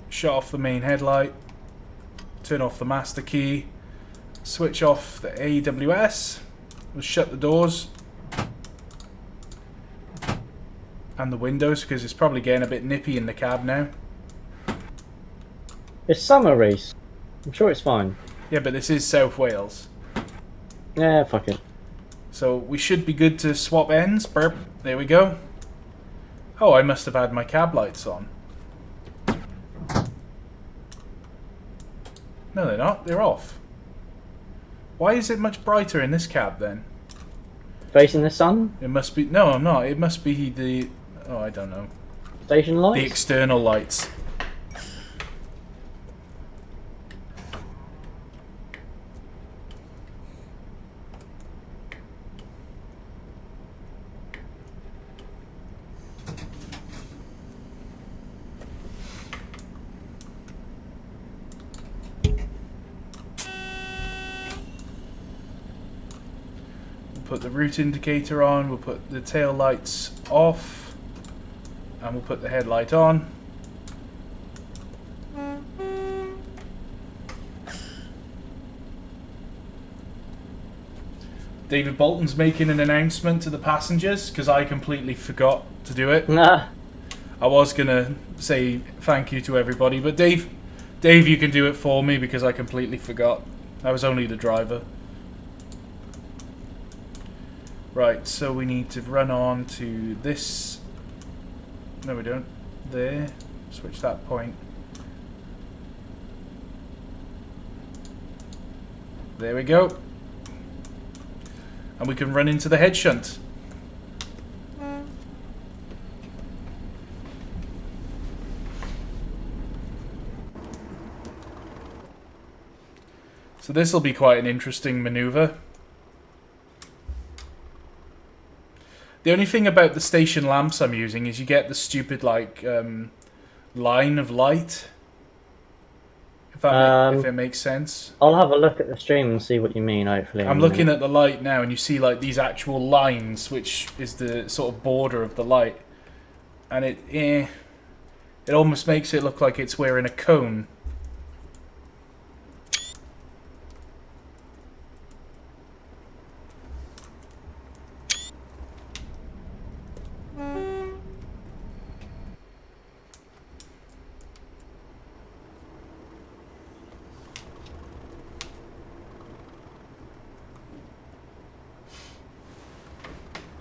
Shut off the main headlight. Turn off the master key. Switch off the EW&S. We'll shut the doors. And the windows, because it's probably getting a bit nippy in the cab now. It's summer, Reese. I'm sure it's fine. Yeah, but this is South Wales. Yeah, fuck it. So we should be good to swap ends. Burp. There we go. Oh, I must have had my cab lights on. No, they're not. They're off. Why is it much brighter in this cab then? Facing the sun? It must be... No, I'm not. It must be the... Oh, I don't know. Station lights? The external lights. Put the route indicator on, we'll put the tail lights off, and we'll put the headlight on. David Bolton's making an announcement to the passengers because I completely forgot to do it. Nah. I was gonna say thank you to everybody, but Dave, you can do it for me because I completely forgot. I was only the driver. Right, so we need to run on to this. No, we don't. There. Switch that point. There we go. And we can run into the head shunt. So this will be quite an interesting maneuver. The only thing about the station lamps I'm using is you get the stupid like line of light. If it makes sense. I'll have a look at the stream and see what you mean, hopefully. I'm looking at the light now and you see like these actual lines, which is the sort of border of the light. And it almost makes it look like it's wearing a cone.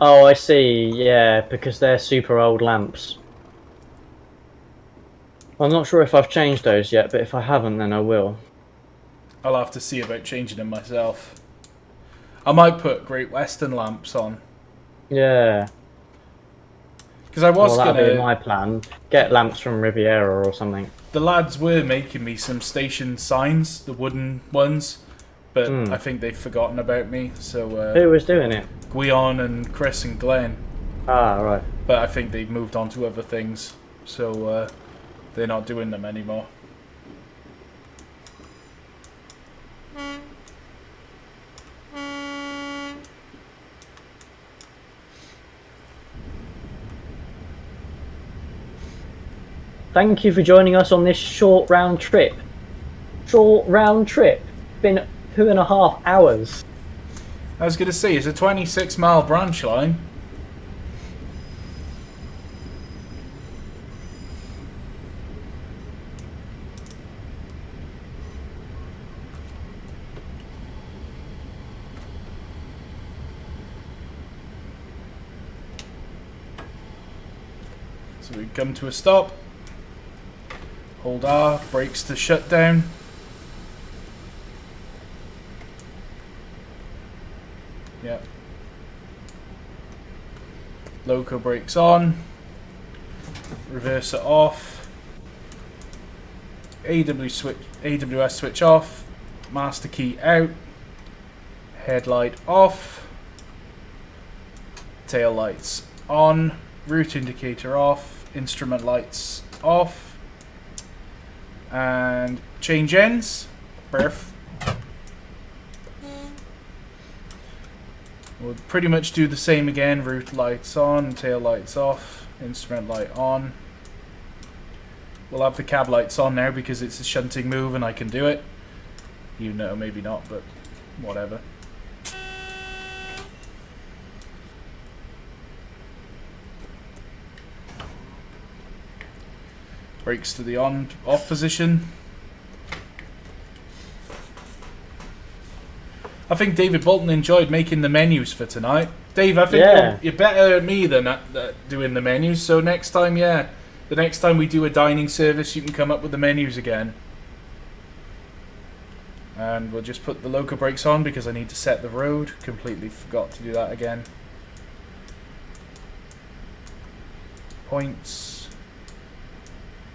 Oh, I see. Yeah, because they're super old lamps. I'm not sure if I've changed those yet, but if I haven't, then I will. I'll have to see about changing them myself. I might put Great Western lamps on. Yeah. Because I was that'd gonna be my plan. Get lamps from Riviera or something. The lads were making me some station signs, the wooden ones, but I think they've forgotten about me. So who was doing it? Guion and Chris and Glenn. Ah, right. But I think they've moved on to other things, so they're not doing them anymore. Thank you for joining us on this short round trip. Short round trip. Been 2.5 hours. I was going to say, it's a 26-mile branch line. So we come to a stop. Hold R, brakes to shut down. Yep. Loco brakes on. reverser off, AWS switch off, master key out, headlight off, tail lights on, route indicator off, instrument lights off, and change ends. Perf. We'll pretty much do the same again. Route lights on, tail lights off, instrument light on. We'll have the cab lights on now because it's a shunting move and I can do it. You know, maybe not, but whatever. Brakes to the off position. I think David Bolton enjoyed making the menus for tonight. Dave, I think you're better at me than at doing the menus. So next time, the next time we do a dining service, you can come up with the menus again. And we'll just put the loco brakes on because I need to set the road. Completely forgot to do that again. Points.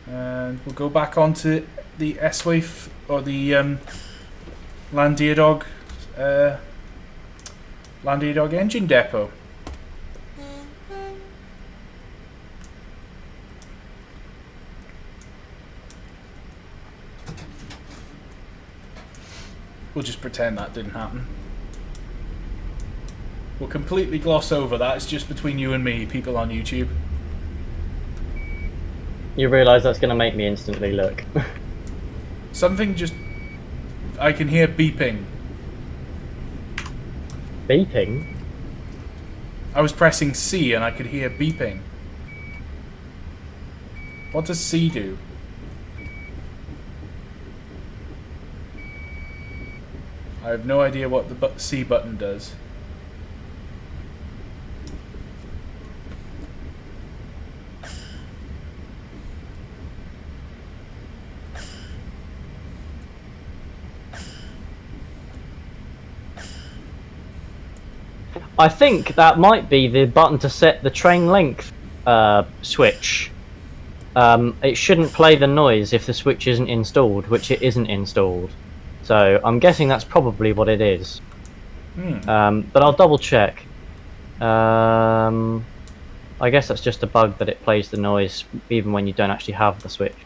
And we'll go back onto the S-Wave or the Landia Dog engine depot. We'll just pretend that didn't happen. We'll completely gloss over that. It's just between you and me, people on YouTube. You realise that's going to make me instantly look. Something just... I can hear beeping. Beeping? I was pressing C and I could hear beeping. What does C do? I have no idea what the C button does. I think that might be the button to set the train length switch. It shouldn't play the noise if the switch isn't installed, which it isn't installed. So I'm guessing that's probably what it is. But I'll double check. I guess that's just a bug that it plays the noise even when you don't actually have the switch.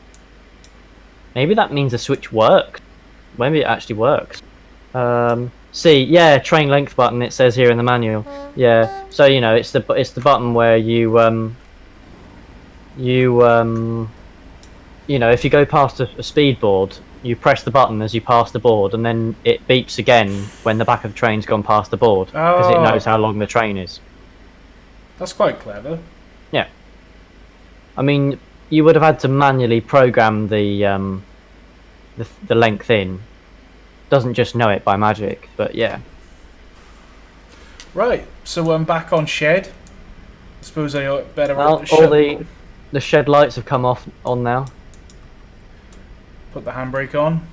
Maybe that means the switch works. Maybe it actually works. See, yeah, train length button. It says here in the manual. Yeah, so you know, it's the button where you know, if you go past a speed board, you press the button as you pass the board, and then it beeps again when the back of the train's gone past the board because it knows how long the train is. That's quite clever. Yeah. I mean, you would have had to manually program the length in. Doesn't just know it by magic, but yeah. Right, so I'm back on shed. I suppose I better... Well, all the shed lights have come on now. Put the handbrake on.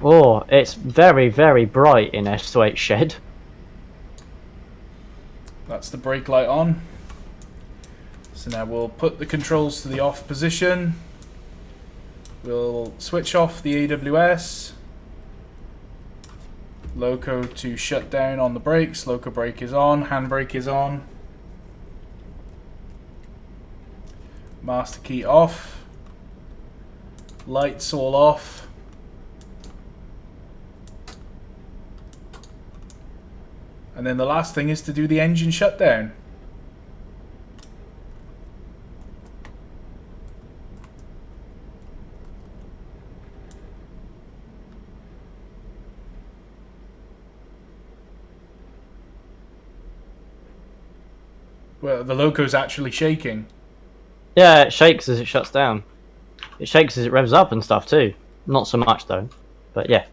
Oh, it's very, very bright in S28 shed. That's the brake light on. So now we'll put the controls to the off position. We'll switch off the AWS. Loco to shut down on the brakes. Loco brake is on. Handbrake is on. Master key off. Lights all off. And then the last thing is to do the engine shutdown. Well, the loco's actually shaking. Yeah, it shakes as it shuts down. It shakes as it revs up and stuff too. Not so much though, but yeah.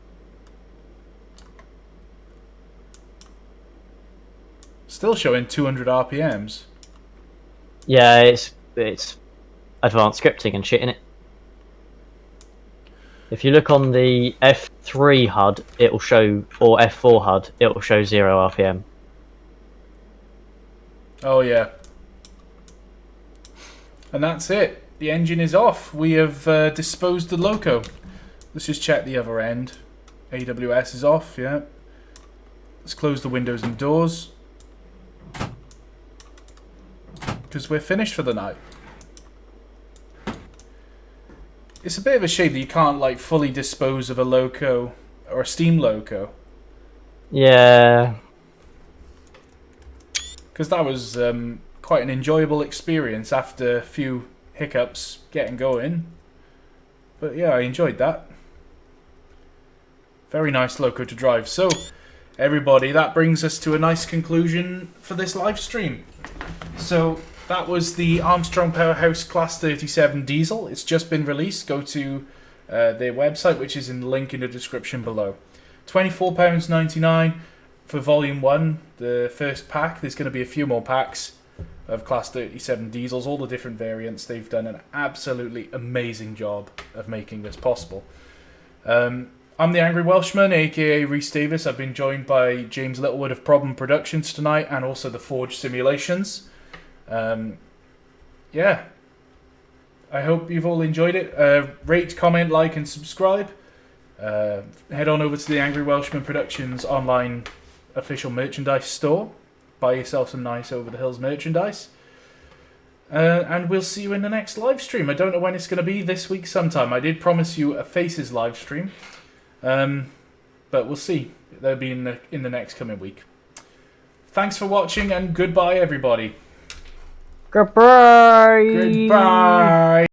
Still showing 200 RPMs. Yeah, it's advanced scripting and shit in it. If you look on the F3 HUD, it will show, or F4 HUD, it will show 0 RPM. Oh yeah. And that's it. The engine is off. We have disposed the loco. Let's just check the other end. AWS is off, yeah. Let's close the windows and doors. Because we're finished for the night. It's a bit of a shame that you can't like fully dispose of a loco or a steam loco. Yeah. Because that was quite an enjoyable experience after a few hiccups getting going. But yeah, I enjoyed that. Very nice loco to drive. So, everybody, that brings us to a nice conclusion for this live stream. So, that was the Armstrong Powerhouse Class 37 diesel. It's just been released. Go to their website, which is in the link in the description below. £24.99 for Volume 1, the first pack. There's going to be a few more packs of Class 37 diesels, all the different variants. They've done an absolutely amazing job of making this possible. I'm the Angry Welshman, aka Rhys Davis. I've been joined by James Littlewood of Problem Productions tonight, and also the Forge Simulations. Yeah, I hope you've all enjoyed it. Rate, comment, like, and subscribe. Head on over to the Angry Welshman Productions online official merchandise store. Buy yourself some nice Over the Hills merchandise. And we'll see you in the next live stream. I don't know when it's going to be, this week sometime. I did promise you a Faces live stream. But we'll see. They'll be in the next coming week. Thanks for watching, and goodbye, everybody. Goodbye. Goodbye.